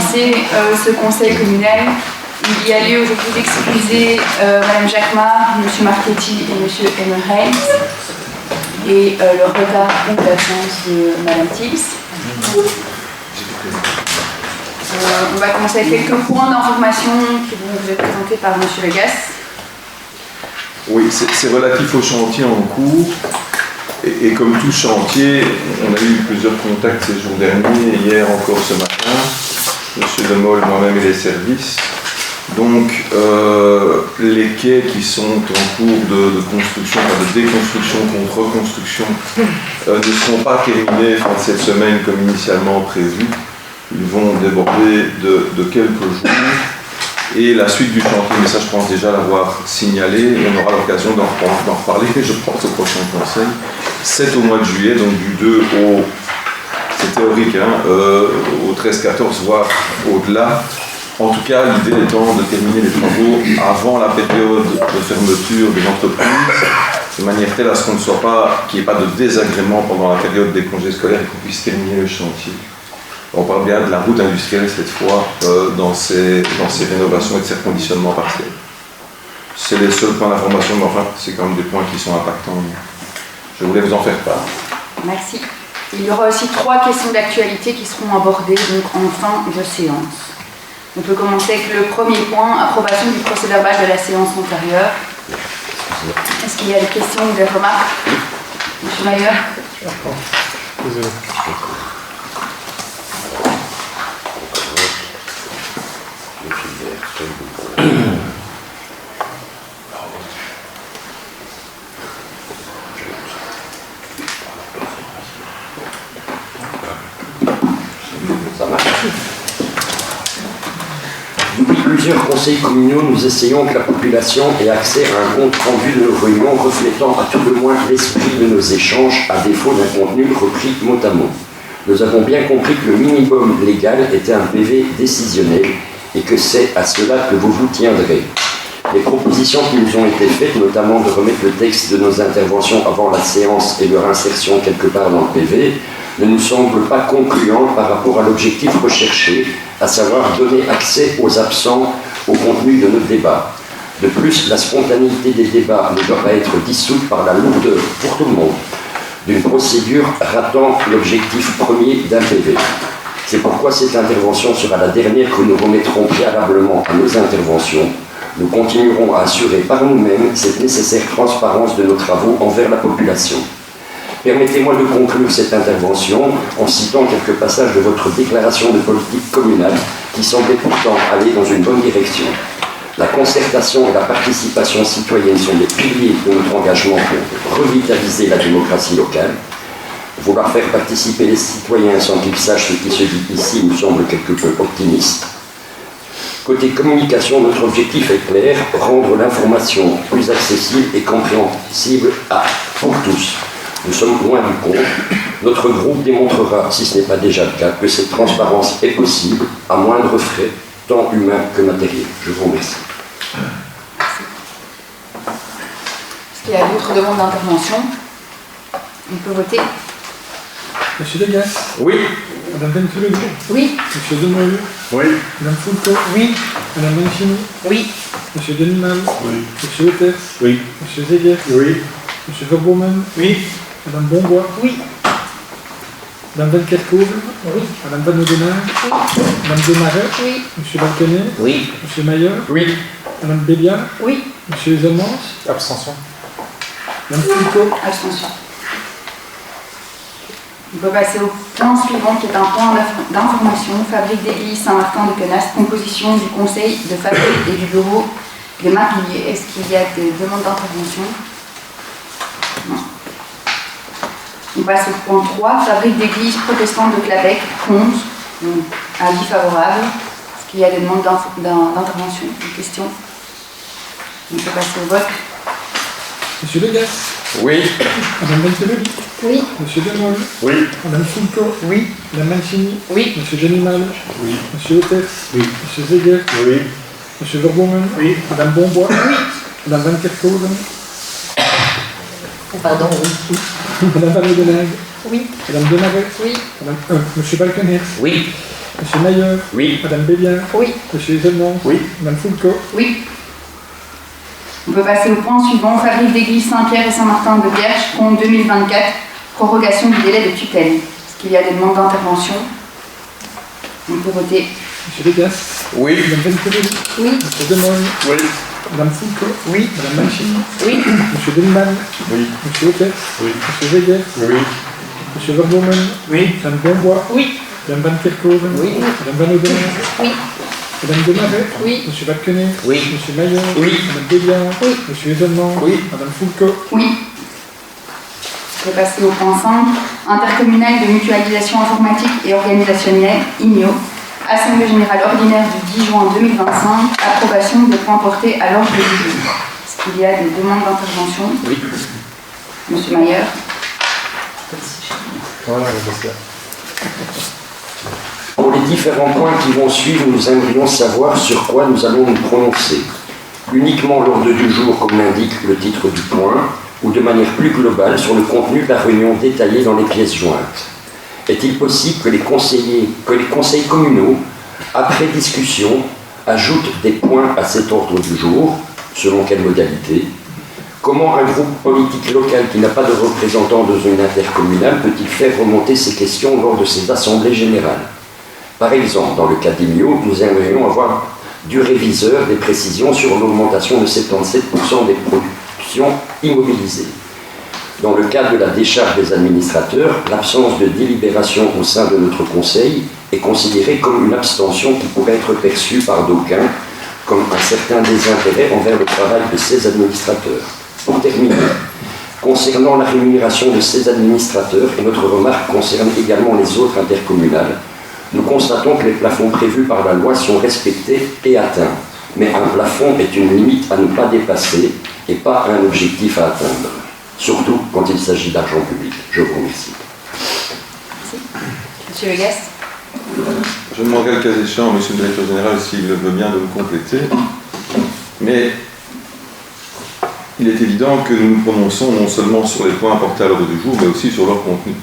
commencer ce conseil communal, il y a lieu aujourd'hui d'excuser Madame Jacquemart, Monsieur Marchetti et Monsieur Emmerheim et le retard ou l'absence de Madame Tibbs. On va commencer avec quelques points d'information qui vont vous être présentés par Monsieur Legas. Oui, c'est relatif au chantier en cours. Et comme tout chantier, on a eu plusieurs contacts ces jours derniers, et hier encore ce matin, M. Demol, moi-même et les services. Donc, les quais qui sont en cours de construction, de déconstruction contre reconstruction, ne seront pas terminés fin de cette semaine comme initialement prévu. Ils vont déborder de quelques jours. Et la suite du chantier, mais ça je pense déjà l'avoir signalé, et on aura l'occasion d'en reparler, je pense, au prochain conseil. C'est au mois de juillet, donc du 2 au, c'est théorique, au 13-14, voire au-delà. En tout cas, l'idée étant de terminer les travaux avant la période de fermeture des entreprises, de manière telle à ce qu'on ne soit pas, qu'il n'y ait pas de désagrément pendant la période des congés scolaires et qu'on puisse terminer le chantier. On parle bien de la route industrielle cette fois dans ces rénovations et de ces reconditionnements partiels. C'est les seuls points d'information, mais enfin, c'est quand même des points qui sont impactants. Je voulais vous en faire part. Merci. Il y aura aussi 3 questions d'actualité qui seront abordées donc, en fin de séance. On peut commencer avec le premier point, approbation du procès-verbal de la séance antérieure. Est-ce qu'il y a des questions ou des remarques? Monsieur Mayer. Désolé. Depuis plusieurs conseils communaux, nous essayons que la population ait accès à un compte rendu de nos réunions reflétant à tout le moins l'esprit de nos échanges, à défaut d'un contenu repris mot à mot. Nous avons bien compris que le minimum légal était un PV décisionnel et que c'est à cela que vous vous tiendrez. Les propositions qui nous ont été faites, notamment de remettre le texte de nos interventions avant la séance et leur insertion quelque part dans le PV, ne nous semblent pas concluantes par rapport à l'objectif recherché, à savoir donner accès aux absents au contenu de nos débats. De plus, la spontanéité des débats ne doit pas être dissoute par la lourdeur, pour tout le monde, d'une procédure ratant l'objectif premier d'un PV. C'est pourquoi cette intervention sera la dernière que nous remettrons préalablement à nos interventions. Nous continuerons à assurer par nous-mêmes cette nécessaire transparence de nos travaux envers la population. Permettez-moi de conclure cette intervention en citant quelques passages de votre déclaration de politique communale qui semblait pourtant aller dans une bonne direction. La concertation et la participation citoyenne sont des piliers de notre engagement pour revitaliser la démocratie locale. Vouloir faire participer les citoyens sans qu'ils sachent ce qui se dit ici nous semble quelque peu optimiste. Côté communication, notre objectif est clair, rendre l'information plus accessible et compréhensible pour tous. Nous sommes loin du compte. Notre groupe démontrera, si ce n'est pas déjà le cas, que cette transparence est possible à moindre frais, tant humains que matériels. Je vous remercie. Est-ce qu'il y a d'autres demandes d'intervention? On peut voter. Monsieur Degas. Oui. Madame Venturelli. Oui. Monsieur Demol. Oui. Madame Fulco. Oui. Madame Benchini. Oui. Monsieur Denimal. Oui. Monsieur Hoters. Oui. Monsieur Zeger. Oui. Monsieur Verbomen. Oui. Madame Bombois. Oui. Madame Van Kerkhove. Oui. Madame Van Oudenaar. Oui. Madame Desmarais. Oui. Monsieur Balkenet. Oui. Monsieur Mayer. Oui. Madame Béliard. Oui. Monsieur Zelmans. Abstention. Madame Fulco. Abstention. On peut passer au point suivant qui est un point d'information. Fabrique d'église Saint-Martin de Canastre, composition du conseil de fabrique et du bureau des Marguilliers. Est-ce qu'il y a des demandes d'intervention? Non. On passe au point 3, fabrique d'église protestante de Clabec, 11. Donc, avis favorable. Est-ce qu'il y a des demandes d'intervention, des questions? On peut passer au vote. Monsieur Degas. Oui. Madame Venturelli. Oui. Monsieur Demol. Oui. Madame Fulco. Oui. Madame Mancini. Oui. Monsieur Denimal. Oui. Monsieur Hoters. Oui. Monsieur Zeger. Oui. Monsieur Verbomen. Oui. Madame Bombois. Oui. Madame Van Kerkhove. Pardon, oui. Madame Van Oudenaar. Oui. Madame Desmarais. Oui. Monsieur Balkenet. Oui. Monsieur Mayer. Oui. Madame Béliard. Oui. Monsieur Ezelman. Oui. Madame Foulco. Oui. On peut passer au point suivant. Fabrique d'église Saint-Pierre et Saint-Martin de Bierge, compte 2024, prorogation du délai de tutelle. Est-ce qu'il y a des demandes d'intervention? On peut voter. Monsieur Vegas. Oui. Madame Venturelli. Oui. Monsieur Demoy. Oui. Madame Foulco. Oui. Madame Manchini. Oui. Monsieur Denman. Oui. Monsieur Hopet. Oui. Monsieur Weger. Oui. Monsieur Verbomen. Oui. Madame Bombois. Oui. Madame Van Kerkhoven. Oui. Madame Van Oden. Oui. Madame Demaret. Oui. Monsieur Valkenet. Oui. Monsieur Mayer. Oui. Madame Béliard. Oui. Monsieur Ezelman. Oui. Madame Foulco. Oui. On peut passer au point 5. Intercommunal de mutualisation informatique et organisationnelle, IMIO. Assemblée générale ordinaire du 10 juin 2025. Approbation des points portés à l'ordre du jour. Est-ce qu'il y a des demandes d'intervention? Oui. Monsieur Mayer. Voilà, c'est ça. Pour les différents points qui vont suivre, nous aimerions savoir sur quoi nous allons nous prononcer. Uniquement l'ordre du jour, comme l'indique le titre du point, ou de manière plus globale sur le contenu de la réunion détaillée dans les pièces jointes. Est-il possible que les conseils communaux, après discussion, ajoutent des points à cet ordre du jour? Selon quelle modalité? Comment un groupe politique local qui n'a pas de représentant dans une intercommunale peut-il faire remonter ces questions lors de ses assemblées générales? Par exemple, dans le cas d'IMIO, nous aimerions avoir du réviseur des précisions sur l'augmentation de 77% des productions immobilisées. Dans le cas de la décharge des administrateurs, l'absence de délibération au sein de notre conseil est considérée comme une abstention qui pourrait être perçue par d'aucuns comme un certain désintérêt envers le travail de ces administrateurs. Pour terminer, concernant la rémunération de ces administrateurs, et notre remarque concerne également les autres intercommunales, nous constatons que les plafonds prévus par la loi sont respectés et atteints. Mais un plafond est une limite à ne pas dépasser et pas un objectif à atteindre. Surtout quand il s'agit d'argent public. Je vous remercie. Monsieur Vegas. Je demanderai le cas échéant à Monsieur le Directeur Général s'il veut bien de me compléter. Mais il est évident que nous nous prononçons non seulement sur les points portés à l'ordre du jour, mais aussi sur leur contenu.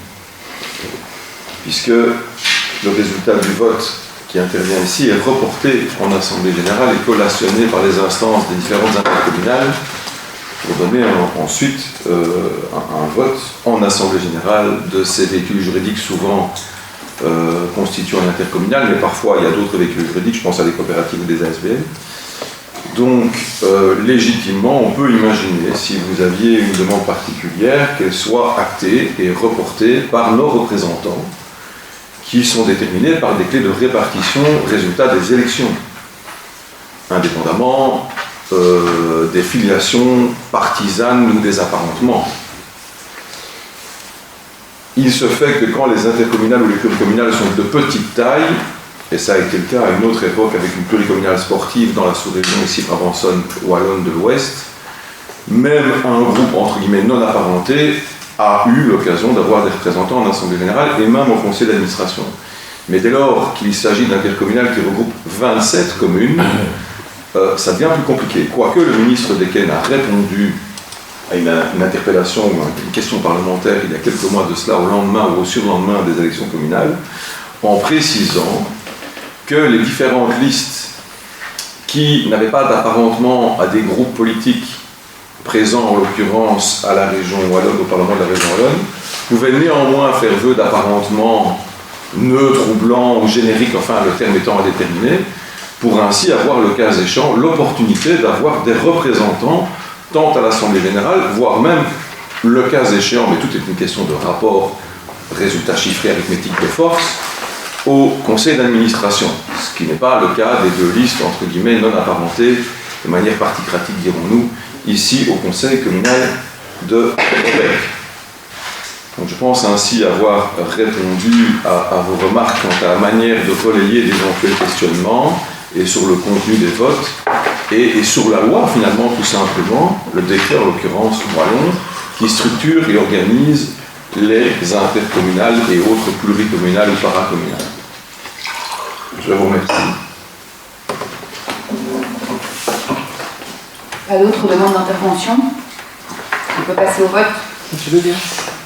Puisque le résultat du vote qui intervient ici est reporté en Assemblée Générale et collationné par les instances des différentes intercommunales pour donner ensuite un vote en Assemblée Générale de ces véhicules juridiques souvent constituant une intercommunale, mais parfois il y a d'autres véhicules juridiques, je pense à des coopératives ou des ASBL. Donc, légitimement, on peut imaginer, si vous aviez une demande particulière, qu'elle soit actée et reportée par nos représentants, qui sont déterminés par des clés de répartition résultat des élections, indépendamment des filiations partisanes ou des apparentements. Il se fait que quand les intercommunales ou les pluricommunales sont de petite taille, et ça a été le cas à une autre époque avec une pluricommunale sportive dans la sous-région ici brabançonne wallonne de l'Ouest, même un groupe entre guillemets non apparenté a eu l'occasion d'avoir des représentants en Assemblée Générale et même au Conseil d'administration. Mais dès lors qu'il s'agit d'intercommunales qui regroupent 27 communes, ça devient plus compliqué. Quoique le ministre Dequesne a répondu à une interpellation ou une question parlementaire il y a quelques mois de cela, au lendemain ou au surlendemain des élections communales, en précisant que les différentes listes qui n'avaient pas d'apparentement à des groupes politiques présents en l'occurrence à la région wallonne, au Parlement de la région wallonne, pouvaient néanmoins faire vœu d'apparentement neutre ou blanc ou générique, enfin le terme étant à déterminer, pour ainsi avoir le cas échéant l'opportunité d'avoir des représentants tant à l'Assemblée Générale, voire même le cas échéant, mais tout est une question de rapport, résultat chiffré arithmétique de force, au conseil d'administration, ce qui n'est pas le cas des deux listes, entre guillemets, non apparentées, de manière particratique, dirons-nous, ici au conseil communal de Québec. Donc je pense ainsi avoir répondu à vos remarques quant à la manière de relayer d'éventuels questionnements et sur le contenu des votes et sur la loi finalement tout simplement, le décret en l'occurrence wallon, qui structure et organise les intercommunales et autres pluricommunales ou paracommunales. Je vous remercie. Pas d'autres demandes d'intervention? On peut passer au vote. Monsieur Leguin.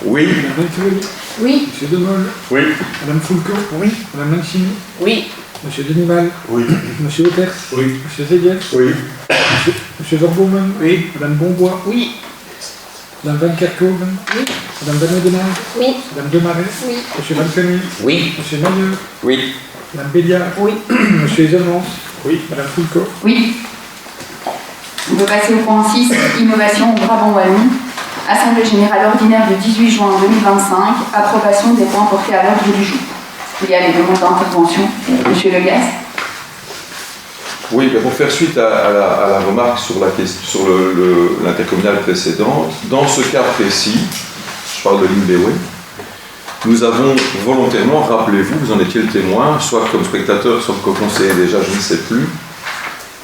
Oui. Madame Venturelli. Oui. Monsieur Demol. Oui. Madame Foulco. Oui. Madame Mancini. Oui. Monsieur Denimal. Oui. Monsieur Auters. Oui. Monsieur Zegel. Oui. Monsieur Verbomen. Oui. Madame Bonbois. Oui. Madame Van Kerkhoven. Oui. Madame Van Oudenarde. Oui. Madame Demaret. Oui. Monsieur Valcani. Oui. Monsieur Mailleux. Oui. Madame Béliard. Oui. Monsieur Ezelmans. Oui. Madame Foulco. Oui. On peut passer au point 6, innovation au Brabant Wallon. Assemblée générale ordinaire du 18 juin 2025, approbation des points portés à l'ordre du jour. Il y a les demandes d'intervention. Monsieur Le Gast. Oui, ben pour faire suite à la remarque sur l'intercommunal précédente, dans ce cas précis, je parle de l'Imbéoué, nous avons volontairement, rappelez-vous, vous en étiez le témoin, soit comme spectateur, soit comme conseiller déjà, je ne sais plus,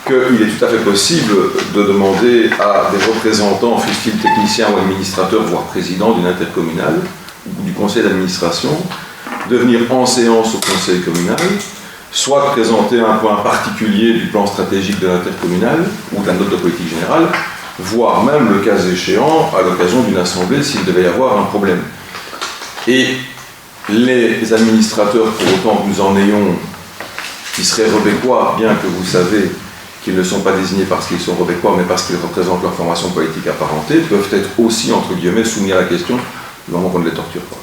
qu'il est tout à fait possible de demander à des représentants, fût-ils techniciens ou administrateurs, voire présidents d'une intercommunale ou du conseil d'administration, de venir en séance au conseil communal, soit présenter un point particulier du plan stratégique de l'intercommunal ou d'un note de politique générale, voire même, le cas échéant, à l'occasion d'une assemblée s'il devait y avoir un problème. Et les administrateurs, pour autant que nous en ayons, qui seraient rebecquois, bien que vous savez qu'ils ne sont pas désignés parce qu'ils sont rebecquois, mais parce qu'ils représentent leur formation politique apparentée, peuvent être aussi, entre guillemets, soumis à la question, du moment qu'on ne les torture pas.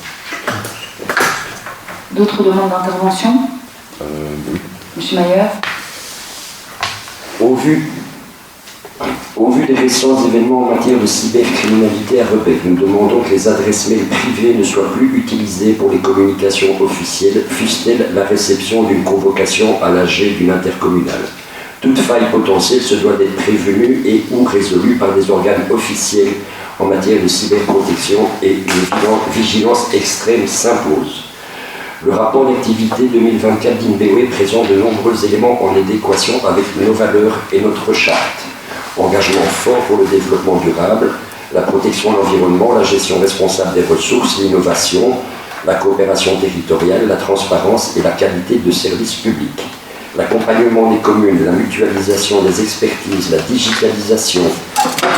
D'autres demandes d'intervention? Oui. Monsieur Mailleur. Au vu des récents événements en matière de cybercriminalité à Rebec, nous demandons que les adresses mail privées ne soient plus utilisées pour les communications officielles, fût-elle la réception d'une convocation à l'AG d'une intercommunale. Toute faille potentielle se doit d'être prévenue et ou résolue par des organes officiels en matière de cyberprotection et une vigilance extrême s'impose. Le rapport d'activité 2024 d'Imbéoué présente de nombreux éléments en adéquation avec nos valeurs et notre charte. Engagement fort pour le développement durable, la protection de l'environnement, la gestion responsable des ressources, l'innovation, la coopération territoriale, la transparence et la qualité de services publics. L'accompagnement des communes, la mutualisation des expertises, la digitalisation,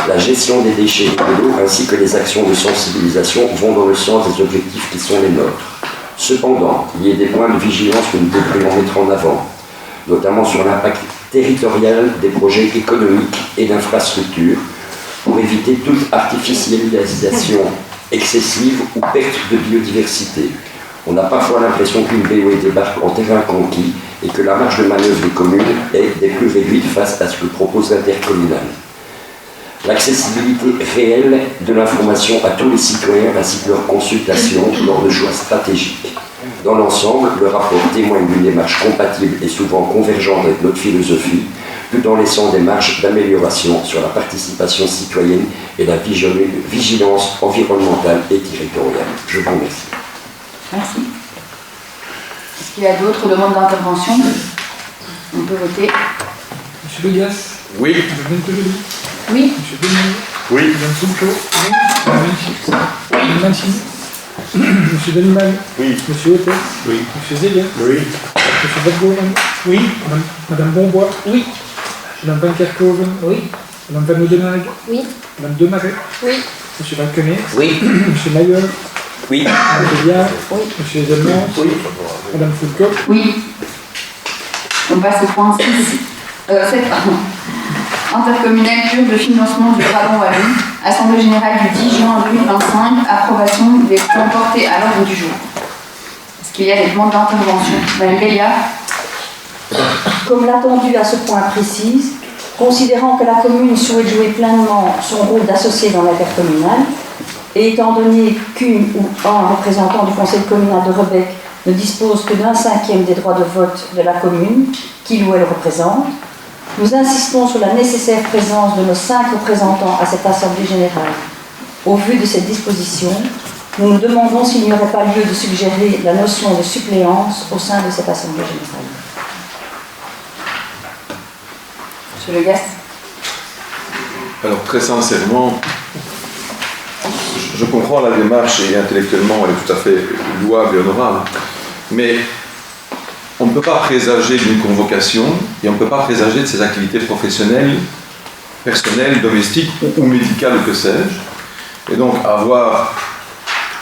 la gestion des déchets de l'eau ainsi que les actions de sensibilisation vont dans le sens des objectifs qui sont les nôtres. Cependant, il y a des points de vigilance que nous devrions mettre en avant, notamment sur l'impact territorial des projets économiques et d'infrastructures, pour éviter toute artificialisation excessive ou perte de biodiversité. On a parfois l'impression qu'Imbéoué débarque en terrain conquis et que la marge de manœuvre des communes est des plus réduites face à ce que propose l'intercommunal. L'accessibilité réelle de l'information à tous les citoyens ainsi que leur consultation lors de choix stratégiques. Dans l'ensemble, le rapport témoigne d'une démarche compatible et souvent convergente avec notre philosophie, tout en laissant des marges d'amélioration sur la participation citoyenne et la vigilance environnementale et territoriale. Je vous remercie. Merci. Est-ce qu'il y a d'autres demandes d'intervention? On peut voter. Monsieur Legas. Oui. Madame Ventelli. Oui. Monsieur Demol. Oui. Madame Foulco. Oui. Madame Mancini. Monsieur Denimal. Oui. Monsieur Auters. Oui. Monsieur Zegel. Oui. Monsieur Verbomen. Oui. Madame Bonbois. Oui. Madame Van Kerkhoven. Oui. Madame Van Oudenarde. Oui. Madame Demaret. Oui. Monsieur Valcani. Oui. Monsieur Mailleur. Oui. Madame Béliard. Oui. Monsieur Ezelmans. Oui. Madame Foulco. Oui. On passe au point 7, pardon. Intercommunal pur de financement du Brabant Wallon. Assemblée générale du 10 juin 2025. Approbation des points portés à l'ordre du jour. Est-ce qu'il y a des demandes d'intervention? Madame Béliard. Comme l'attendu à ce point précise, considérant que la commune souhaite jouer pleinement son rôle d'associé dans l'intercommunal, et étant donné qu'une ou un représentant du conseil communal de Rebec ne dispose que d'un cinquième des droits de vote de la commune, qu'il ou elle représente, nous insistons sur la nécessaire présence de nos 5 représentants à cette assemblée générale. Au vu de cette disposition, nous nous demandons s'il n'y aurait pas lieu de suggérer la notion de suppléance au sein de cette assemblée générale. Monsieur Le Gast. Alors, très sincèrement, je comprends la démarche et intellectuellement, elle est tout à fait louable et honorable. Mais on ne peut pas présager d'une convocation et on ne peut pas présager de ses activités professionnelles, personnelles, domestiques ou médicales ou que sais-je. Et donc, avoir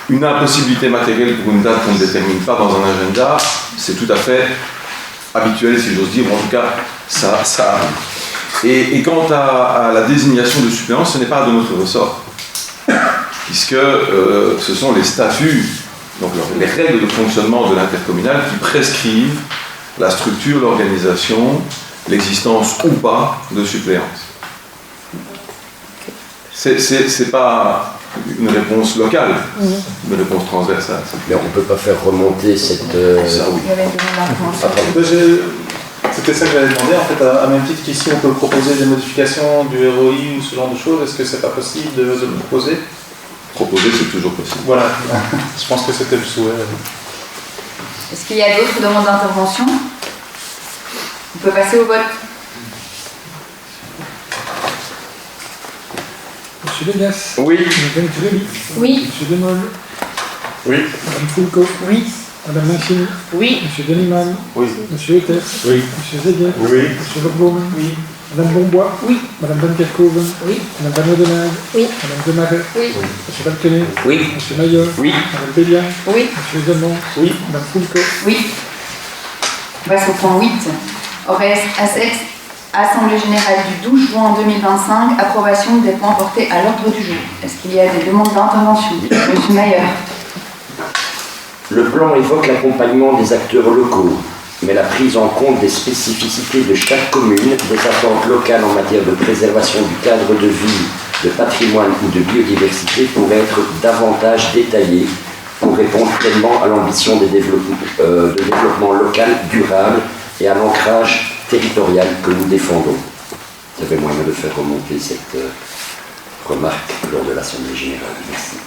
une impossibilité matérielle pour une date qu'on ne détermine pas dans un agenda, c'est tout à fait habituel, si j'ose dire, ou en tout cas, ça arrive. Et quant à la désignation de suppléants, ce n'est pas de notre ressort, puisque ce sont les statuts, donc les règles de fonctionnement de l'intercommunal qui prescrivent la structure, l'organisation, l'existence ou pas de suppléance. C'est pas une réponse locale, une réponse transversale. Mais on ne peut pas faire remonter cette... Ça, oui. Il y avait une demande d'intervention. C'était ça que j'allais demander, en fait, à même titre qu'ici on peut proposer des modifications du ROI ou ce genre de choses, est-ce que c'est pas possible de le proposer? Proposer, c'est toujours possible. Voilà, je pense que c'était le souhait. Est-ce qu'il y a d'autres demandes d'intervention? On peut passer au vote. Monsieur Degas. Oui. Madame Turelli. Oui. Monsieur Demol. Oui. Madame Fulco. Oui. Madame Mancini. Oui. Monsieur Deniman. Oui. Monsieur Euters. Oui. Monsieur Zeguet. Oui. Monsieur Verbomen. Oui. Madame Bombois. Oui. Madame Van Kerkhoven. Oui. Madame Van Oudenage. Oui. Madame Demaret. Oui. Monsieur Balkenet. Oui. Monsieur Maillot. Oui. Madame Béliard. Oui. Monsieur Zemont. Oui. Madame Fulco. Oui. On passe au point 8. ORS ASEX, Assemblée Générale du 12 juin 2025, approbation des points portés à l'ordre du jour. Est-ce qu'il y a des demandes d'intervention? Monsieur Mayer. Le plan évoque l'accompagnement des acteurs locaux, mais la prise en compte des spécificités de chaque commune, des attentes locales en matière de préservation du cadre de vie, de patrimoine ou de biodiversité pourrait être davantage détaillée pour répondre pleinement à l'ambition de développement local durable et à l'ancrage territorial que nous défendons. Il y avait moyen de faire remonter cette remarque lors de l'Assemblée Générale. Merci.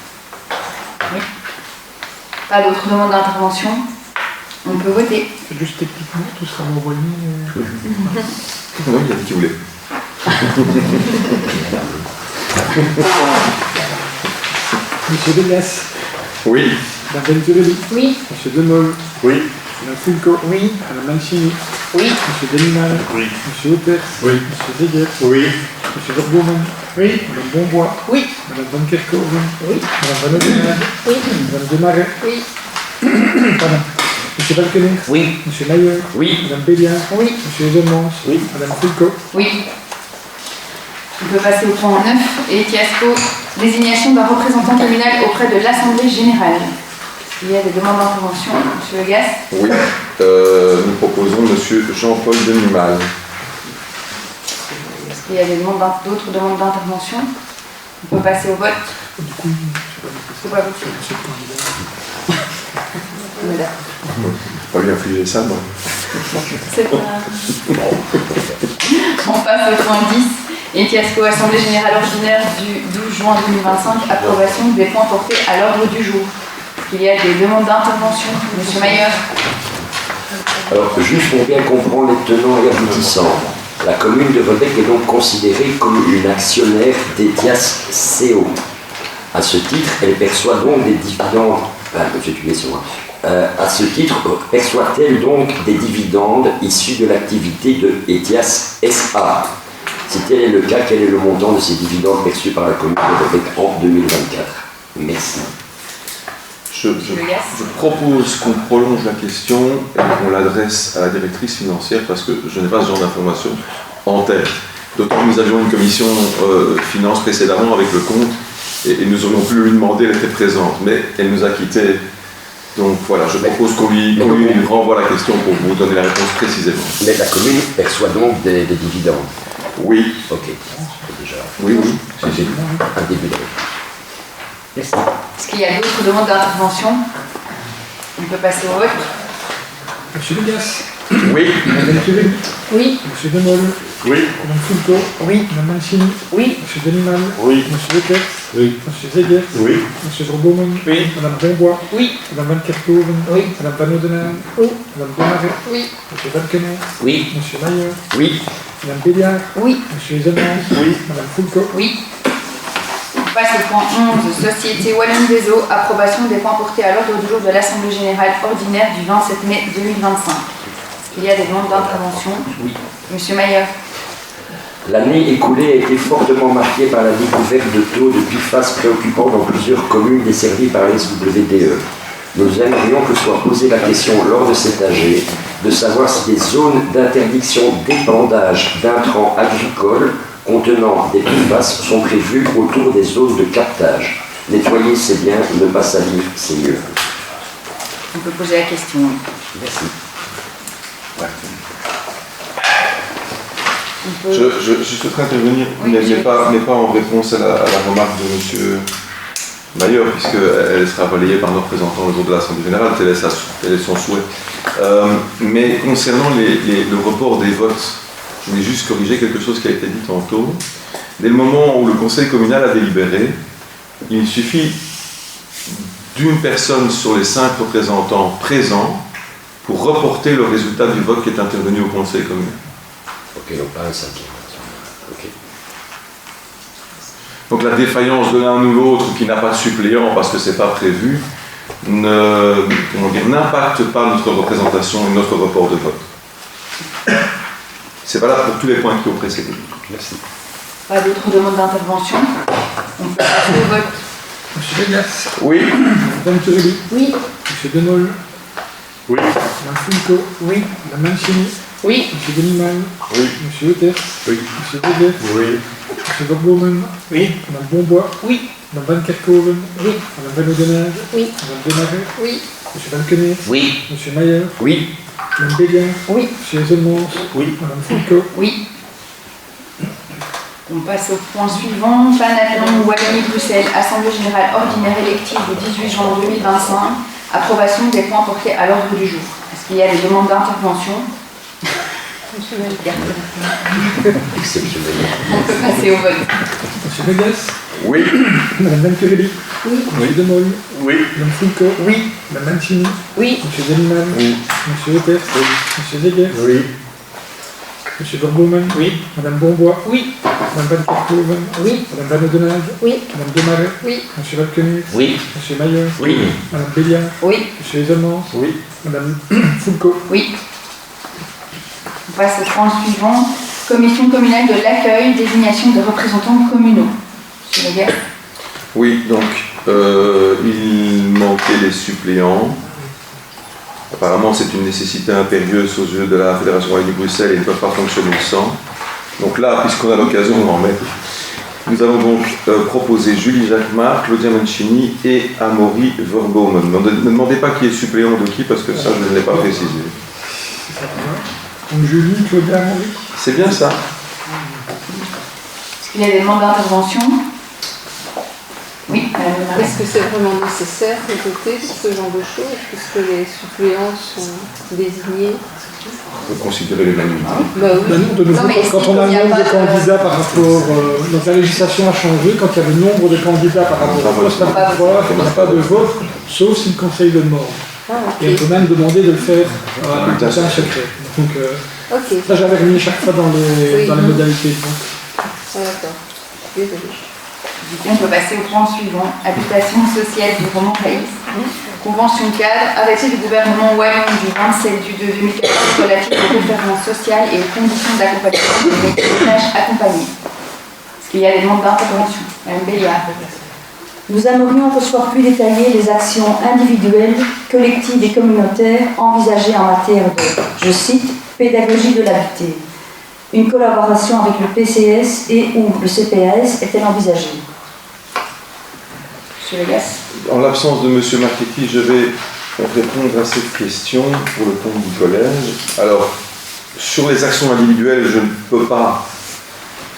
Oui. Pas d'autres demandes d'intervention? On peut voter. C'est juste techniquement, tout sera envoyé. Non, il a dit qu'il voulait. Monsieur Degas. Oui. Madame Turelli. Oui. Monsieur Demol. Oui. Madame Fulco. Oui. Madame Mancini. Oui. Monsieur Deniman. Oui. Monsieur Euters. Oui. Monsieur Zeguet. Oui. Monsieur Verbomen. Oui. Madame Bombois. Oui. Madame Van Kerkhoven. Oui. Madame Van Oudenage. Oui. Madame Demaret. Oui. Pardon. Monsieur Balkenet. Oui. Monsieur Maillot. Oui. Madame Béliard. Oui. Monsieur Zemont. Oui. Madame Fulco. Oui. On peut passer au point 9. Et Fiasco, désignation d'un représentant communal auprès de l'Assemblée Générale. Il y a des demandes d'intervention. Monsieur Legas. Oui. Nous proposons Monsieur Jean-Paul Denimal. Est-ce qu'il y a d'autres demandes d'intervention? On peut passer au vote. Du coup, C'est pas possible. monsieur le candidat. On est d'accord. Pas lui infliger ça, moi. C'est pas... On passe au point 10. Et Fiasco, Assemblée Générale Ordinaire du 12 juin 2025, approbation des points portés à l'ordre du jour. Il y a des demandes d'intervention. Monsieur Mayer. Alors, juste pour bien comprendre les tenants et aboutissants, la commune de Vodec est donc considérée comme une actionnaire d'Etias CO. À ce titre, elle perçoit donc des dividendes. À ce titre, perçoit-elle donc des dividendes issus de l'activité de Etias SA? Si tel est le cas, quel est le montant de ces dividendes perçus par la commune de Vodec en 2024? Merci. Je propose qu'on prolonge la question et qu'on l'adresse à la directrice financière parce que je n'ai pas ce genre d'informations en tête. D'autant que nous avions une commission finance précédemment avec le compte et nous aurions pu lui demander, elle était présente, mais elle nous a quittés. Donc voilà, je propose qu'on lui renvoie la question pour vous donner la réponse précisément. Mais la commune perçoit donc des dividendes? Oui. Ok, c'est déjà Oui, oui. un début de réponse. Merci. Est-ce qu'il y a d'autres demandes d'intervention? On peut passer au vote. Monsieur Degas. Oui. Madame Turelli. Oui. Monsieur Demol. Oui. Madame Fulco. Oui. Madame Mancini. Oui. Monsieur Deniman. Oui. Monsieur Euters. Oui. Monsieur Zeguet. Oui. Monsieur Verbomen. Oui. Madame Bombois. Oui. Madame Van Kerkhoven. Oui. Madame Van Oudenage. Oui. Madame Demaret. Oui. Monsieur Balkenet. Oui. Monsieur Maillot. Oui. Madame Béliard. Oui. Monsieur Zemont. Oui. Madame Fulco. Oui. On passe au point 11. Société Wallonne des Eaux, approbation des points portés à l'ordre du jour de l'Assemblée Générale Ordinaire du 27 mai 2025. Est-ce qu'il y a des demandes d'intervention? Oui. Monsieur Mayer. L'année écoulée a été fortement marquée par la découverte de taux de PFAS préoccupants dans plusieurs communes desservies par les SWDE. Nous aimerions que soit posée la question lors de cet AG de savoir si des zones d'interdiction d'épandage d'intrants agricoles contenant des PFAS sont prévues autour des zones de captage. Nettoyer c'est bien, ne pas salir c'est mieux. On peut poser la question. Merci. Je souhaiterais intervenir, Oui, mais pas en réponse à la remarque de M. Maillard, puisqu'elle sera relayée par nos représentants au jour de l'Assemblée générale, tel est son souhait. Mais concernant le report des votes, je voulais juste corriger quelque chose qui a été dit tantôt. Dès le moment où le Conseil communal a délibéré, il suffit d'une personne sur les 5 représentants présents pour reporter le résultat du vote qui est intervenu au Conseil communal. Ok, donc pas un cinquième. Ok. Donc la défaillance de l'un ou l'autre qui n'a pas de suppléant parce que ce n'est pas prévu n'impacte pas notre représentation et notre report de vote. C'est valable pour tous les points qui ont précédé. Merci. Pas d'autres demandes d'intervention. On peut passer au vote. Monsieur Vegas. Oui. Madame Turelli. Oui. Monsieur Denol. Oui. Madame Fulco. Oui. Madame Mancini. Oui. Monsieur Denimal. Oui. Monsieur Hauter. Oui. Monsieur Weber. Oui. Monsieur Verbomen. Oui. Madame Bombois. Oui. Madame Van Kerkhoven. Oui. Madame Van Oudenage. Oui. Madame Desmarais. Oui. Monsieur Van Kenner. Oui. Monsieur Mayer. Oui. Madame Béliard. Oui. Monsieur Ezelmans. Oui. Madame Fulco. Oui. On passe au point suivant. Panathlon Wallonie-Bruxelles, Assemblée générale ordinaire élective du 18 juin 2025. Approbation des points portés à l'ordre du jour. Est-ce qu'il y a des demandes d'intervention? Exceptionnel. On peut passer au vote. Monsieur Vegas. Oui. Madame Van Turelli. Oui. Monsieur Demol. Oui. Madame Fulco. Oui. Madame Mancini. Oui. Monsieur Denimal. Oui. Monsieur Hauter. Oui. Monsieur Zeger. Oui. Monsieur Verbomen. Oui. Madame Bombois. Oui. Madame Van Kerkhoven. Oui. Madame Van Oudenage. Oui. Madame Desmarais. Oui. Monsieur Valkenis. Oui. Monsieur Mayer. Oui. Madame Béliard. Oui. Monsieur Ezelmans. Oui. Madame Fulco. Oui. On passe au point suivant. Commission communale de l'accueil, désignation des représentants communaux. Monsieur Laguerre. Oui, donc il manquait les suppléants. Apparemment, c'est une nécessité impérieuse aux yeux de la Fédération Wallonie-Bruxelles et ils ne peuvent pas fonctionner sans. Donc là, puisqu'on a l'occasion, on en met. Nous allons donc proposer Julie Jacquemart, Claudia Mancini et Amaury Verbomen. Ne demandez pas qui est suppléant de qui, parce que ça, je ne l'ai pas précisé. Donc Julie, Claudia, Henri. C'est bien ça. Est-ce qu'il y a des demandes d'intervention? Oui, Madame Desmarais. Est-ce que c'est vraiment nécessaire de voter pour ce genre de choses, puisque les suppléants sont désignés? On peut considérer l'unanimité. Bah oui. Ben non, de nouveau, Non, mais quand on a il y le a nombre pas de de- candidats par rapport... donc la législation a changé, quand il y a le nombre de candidats par rapport au poste à pouvoir, il n'y a pas de vote, sauf si le conseil le demande. Ah, Et on ok. peut même demander de le faire à un bulletin bulletin secret. secret. Donc Ok. ça, j'avais remis chaque fois dans les, Oui. dans les modalités. Donc, Ah, d'accord. Désolée. Du coup, on peut passer au point suivant. Habitation sociale du Roman Raïs. Convention cadre, arrêté du gouvernement wallon du 27 du 2 2014 relatif aux références sociales et aux conditions d'accompagnement des ménages accompagnés. Est-ce qu'il y a des demandes d'intervention? Madame Béliard. Nous aimerions que soient plus détaillées les actions individuelles, collectives et communautaires envisagées en matière de, je cite, pédagogie de l'habité. Une collaboration avec le PCS et ou le CPAS est-elle envisagée? Monsieur Legas. En l'absence de M. Marchetti, je vais répondre à cette question pour le compte du collège. Alors, sur les actions individuelles, je ne peux pas,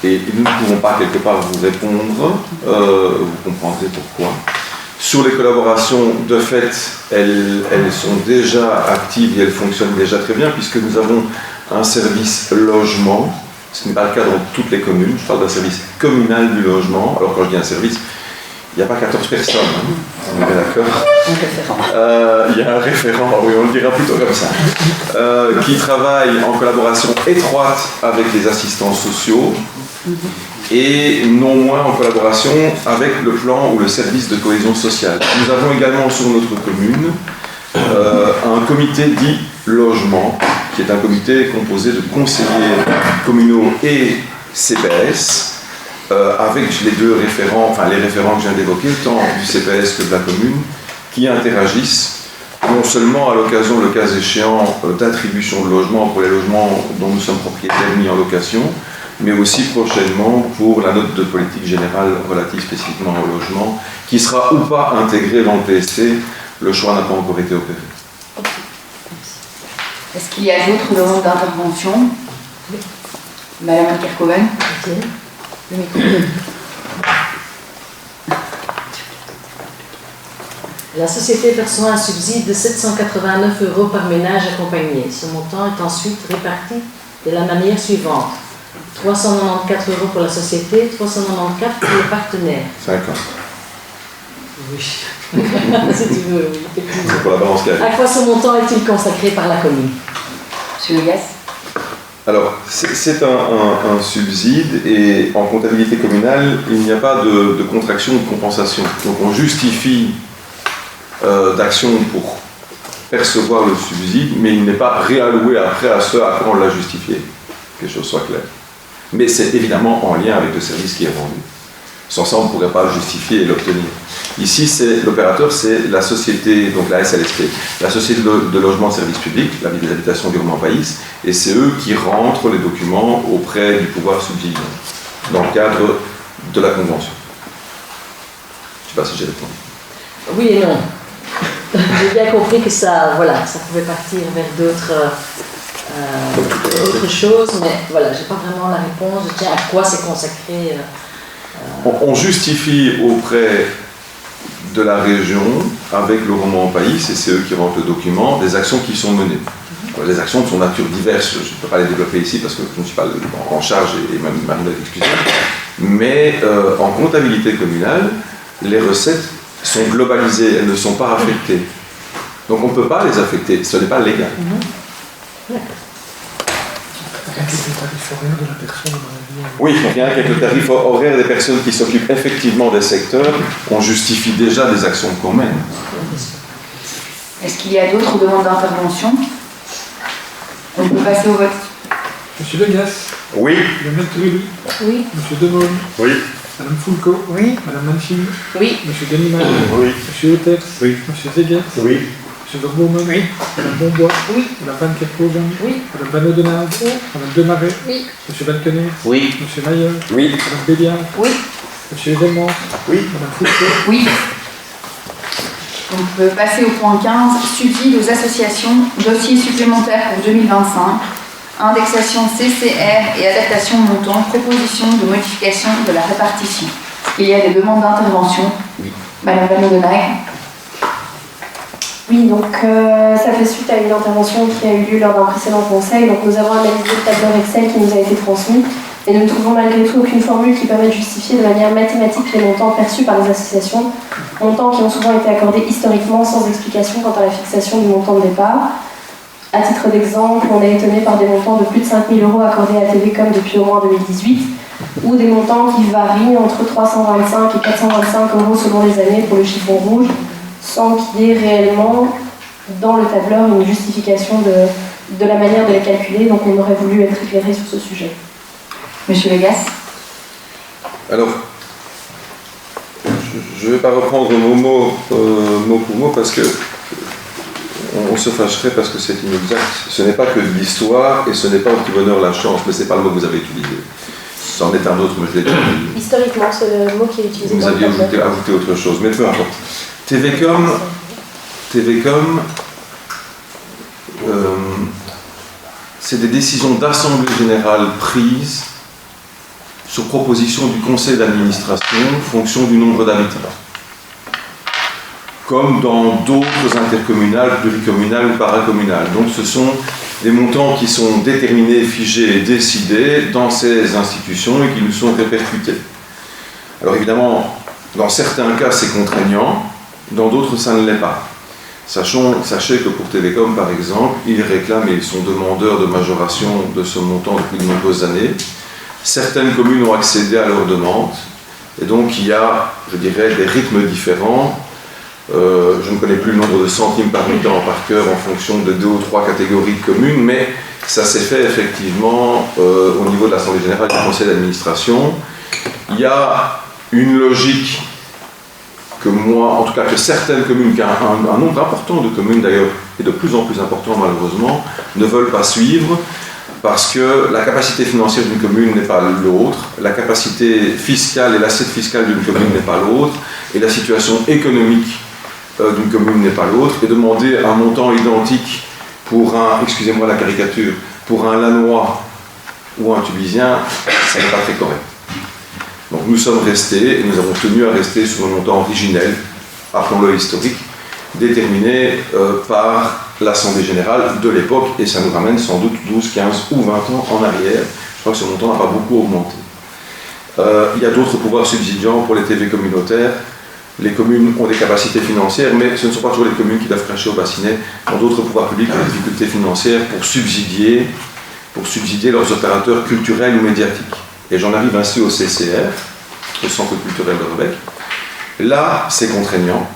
et nous ne pouvons pas quelque part vous répondre, vous comprendrez pourquoi. Sur les collaborations, de fait, elles sont déjà actives et elles fonctionnent déjà très bien, puisque nous avons un service logement, ce n'est pas le cas dans toutes les communes, je parle d'un service communal du logement, alors quand je dis un service, il n'y a pas 14 personnes, hein. On est bien d'accord. Il y a un référent, oui, on le dira plutôt comme ça, qui travaille en collaboration étroite avec les assistants sociaux et non moins en collaboration avec le plan ou le service de cohésion sociale. Nous avons également sur notre commune un comité dit logement, qui est un comité composé de conseillers communaux et CPS, avec les deux référents, enfin les référents que je viens d'évoquer, tant du CPS que de la commune, qui interagissent non seulement à l'occasion, le cas échéant, d'attribution de logements pour les logements dont nous sommes propriétaires mis en location, mais aussi prochainement pour la note de politique générale relative spécifiquement au logement, qui sera ou pas intégrée dans le PST. Le choix n'a pas encore été opéré. Est-ce qu'il y a d'autres demandes d'intervention? Madame Kerkoven. Le micro. La société perçoit un subside de 789 € par ménage accompagné. Ce montant est ensuite réparti de la manière suivante. 394 € pour la société, 394 pour le partenaire. 5 ans. Oui. Si tu veux, oui, effectivement. C'est pour la balance carrée. À quoi ce montant est-il consacré par la commune? Monsieur Le Gaz. Alors, c'est un subside et en comptabilité communale, il n'y a pas de contraction ou de compensation. Donc on justifie d'action pour percevoir le subside, mais il n'est pas réalloué après à ce à quoi on l'a justifié. Que les choses soient claires. Mais c'est évidemment en lien avec le service qui est rendu. Sans ça, on ne pourrait pas le justifier et l'obtenir. Ici, l'opérateur, c'est la société, donc la SLSP, la Société de logement de service public, la ville des habitations du Roman Pays, et c'est eux qui rentrent les documents auprès du pouvoir subsidiaire, dans le cadre de la convention. Je ne sais pas si j'ai répondu. Oui et non. J'ai bien compris que ça, voilà, ça pouvait partir vers d'autres choses, mais voilà, j'ai pas vraiment la réponse. Je tiens à quoi c'est consacré. On justifie auprès de la région, avec le Roman Pays, et c'est eux qui rentrent le document, des actions qui sont menées. Les actions de son nature diverses, je ne peux pas les développer ici parce que je ne suis pas en charge et même Marine excusez. Mais en comptabilité communale, les recettes sont globalisées, elles ne sont pas affectées. Donc on ne peut pas les affecter, ce n'est pas légal. Oui, rien qu'avec le tarif horaire des personnes qui s'occupent effectivement des secteurs, on justifie déjà des actions qu'on mène. Est-ce qu'il y a d'autres demandes d'intervention? On peut passer au vote. Monsieur Legas. Oui. Madame Trulli. Oui. Monsieur Demolle. Oui. Madame Foulco. Oui. Madame Manchim. Oui. Monsieur Ganimard. Oui. Monsieur Oters. Oui. Monsieur Zeguet. Oui. Monsieur Verbomen. Oui. Madame Bonbois. Oui. Madame Van Kerkhoven. Oui. Madame Van Oudenade. Oui. Madame Demarais. Oui. Monsieur Balkener. Oui. Monsieur Mayer. Oui. Madame Béliard. Oui. Monsieur Edelman. Oui. Madame Foulco. Oui. On peut passer au point 15, subside aux associations, dossier supplémentaire pour 2025, indexation CCR et adaptation montant, proposition de modification de la répartition. Il y a des demandes d'intervention. Oui. Madame Van Oudenay. Oui, donc ça fait suite à une intervention qui a eu lieu lors d'un précédent conseil. Donc nous avons analysé le tableur Excel qui nous a été transmis et nous ne trouvons malgré tout aucune formule qui permet de justifier de manière mathématique les montants perçus par les associations, montants qui ont souvent été accordés historiquement sans explication quant à la fixation du montant de départ. À titre d'exemple, on est étonné par des montants de plus de 5 000 € accordés à TVcom depuis au moins 2018, ou des montants qui varient entre 325 et 425 € selon les années pour le chiffon rouge, sans qu'il y ait réellement dans le tableur une justification de la manière de les calculer. Donc on aurait voulu être éclairé sur ce sujet. Monsieur Legas. Alors, je ne vais pas reprendre mot pour mot parce que on se fâcherait parce que c'est inexact. Ce n'est pas que de l'histoire et ce n'est pas au petit bonheur la chance, mais ce n'est pas le mot que vous avez utilisé. C'en est un autre, mais je l'ai déjà dit. Historiquement, c'est le mot qui est utilisé. Vous aviez ajouté autre chose, mais peu importe. TVcom, c'est des décisions d'assemblée générale prises sur proposition du conseil d'administration, fonction du nombre d'habitants. Comme dans d'autres intercommunales, pluricommunales ou paracommunales. Donc ce sont des montants qui sont déterminés, figés et décidés dans ces institutions et qui nous sont répercutés. Alors évidemment, dans certains cas c'est contraignant, dans d'autres ça ne l'est pas. Sachez que pour TVcom par exemple, ils réclament et ils sont demandeurs de majoration de ce montant depuis de nombreuses années. Certaines communes ont accédé à leur demande et donc il y a, je dirais, des rythmes différents. Je ne connais plus le nombre de centimes par habitant par cœur en fonction de 2 ou 3 catégories de communes, mais ça s'est fait effectivement au niveau de l'Assemblée générale du conseil d'administration. Il y a une logique que moi, en tout cas que certaines communes, un nombre important de communes d'ailleurs, et de plus en plus important malheureusement, ne veulent pas suivre, parce que la capacité financière d'une commune n'est pas l'autre, la capacité fiscale et l'assiette fiscale d'une commune n'est pas l'autre, et la situation économique d'une commune n'est pas l'autre, et demander un montant identique pour un, excusez-moi la caricature, pour un Lannoy ou un Tubisien, ça n'est pas très correct. Donc nous sommes restés, et nous avons tenu à rester sur le montant originel, appelons-le historique, déterminé par l'Assemblée générale de l'époque, et ça nous ramène sans doute 12, 15 ou 20 ans en arrière. Je crois que ce montant n'a pas beaucoup augmenté. Il y a d'autres pouvoirs subsidiants pour les TV communautaires. Les communes ont des capacités financières, mais ce ne sont pas toujours les communes qui doivent cracher au bassinet. Dans d'autres pouvoirs publics ont des difficultés financières pour subsidier leurs opérateurs culturels ou médiatiques. Et j'en arrive ainsi au CCR, au Centre culturel de Rebec. Là, c'est contraignant.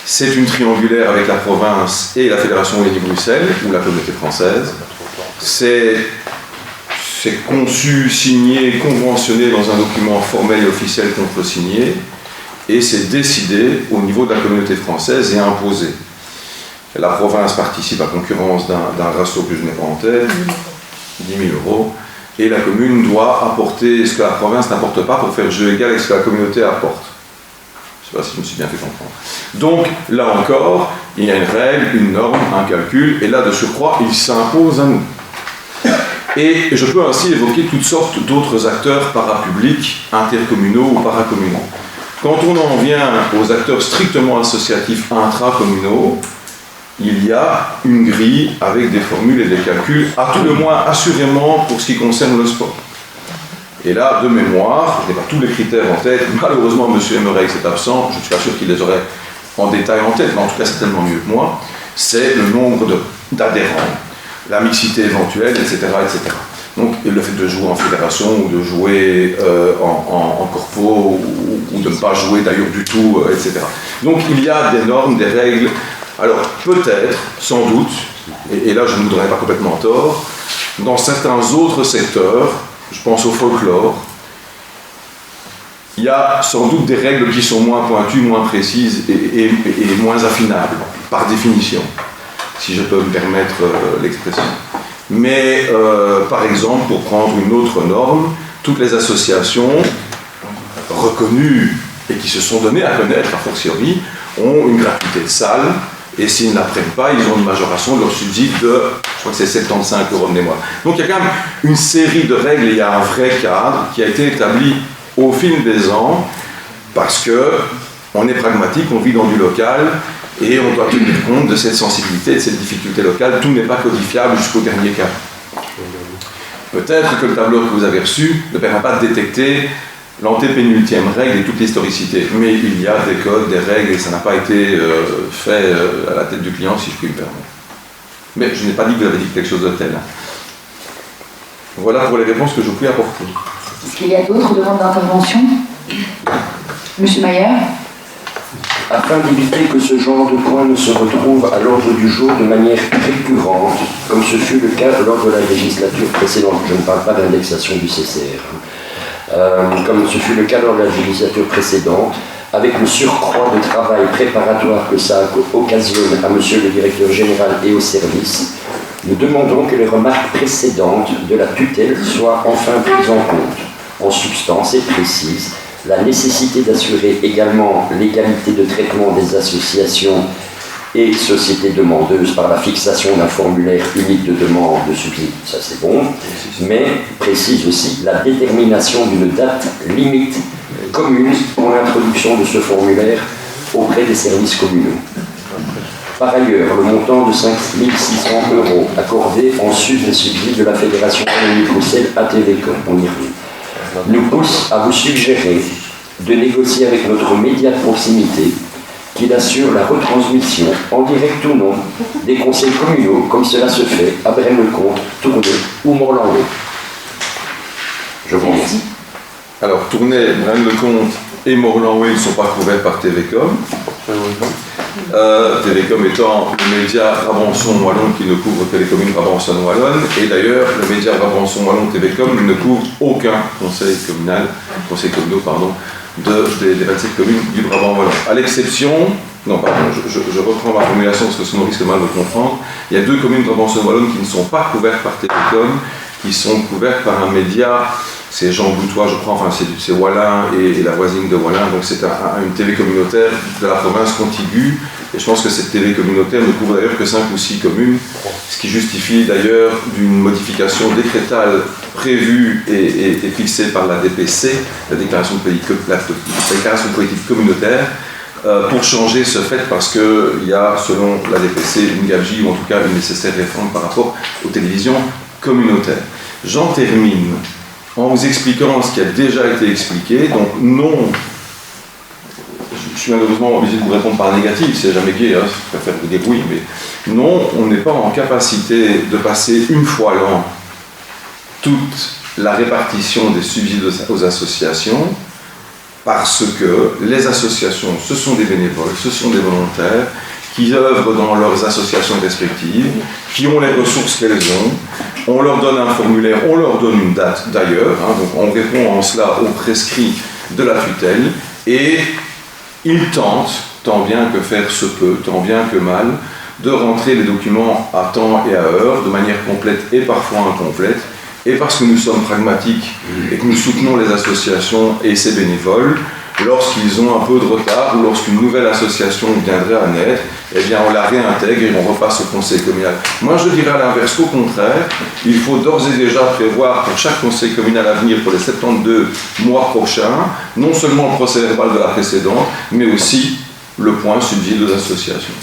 C'est une triangulaire avec la province et la Fédération Wallonie-Bruxelles, ou la communauté française. C'est conçu, signé, conventionné dans un document formel et officiel contre-signé, et c'est décidé au niveau de la communauté française et imposé. La province participe à concurrence d'un ratio que je n'ai pas en tête, 10 000 €, et la commune doit apporter ce que la province n'apporte pas pour faire jeu égal avec ce que la communauté apporte. Je ne sais pas si je me suis bien fait comprendre. Donc, là encore, il y a une règle, une norme, un calcul, et là, de surcroît, il s'impose à nous. Et je peux ainsi évoquer toutes sortes d'autres acteurs parapublics, intercommunaux ou paracommunaux. Quand on en vient aux acteurs strictement associatifs intracommunaux, il y a une grille avec des formules et des calculs, à tout le moins assurément pour ce qui concerne le sport. Et là, de mémoire, je n'ai pas tous les critères en tête, malheureusement M. Emmerich est absent, je ne suis pas sûr qu'il les aurait en détail en tête, mais en tout cas c'est tellement mieux que moi, c'est le nombre d'adhérents, la mixité éventuelle, etc., etc. Donc le fait de jouer en fédération ou de jouer en corpo ou de ne pas jouer d'ailleurs du tout, etc. Donc il y a des normes, des règles. Alors peut-être, sans doute, et là je ne vous donnerai pas complètement tort, dans certains autres secteurs, je pense au folklore, il y a sans doute des règles qui sont moins pointues, moins précises et moins affinables, par définition, si je peux me permettre l'expression. Mais, par exemple, pour prendre une autre norme, toutes les associations reconnues et qui se sont données à connaître, a fortiori, ont une gratuité de salle, et s'ils ne la prennent pas, ils ont une majoration de leur subside de, je crois que c'est 75 € de mémoire. Donc il y a quand même une série de règles, et il y a un vrai cadre qui a été établi au fil des ans, parce qu'on est pragmatique, on vit dans du local, et on doit tenir compte de cette sensibilité, de cette difficulté locale. Tout n'est pas codifiable jusqu'au dernier cas. Peut-être que le tableau que vous avez reçu ne permet pas de détecter l'antépénultième règle et toute l'historicité, mais il y a des codes, des règles, et ça n'a pas été fait à la tête du client, si je puis me permettre. Mais je n'ai pas dit que vous avez dit quelque chose de tel. Voilà pour les réponses que je puis apporter. Est-ce qu'il y a d'autres demandes d'intervention? Monsieur Mayer? Afin d'éviter que ce genre de point ne se retrouve à l'ordre du jour de manière récurrente, comme ce fut le cas lors de la législature précédente, je ne parle pas d'indexation du CCR, comme ce fut le cas lors de la législature précédente, avec le surcroît de travail préparatoire que ça occasionne à monsieur le directeur général et au service, nous demandons que les remarques précédentes de la tutelle soient enfin prises en compte, en substance et précises, la nécessité d'assurer également l'égalité de traitement des associations et sociétés demandeuses par la fixation d'un formulaire unique de demande de subside, ça c'est bon, mais précise aussi la détermination d'une date limite commune pour l'introduction de ce formulaire auprès des services communaux. Par ailleurs, le montant de 5 600 € accordé en sus des subsides de la Fédération Wallonie-Bruxelles à TVCom, on y revient, nous pousse à vous suggérer de négocier avec notre média de proximité qu'il assure la retransmission, en direct ou non, des conseils communaux, comme cela se fait à Braine-le-Comte, Tournai ou Morlanway. Je vous remercie. Alors, Tournai, Braine-le-Comte et Morlanway ne sont pas couverts par TVCom. Télécom étant le média Brabançon-Wallon qui ne couvre que les communes Brabançonne-Wallonne, et d'ailleurs le média Brabançon-Wallon-Télécom ne couvre aucun conseil communal, des 27 communes du Brabant-Wallon. À l'exception, non pardon, je reprends ma formulation parce que sinon on risque mal de comprendre, il y a 2 communes Brabançonne-Wallonne qui ne sont pas couvertes par Télécom, qui sont couvertes par un média, c'est Jean Boutois, je crois, enfin c'est Wallin et la voisine de Wallin, donc c'est une télé communautaire de la province contiguë, et je pense que cette télé communautaire ne couvre d'ailleurs que 5 ou 6 communes, ce qui justifie d'ailleurs d'une modification décrétale prévue et fixée par la DPC, la déclaration de politique communautaire, pour changer ce fait parce qu'il y a, selon la DPC, une gabegie ou en tout cas une nécessaire réforme par rapport aux télévisions communautaires. J'en termine en vous expliquant ce qui a déjà été expliqué. Donc non, je suis malheureusement obligé de vous répondre par négatif, c'est jamais gai, hein, je préfère vous dire oui, mais non, on n'est pas en capacité de passer une fois l'an toute la répartition des subsides aux associations, parce que les associations, ce sont des bénévoles, ce sont des volontaires qui œuvrent dans leurs associations respectives, qui ont les ressources qu'elles ont. On leur donne un formulaire, on leur donne une date d'ailleurs, hein, donc on répond en cela aux prescrits de la tutelle, et ils tentent, tant bien que faire se peut, tant bien que mal, de rentrer les documents à temps et à heure, de manière complète et parfois incomplète, et parce que nous sommes pragmatiques et que nous soutenons les associations et ses bénévoles, lorsqu'ils ont un peu de retard ou lorsqu'une nouvelle association viendrait à naître, eh bien on la réintègre et on repasse au conseil communal. Moi je dirais à l'inverse qu'au contraire, il faut d'ores et déjà prévoir pour chaque conseil communal à venir pour les 72 mois prochains, non seulement le procès verbal de la précédente, mais aussi le point subside aux associations.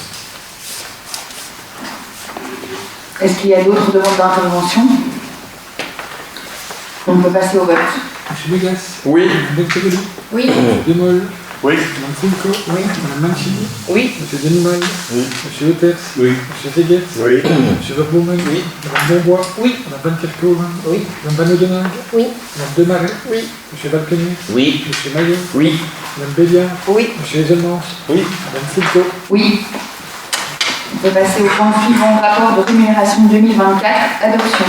Est-ce qu'il y a d'autres demandes d'intervention? On peut passer au vote. Monsieur Vegas. Oui. Madame Becquerel. Oui. Monsieur Demol. Oui. Madame Fulco. Oui. Madame Mancini. Oui. Monsieur Denimal. Oui. Monsieur Lepers. Oui. Monsieur Teguet. Oui. Monsieur Verbomen. Oui. Madame Bonbois. Oui. Madame Van Kerkhoven. Oui. Madame Van Oudenarde. Oui. Madame Demaret. Oui. Monsieur Valconier. Oui. Monsieur Maillot. Oui. Madame Béliard. Oui. Monsieur Ezelmans. Oui. Madame Fulco. Oui. On peut passer au point suivant, rapport de rémunération 2024, adoption.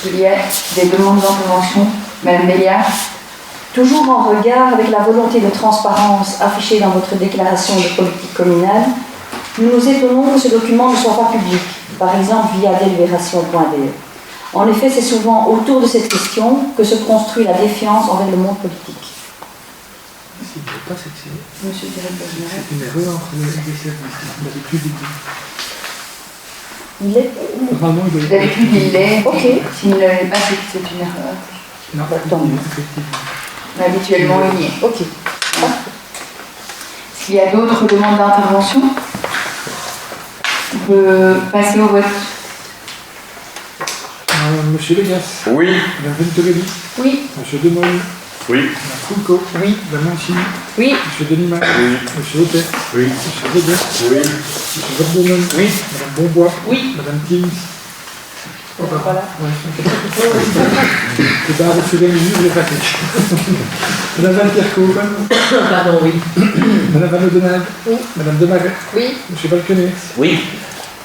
Il y a des demandes d'intervention. Madame Béliard. Toujours en regard avec la volonté de transparence affichée dans votre déclaration de politique communale, nous nous étonnons que ce document ne soit pas public, par exemple via délibération.de. En effet, c'est souvent autour de cette question que se construit la défiance envers le monde politique. Monsieur le directeur général. C'est une erreur entre les services. On l'avait plus dit. Il est... Normalement, il doit D'habitude, il l'est. Ok. S'il ne l'est pas, c'est que c'est une erreur. Non, tant mieux. effectivement. Mais habituellement, il y est. Ok. Est-ce qu'il y a d'autres demandes d'intervention? On peut passer au vote. Monsieur Vegas. Oui. Madame Venturelli. Oui. Monsieur Demol. Oui. Madame Fulco. Oui. Madame Mancini. Oui. Monsieur Denimal. Oui. Monsieur Lepers. Oui. Monsieur Teguet. Oui. Monsieur Verbomen. Oui. Madame Bonbois. Oui. Madame Teams. Voilà. C'est pas refuser les livres et les paquets. Madame Van Kerkhoven. Pardon, oui. Madame Van Oudenarde. Oui. Madame Demaret. Oui. Monsieur Valconier. Oui.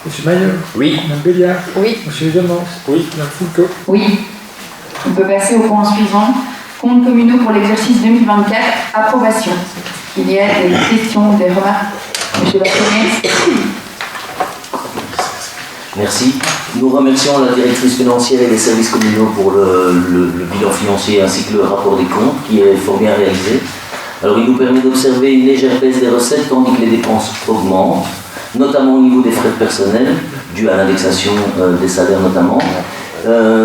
Monsieur Maillot. Oui. Madame Béliard. Oui. Monsieur Ezelmans. Oui. Madame Fulco. Oui. On peut passer au point suivant. Comptes communaux pour l'exercice 2024, approbation. Il y a des questions, des remarques. Monsieur Bacchonier. Merci. Nous remercions la directrice financière et les services communaux pour le bilan financier ainsi que le rapport des comptes qui est fort bien réalisé. Alors il nous permet d'observer une légère baisse des recettes tandis que les dépenses augmentent, notamment au niveau des frais de personnel, dû à l'indexation des salaires notamment.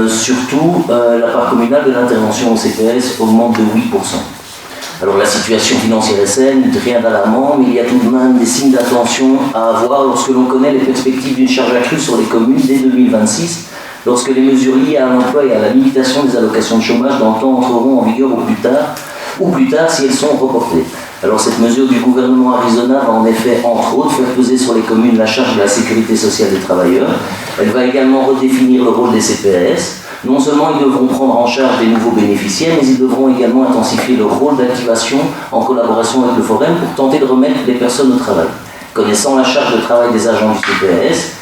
Surtout, la part communale de l'intervention au CPS augmente de 8%. Alors la situation financière est saine, rien d'alarmant, mais il y a tout de même des signes d'attention à avoir lorsque l'on connaît les perspectives d'une charge accrue sur les communes dès 2026, lorsque les mesures liées à l'emploi et à la limitation des allocations de chômage dans le temps entreront en vigueur ou plus tard si elles sont reportées. Alors cette mesure du gouvernement Arizona va en effet, entre autres, faire peser sur les communes la charge de la sécurité sociale des travailleurs. Elle va également redéfinir le rôle des CPS. Non seulement ils devront prendre en charge des nouveaux bénéficiaires, mais ils devront également intensifier leur rôle d'activation en collaboration avec le Forum pour tenter de remettre les personnes au travail. Connaissant la charge de travail des agents du CPAS,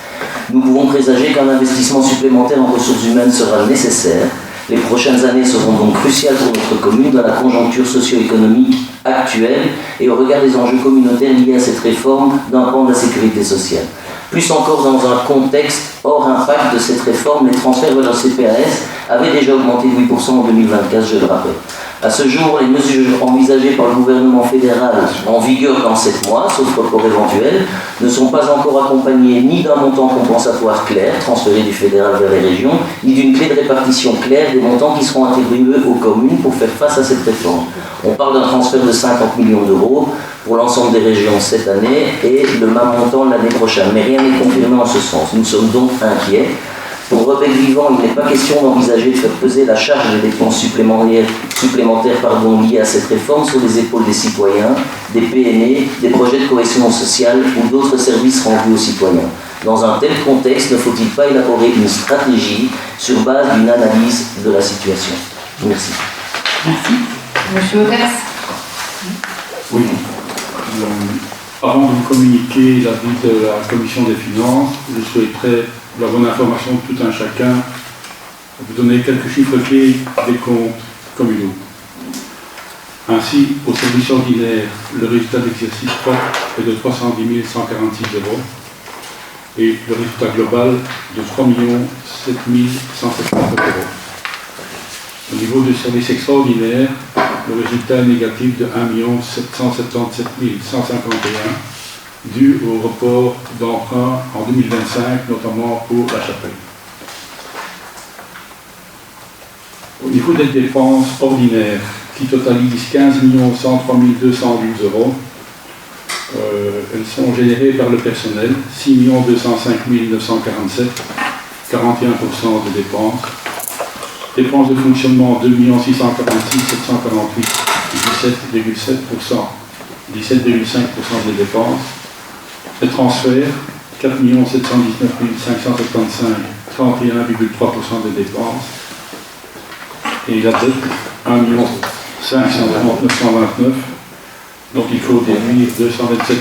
nous pouvons présager qu'un investissement supplémentaire en ressources humaines sera nécessaire. Les prochaines années seront donc cruciales pour notre commune dans la conjoncture socio-économique actuelle et au regard des enjeux communautaires liés à cette réforme d'un pan de la sécurité sociale. Plus encore dans un contexte hors impact de cette réforme, les transferts vers le CPAS avaient déjà augmenté de 8% en 2024, je le rappelle. À ce jour, les mesures envisagées par le gouvernement fédéral en vigueur dans 7 mois, sauf report éventuel, ne sont pas encore accompagnées ni d'un montant compensatoire clair, transféré du fédéral vers les régions, ni d'une clé de répartition claire des montants qui seront attribués aux communes pour faire face à cette réforme. On parle d'un transfert de 50 millions d'euros pour l'ensemble des régions cette année et le même montant l'année prochaine. Mais rien n'est confirmé en ce sens. Nous sommes donc inquiets. Pour Rebelle Vivant, il n'est pas question d'envisager de faire peser la charge des dépenses supplémentaires liées à cette réforme sur les épaules des citoyens, des PME, des projets de cohésion sociale ou d'autres services rendus aux citoyens. Dans un tel contexte, ne faut-il pas élaborer une stratégie sur base d'une analyse de la situation? Merci. Merci. Monsieur Auders. Oui. Avant de vous communiquer l'avis de la Commission des finances, je souhaiterais, pour la bonne information de tout un chacun, vous donner quelques chiffres clés des comptes communaux. Ainsi, au service ordinaire, le résultat d'exercice propre est de 310 146 euros et le résultat global de 3 7 170 euros. Au niveau du service extraordinaire, le résultat est négatif de 1 777 151, dû au report d'emprunt en 2025, notamment pour la chapelle. Au niveau des dépenses ordinaires, qui totalisent 15 103 212 euros, elles sont générées par le personnel, 6 205 947, 41% des dépenses. Dépenses de fonctionnement, 2 646 748, 17,7%, 17,5% des dépenses. Les transferts, 4 719 575, 31,3% des dépenses. Et la dette, 1 539 929. Donc il faut déduire 227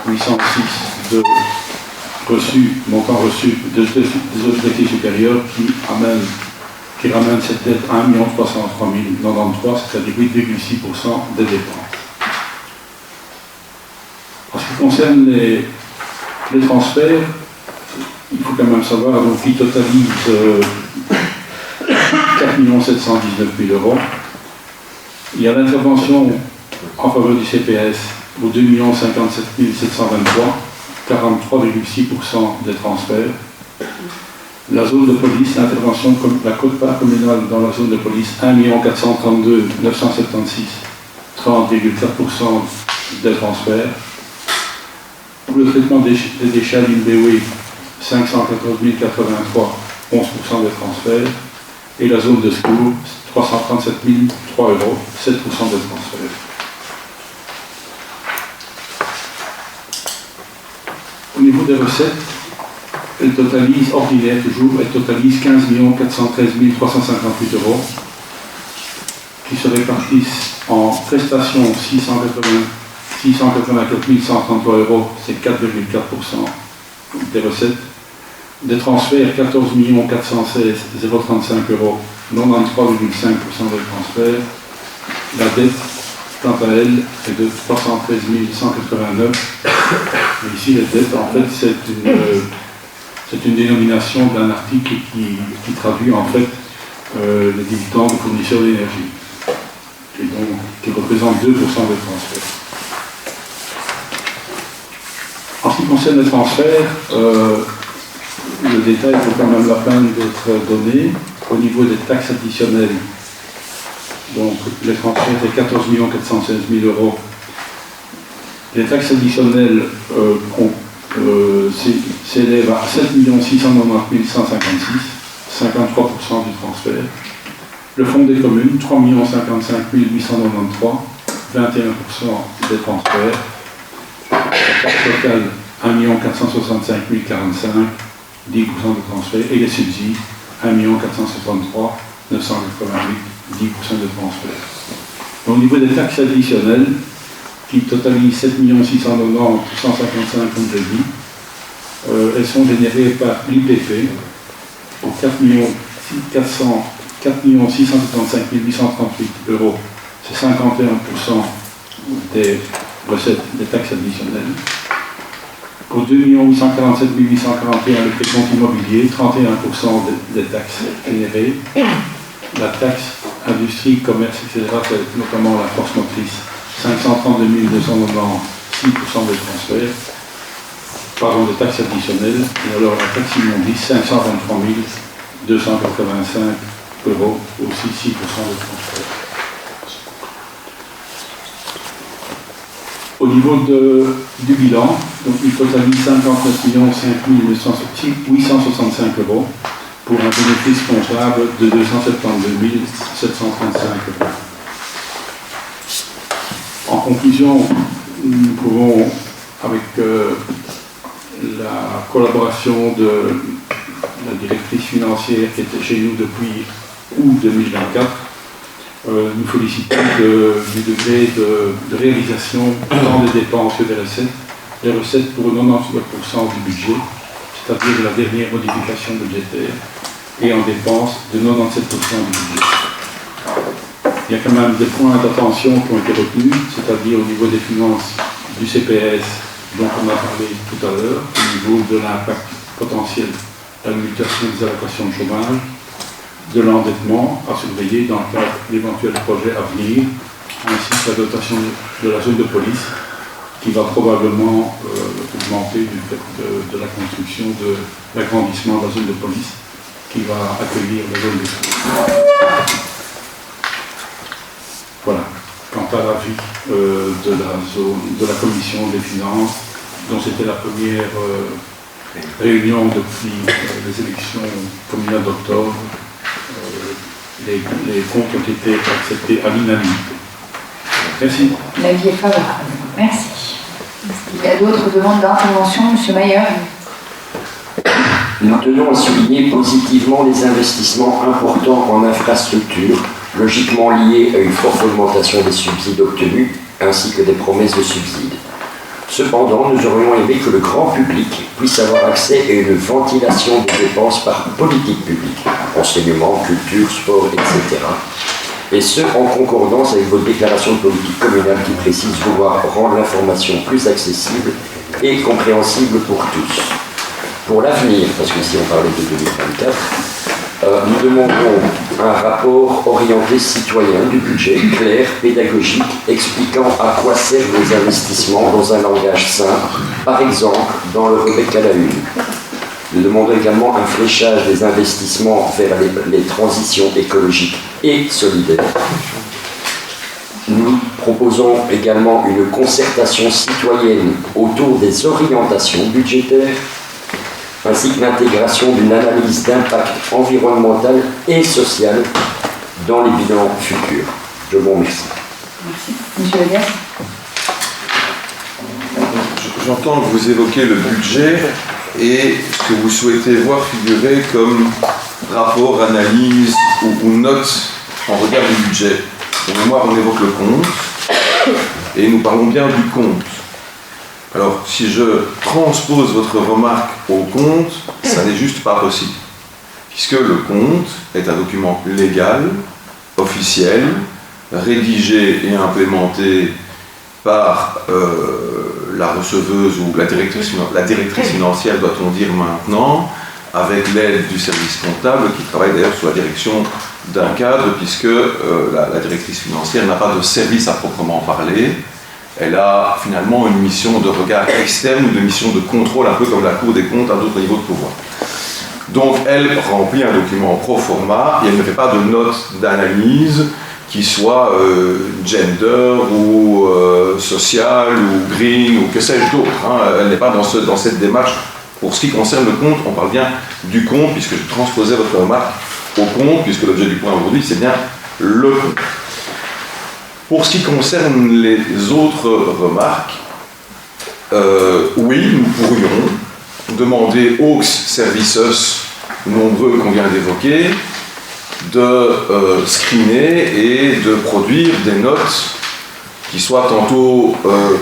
806 de reçus, montants reçus des objectifs supérieurs qui ramène cette dette à 1 303 093, c'est-à-dire 8,6% des dépenses. En ce qui concerne les transferts, il faut quand même savoir qu'ils totalisent 4 719 000 euros. Il y a l'intervention en faveur du CPS aux 2 57 723, 43,6% des transferts. La zone de police, l'intervention de la quote-part communale dans la zone de police, 1 432 976, 30,4% des transferts. Pour le traitement des déchets à l'INBW, 514 083, 11% des transferts. Et la zone de secours, 337 003 euros, 7% des transferts. Au niveau des recettes, elle totalise, ordinaire toujours, elle totalise 15 413 358 euros, qui se répartissent en prestations 684 133 euros, c'est 4,4% des recettes. Des transferts, 14 416 035 euros, 93,5% des transferts. La dette, quant à elle, est de 313 189. Et ici, la dette, en fait, c'est une dénomination d'un article qui traduit en fait les dividendes de fournisseurs d'énergie, et donc qui représente 2% des transferts. En ce qui concerne les transferts, le détail vaut quand même la peine d'être donné. Au niveau des taxes additionnelles, donc les transferts c'est 14 416 000 euros. Les taxes additionnelles s'élèvent à 7 690 156, 53% du transfert. Le fonds des communes, 3 55 893, 21% des transferts. La taxe locale, 1 465 045, 10% de transfert. Et les subsides, 1 463 988, 10% de transfert. Au niveau des taxes additionnelles, qui totalisent 7 690 155, comme je dis. Elles sont générées par l'IPP pour 4 675 838 euros. C'est 51% des recettes des taxes additionnelles. Pour 2 847 841, le précompte immobilier, 31% des taxes générées. La taxe industrie, commerce, etc., c'est notamment la force motrice, 532 290, 6% des transferts. Pardon, des taxes additionnelles. Et alors la taxe immondice, 523 285 euros, aussi 6% de transfert. Au niveau du bilan, donc il totalise 59 5 865 euros pour un bénéfice comptable de 272 735 euros. En conclusion, nous pouvons, avec la collaboration de la directrice financière qui était chez nous depuis août 2024, nous félicitons du degré de réalisation tant des dépenses que des recettes. Les recettes pour 99% du budget, c'est-à-dire la dernière modification budgétaire, et en dépenses de 97% du budget. Il y a quand même des points d'attention qui ont été retenus, c'est-à-dire au niveau des finances du CPS, dont on a parlé tout à l'heure, au niveau de l'impact potentiel de la limitation des allocations de chômage, de l'endettement à surveiller dans le cadre d'éventuels projets à venir, ainsi que la dotation de la zone de police, qui va probablement augmenter du fait de la construction de l'agrandissement de la zone de police, qui va accueillir la zone de police. Voilà. Quant à l'avis de la commission des finances, dont c'était la première réunion depuis les élections communales d'octobre, les comptes ont été acceptés à l'unanimité. Merci. L'avis est favorable. Merci. Il y a d'autres demandes d'intervention, M. Mayer. Nous tenons à souligner positivement les investissements importants en infrastructure, logiquement liés à une forte augmentation des subsides obtenus, ainsi que des promesses de subsides. Cependant, nous aurions aimé que le grand public puisse avoir accès à une ventilation des dépenses par politique publique, enseignement, culture, sport, etc. Et ce, en concordance avec votre déclaration de politique communale qui précise vouloir rendre l'information plus accessible et compréhensible pour tous. Pour l'avenir, parce que si on parlait de 2024, nous demandons un rapport orienté citoyen du budget, clair, pédagogique, expliquant à quoi servent les investissements dans un langage simple, par exemple dans le Rebecca à la Une. Nous demandons également un fléchage des investissements vers les transitions écologiques et solidaires. Nous proposons également une concertation citoyenne autour des orientations budgétaires, ainsi que l'intégration d'une analyse d'impact environnemental et social dans les bilans futurs. Je vous remercie. Merci. Monsieur Elias. J'entends que vous évoquez le budget et ce que vous souhaitez voir figurer comme rapport, analyse ou note en regard du budget. Pour mémoire, on évoque le compte et nous parlons bien du compte. Alors, si je transpose votre remarque au compte, ça n'est juste pas possible. Puisque le compte est un document légal, officiel, rédigé et implémenté par la receveuse ou la directrice financière, doit-on dire maintenant, avec l'aide du service comptable, qui travaille d'ailleurs sous la direction d'un cadre, puisque la directrice financière n'a pas de service à proprement parler. Elle a finalement une mission de regard externe ou de mission de contrôle, un peu comme la Cour des comptes à d'autres niveaux de pouvoir. Donc elle remplit un document pro forma et elle ne fait pas de notes d'analyse qui soit gender ou social ou green ou que sais-je d'autre. Elle n'est pas dans cette démarche. Pour ce qui concerne le compte, on parle bien du compte, puisque je transposais votre remarque au compte, puisque l'objet du point aujourd'hui, c'est bien le compte. Pour ce qui concerne les autres remarques, oui, nous pourrions demander aux services nombreux qu'on vient d'évoquer de screener et de produire des notes qui soit tantôt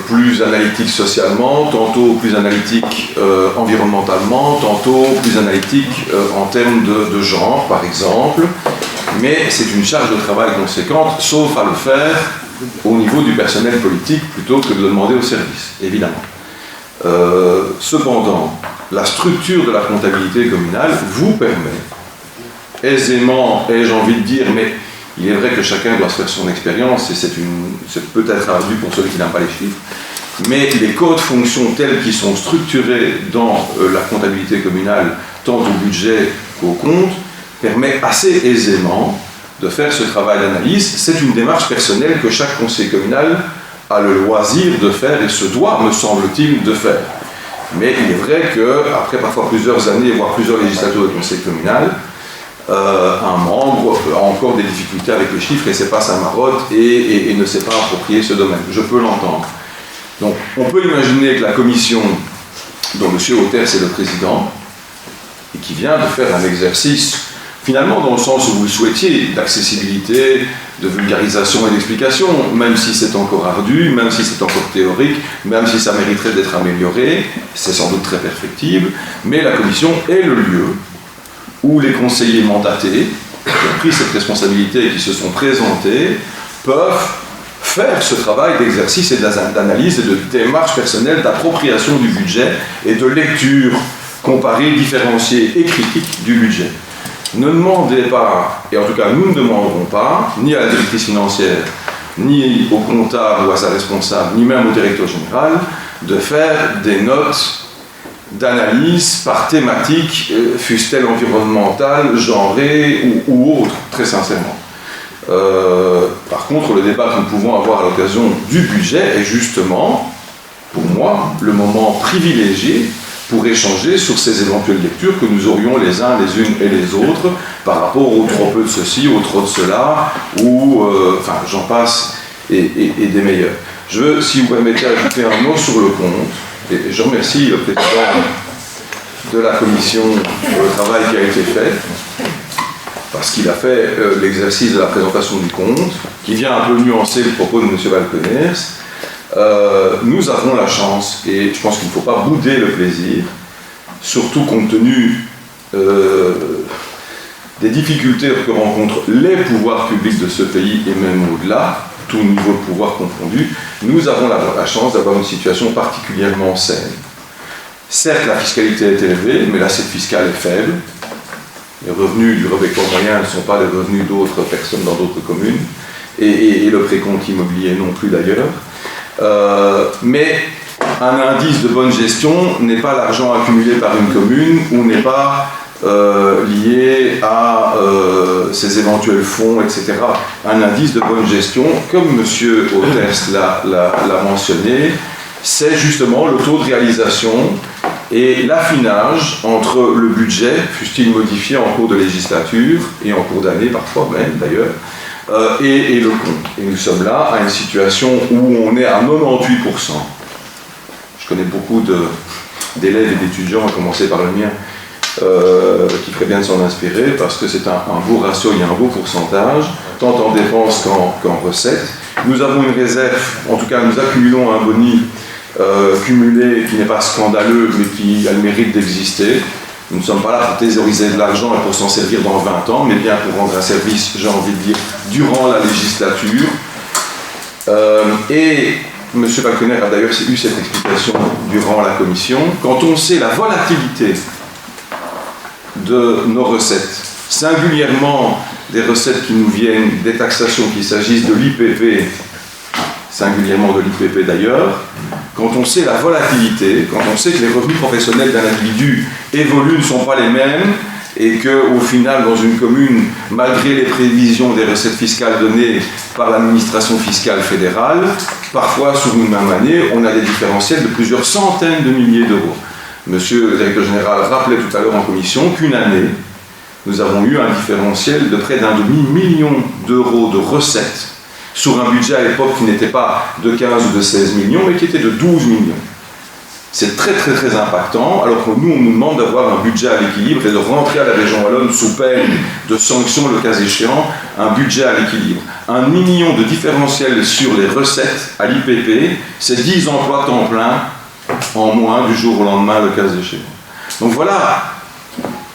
plus analytique socialement, tantôt plus analytique environnementalement, tantôt plus analytique en termes de genre, par exemple. Mais c'est une charge de travail conséquente, sauf à le faire au niveau du personnel politique plutôt que de le demander au service, évidemment. Cependant, la structure de la comptabilité communale vous permet aisément, ai-je envie de dire, mais il est vrai que chacun doit se faire son expérience, et c'est peut-être ardu pour celui qui n'a pas les chiffres, mais les codes fonctions tels qu'ils sont structurés dans la comptabilité communale, tant au budget qu'au compte, permet assez aisément de faire ce travail d'analyse. C'est une démarche personnelle que chaque conseil communal a le loisir de faire et se doit, me semble-t-il, de faire. Mais il est vrai qu'après parfois plusieurs années, voire plusieurs législatures de conseil communal, un membre a encore des difficultés avec les chiffres et c'est pas sa marotte et ne sait pas approprier ce domaine. Je peux l'entendre. Donc on peut imaginer que la commission dont M. Auters est le président et qui vient de faire un exercice finalement dans le sens où vous le souhaitiez, d'accessibilité, de vulgarisation et d'explication, même si c'est encore ardu, même si c'est encore théorique, même si ça mériterait d'être amélioré, c'est sans doute très perfectible, mais la commission est le lieu où les conseillers mandatés, qui ont pris cette responsabilité et qui se sont présentés, peuvent faire ce travail d'exercice et d'analyse et de démarche personnelle, d'appropriation du budget et de lecture comparée, différenciée et critique du budget. Ne demandez pas, et en tout cas nous ne demanderons pas, ni à la directrice financière, ni au comptable ou à sa responsable, ni même au directeur général, de faire des notes d'analyse par thématique, fût-elle environnementale, genrée ou autre, très sincèrement. Par contre, le débat que nous pouvons avoir à l'occasion du budget est justement, pour moi, le moment privilégié pour échanger sur ces éventuelles lectures que nous aurions les uns, les unes et les autres par rapport au trop peu de ceci, au trop de cela, ou, enfin, j'en passe, et des meilleurs. Je veux, si vous permettez, ajouter un mot sur le compte, et je remercie le président de la commission pour le travail qui a été fait, parce qu'il a fait l'exercice de la présentation du compte, qui vient un peu nuancer le propos de M. Valkeners. Nous avons la chance, et je pense qu'il ne faut pas bouder le plaisir, surtout compte tenu des difficultés que rencontrent les pouvoirs publics de ce pays et même au-delà, tout niveau de pouvoir confondu, nous avons la chance d'avoir une situation particulièrement saine. Certes, la fiscalité est élevée, mais l'assiette fiscale est faible. Les revenus du Revêtement moyen ne sont pas les revenus d'autres personnes dans d'autres communes, et le précompte immobilier non plus d'ailleurs. Mais un indice de bonne gestion n'est pas l'argent accumulé par une commune ou n'est pas lié à ses éventuels fonds, etc. Un indice de bonne gestion, comme M. Auters l'a mentionné, c'est justement le taux de réalisation et l'affinage entre le budget, fût-il modifié en cours de législature et en cours d'année parfois même d'ailleurs, et le compte. Et nous sommes là à une situation où on est à 98%. Je connais beaucoup d'élèves et d'étudiants, à commencer par le mien, qui ferait bien de s'en inspirer, parce que c'est un beau ratio, il y a un beau pourcentage, tant en dépenses qu'en recettes. Nous avons une réserve, en tout cas nous accumulons un boni cumulé qui n'est pas scandaleux, mais qui a le mérite d'exister. Nous ne sommes pas là pour thésauriser de l'argent et pour s'en servir dans 20 ans, mais bien pour rendre un service, j'ai envie de dire, durant la législature. Et M. Valkener a d'ailleurs eu cette explication durant la commission. Quand on sait la volatilité de nos recettes, singulièrement des recettes qui nous viennent des taxations, qu'il s'agisse de l'IPP, singulièrement de l'IPP d'ailleurs, quand on sait la volatilité, quand on sait que les revenus professionnels d'un individu évoluent, ne sont pas les mêmes, et qu'au final, dans une commune, malgré les prévisions des recettes fiscales données par l'administration fiscale fédérale, parfois sur une même année, on a des différentiels de plusieurs centaines de milliers d'euros. Monsieur le directeur général rappelait tout à l'heure en commission qu'une année, nous avons eu un différentiel de près d'1,5 million d'euros de recettes sur un budget à l'époque qui n'était pas de 15 ou de 16 millions, mais qui était de 12 millions. C'est très très très impactant, alors que nous on nous demande d'avoir un budget à l'équilibre et de rentrer à la région wallonne sous peine de sanctions le cas échéant, un budget à l'équilibre. 1 million de différentiel sur les recettes à l'IPP, c'est 10 emplois temps plein en moins du jour au lendemain le cas échéant. Donc voilà,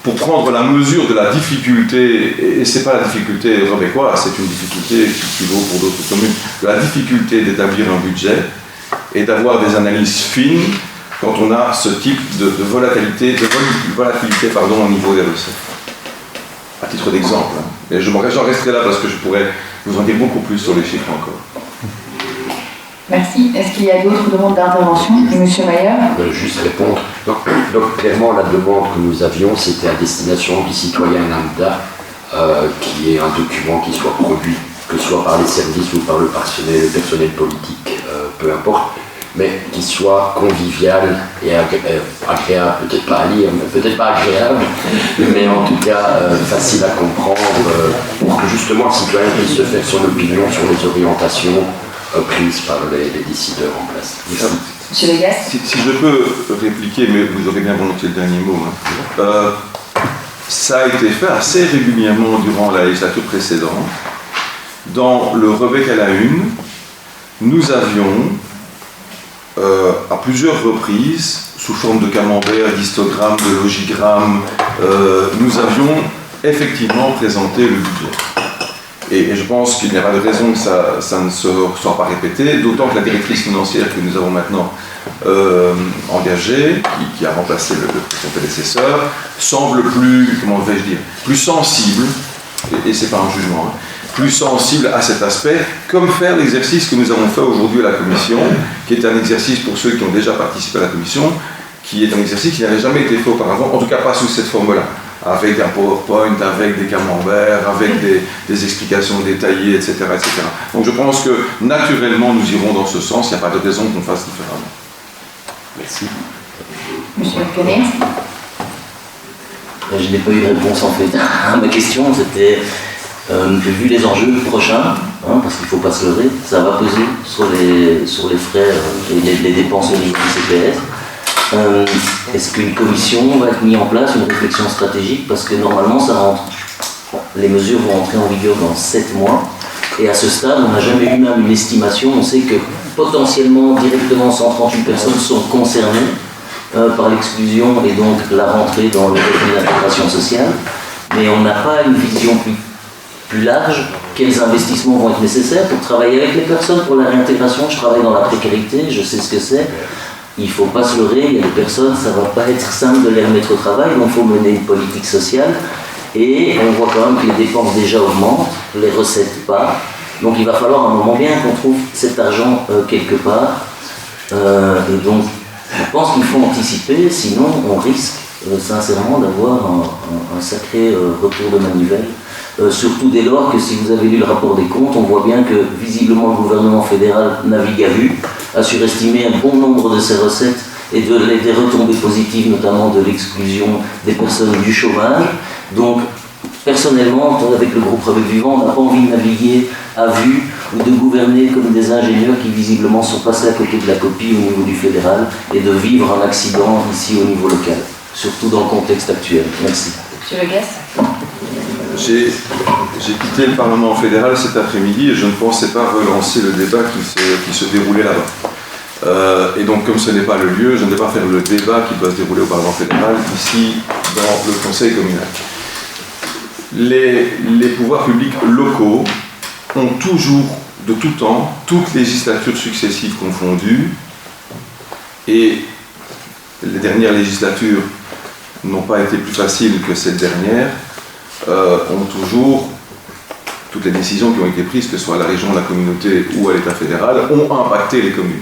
pour prendre la mesure de la difficulté, et c'est pas la difficulté rebecquoise, c'est une difficulté qui vaut pour d'autres communes, la difficulté d'établir un budget et d'avoir des analyses fines quand on a ce type de volatilité au niveau des recettes. À titre d'exemple. Et j'en resterai là parce que je pourrais vous en dire beaucoup plus sur les chiffres encore. Merci. Est-ce qu'il y a d'autres demandes d'intervention? Et M. Mayer? Juste répondre. Donc clairement, la demande que nous avions, c'était à destination du citoyen lambda, qui est un document qui soit produit, que ce soit par les services ou par le personnel politique, peu importe, mais qui soit convivial et agréable, peut-être pas à lire, peut-être pas agréable, mais en tout cas facile à comprendre, pour que justement le citoyen puisse se faire son opinion sur les orientations prises par les décideurs en place. Monsieur Vegas. Si je peux répliquer, mais vous aurez bien volontiers le dernier mot. Ça a été fait assez régulièrement durant la législature précédente. Dans le Rebec à la Une, nous avions, à plusieurs reprises, sous forme de camembert, d'histogramme, de logigramme, nous avions effectivement présenté le budget. Et je pense qu'il n'y a pas de raison que ça ne se soit pas répété, d'autant que la directrice financière que nous avons maintenant engagée, qui a remplacé son prédécesseur, semble plus, comment vais-je dire, plus sensible, et c'est pas un jugement, plus sensible à cet aspect, comme faire l'exercice que nous avons fait aujourd'hui à la Commission, qui est un exercice pour ceux qui ont déjà participé à la Commission, qui est un exercice qui n'avait jamais été fait auparavant, en tout cas pas sous cette forme-là, avec un PowerPoint, avec des camemberts, avec des explications détaillées, etc., etc. Donc je pense que naturellement nous irons dans ce sens, il n'y a pas de raison qu'on fasse différemment. Merci. Monsieur Canet. Je n'ai pas eu de réponse en fait à ma question, c'était vu les enjeux prochains, parce qu'il ne faut pas se leurrer, ça va peser sur les frais et les dépenses au niveau du CPS. Est-ce qu'une commission va être mise en place, une réflexion stratégique, parce que normalement les mesures vont entrer en vigueur dans 7 mois, et à ce stade on n'a jamais eu même une estimation. On sait que potentiellement directement 138 personnes sont concernées par l'exclusion et donc la rentrée dans le régime d'intégration sociale, mais on n'a pas une vision plus large. Quels investissements vont être nécessaires pour travailler avec les personnes pour la réintégration? Je travaille dans la précarité, je sais ce que c'est. Il ne faut pas se leurrer, il y a des personnes, ça ne va pas être simple de les remettre au travail, donc il faut mener une politique sociale. Et on voit quand même que les dépenses déjà augmentent, les recettes pas. Donc il va falloir un moment bien qu'on trouve cet argent quelque part. Et donc je pense qu'il faut anticiper, sinon on risque sincèrement d'avoir un sacré retour de manivelle. Surtout dès lors que si vous avez lu le rapport des comptes, on voit bien que visiblement le gouvernement fédéral navigue à vue, a surestimé un bon nombre de ses recettes et des retombées positives, notamment de l'exclusion des personnes du chômage. Donc personnellement, avec le groupe Rebec Vivant, on n'a pas envie de naviguer à vue ou de gouverner comme des ingénieurs qui visiblement sont passés à côté de la copie au niveau du fédéral et de vivre un accident ici au niveau local, surtout dans le contexte actuel. Merci. Monsieur Vegas. J'ai quitté le Parlement fédéral cet après-midi et je ne pensais pas relancer le débat qui se déroulait là-bas. Et donc, comme ce n'est pas le lieu, je ne vais pas faire le débat qui doit se dérouler au Parlement fédéral, ici, dans le Conseil communal. Les pouvoirs publics locaux ont toujours, de tout temps, toutes législatures successives confondues, et les dernières législatures n'ont pas été plus faciles que cette dernière, ont toujours, toutes les décisions qui ont été prises, que ce soit à la région, à la communauté ou à l'État fédéral, ont impacté les communes.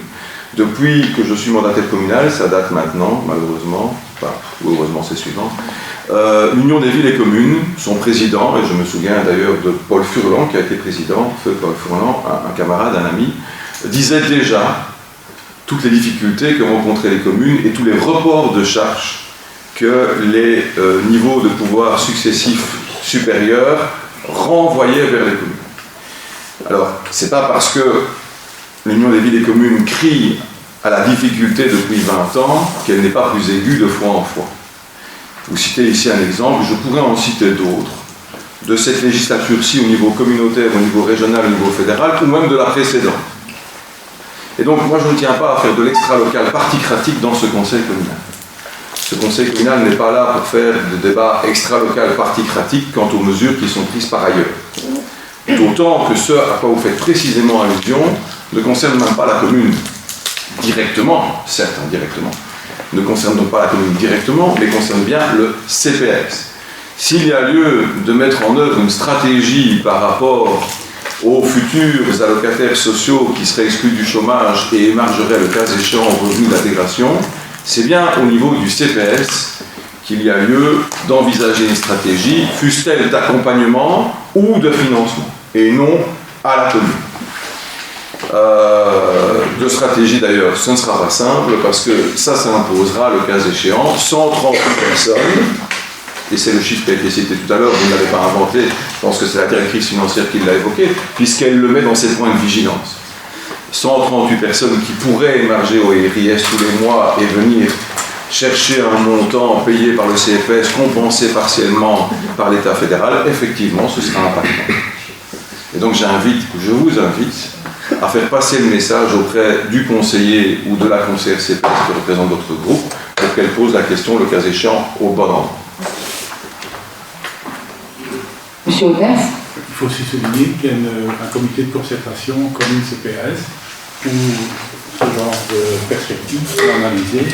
Depuis que je suis mandataire communal, ça date maintenant, malheureusement, enfin, heureusement c'est suivant, l'Union des villes et communes, son président, et je me souviens d'ailleurs de Paul Furlan, qui a été président, feu Paul Furlan, un camarade, un ami, disait déjà toutes les difficultés que rencontraient les communes et tous les reports de charges que les niveaux de pouvoir successifs supérieurs renvoyaient vers les communes. Alors, c'est pas parce que l'Union des villes et communes crie a la difficulté depuis 20 ans qu'elle n'est pas plus aiguë de fois en fois. Vous citez ici un exemple, je pourrais en citer d'autres, de cette législature-ci au niveau communautaire, au niveau régional, au niveau fédéral, ou même de la précédente. Et donc, moi, je ne tiens pas à faire de l'extra-local particratique dans ce conseil communal. Ce conseil communal n'est pas là pour faire de débats extra-local particratique quant aux mesures qui sont prises par ailleurs. D'autant que ce à quoi vous faites précisément allusion ne concerne même pas la commune directement, certes indirectement, ne concerne donc pas la commune directement, mais concerne bien le CPS. S'il y a lieu de mettre en œuvre une stratégie par rapport aux futurs allocataires sociaux qui seraient exclus du chômage et émargeraient le cas échéant au revenu d'intégration, c'est bien au niveau du CPS qu'il y a lieu d'envisager une stratégie, fût-elle d'accompagnement ou de financement, et non à la commune. De stratégie d'ailleurs, ce ne sera pas simple parce que ça imposera le cas échéant 138 personnes, et c'est le chiffre qui a été cité tout à l'heure, vous ne l'avez pas inventé, je pense que c'est la directrice financière qui l'a évoqué, puisqu'elle le met dans ses points de vigilance. 138 personnes qui pourraient émarger au RIS tous les mois et venir chercher un montant payé par le CFS, compensé partiellement par l'État fédéral, effectivement, ce sera impactant. Et donc je vous invite à faire passer le message auprès du conseiller ou de la conseillère CPS qui représente votre groupe pour qu'elle pose la question, le cas échéant, au bon endroit. Monsieur Aubert. Il faut aussi souligner qu'il y a un comité de concertation commune CPS où ce genre de perspective est analysé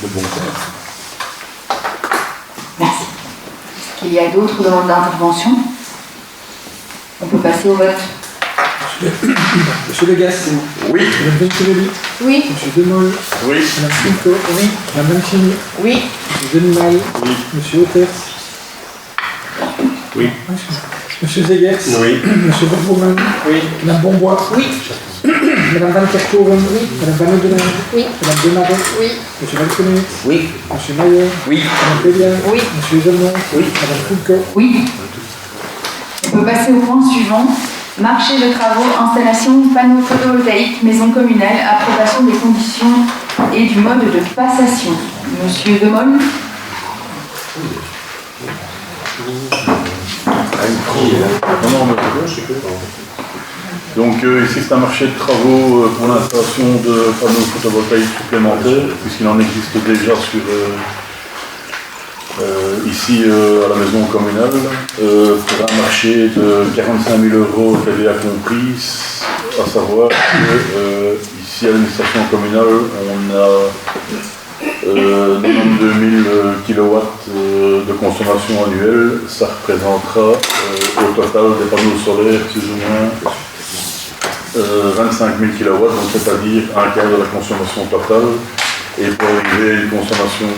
de bon cœur. Merci. Est-ce qu'il y a d'autres demandes d'intervention? On peut passer au vote. Monsieur Legas. Oui. Madame Venturelli. Oui. Monsieur Demol. Oui. Madame Fulco. Oui. Madame Chini. Oui. Monsieur Denimal. Oui. Monsieur Oters. Oui. Monsieur Zegers. Oui. Monsieur Bourgourman. Oui. Madame Bombois. Oui. Madame Van Kerkhoven. Oui. Madame Van Oudelaar. Oui. Madame Demaret. Oui. Monsieur Valconnet. Oui. Monsieur Mayer. Oui. Madame Péliard. Oui. Monsieur Zelmont. Oui. Madame Fulco. Oui. On peut passer au point suivant. Marché de travaux, installation, panneaux photovoltaïques, maison communale, approbation des conditions et du mode de passation. Monsieur Demol. Donc ici c'est un marché de travaux pour l'installation de panneaux photovoltaïques supplémentaires, puisqu'il en existe déjà sur ici à la maison communale, pour un marché de 45 000 € TVA comprise, à savoir que ici à l'administration communale on a 92 000 kW de consommation annuelle. Ça représentera au total des panneaux solaires plus ou moins 25 000 kW, donc c'est-à-dire un quart de la consommation totale. Et pour arriver à une consommation,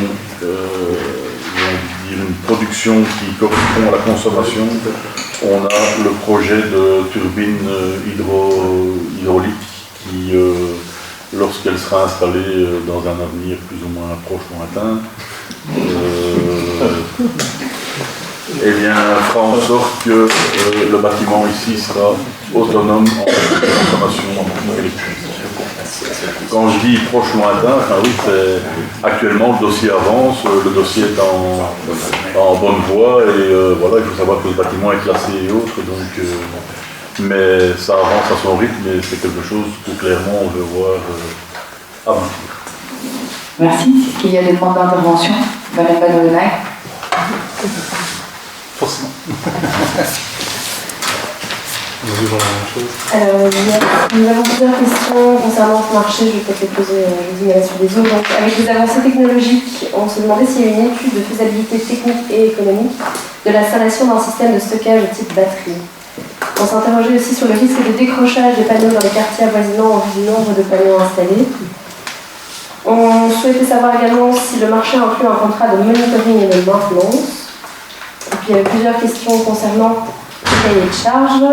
une production qui correspond à la consommation, on a le projet de turbine hydraulique qui, lorsqu'elle sera installée dans un avenir plus ou moins proche lointain, eh bien, fera en sorte que le bâtiment ici sera autonome en consommation électrique. Quand je dis proche lointain, enfin oui, actuellement le dossier avance, le dossier est en bonne voie et voilà, il faut savoir que le bâtiment est classé et autres, donc, mais ça avance à son rythme et c'est quelque chose que clairement on veut voir avancer. Merci. Est-ce qu'il y a des demandes d'intervention? Madame Van Oudelaar. Forcément. Alors, nous avons plusieurs questions concernant ce marché, je vais peut-être les poser les unes à la suite des autres. Donc, avec les avancées technologiques, on se demandait s'il y a une étude de faisabilité technique et économique de l'installation d'un système de stockage de type batterie. On s'interrogeait aussi sur le risque de décrochage des panneaux dans les quartiers avoisinants en vue du nombre de panneaux installés. On souhaitait savoir également si le marché inclut un contrat de monitoring et de maintenance. Et puis il y avait plusieurs questions concernant le cahier de charges.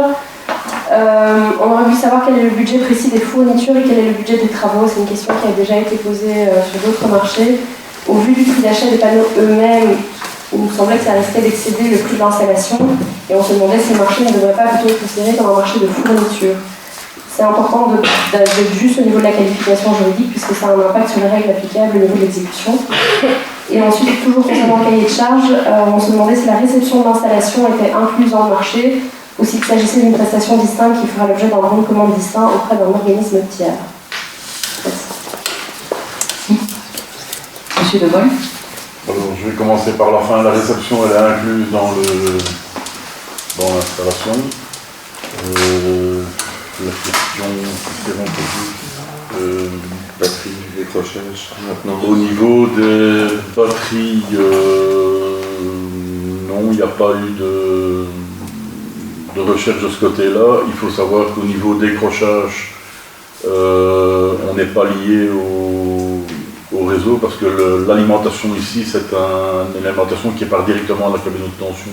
On aurait voulu savoir quel est le budget précis des fournitures et quel est le budget des travaux. C'est une question qui a déjà été posée sur d'autres marchés. Au vu du prix d'achat des panneaux eux-mêmes, il nous semblait que ça risquait d'excéder le prix de l'installation. Et on se demandait si le marché ne devrait pas plutôt être considéré comme un marché de fourniture. C'est important d'être juste au niveau de la qualification juridique puisque ça a un impact sur les règles applicables au niveau de l'exécution. Et ensuite, toujours concernant le cahier de charge, on se demandait si la réception de l'installation était incluse dans le marché ou s'il s'agissait d'une prestation distincte qui fera l'objet d'un bon de commande distinct auprès d'un organisme tiers. Monsieur De Gaulle. Alors, je vais commencer par la fin. La réception, elle est incluse dans l'installation. La question batterie, décrochage, maintenant. Au niveau des batteries, non, il n'y a pas eu de recherche de ce côté-là. Il faut savoir qu'au niveau décrochage, on n'est pas lié au réseau parce que l'alimentation ici, c'est une alimentation qui part directement à la cabine de tension.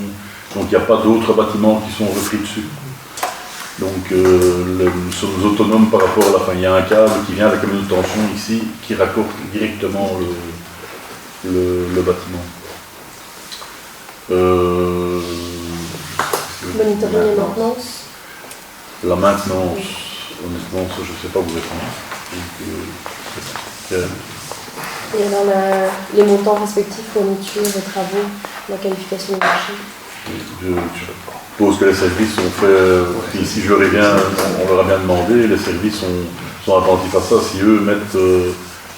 Donc il n'y a pas d'autres bâtiments qui sont repris dessus. Donc nous sommes autonomes par rapport à la fin. Il y a un câble qui vient à la cabine de tension ici qui raccorde directement le bâtiment. Monitoring et maintenance. La maintenance, honnêtement, ça, je ne sais pas vous répondre. Et alors les montants respectifs, fournitures et travaux, la qualification du marché. Je suppose que les services sont faits, ici je leur ai bien, on leur a bien demandé, les services sont attentifs à ça. Si eux mettent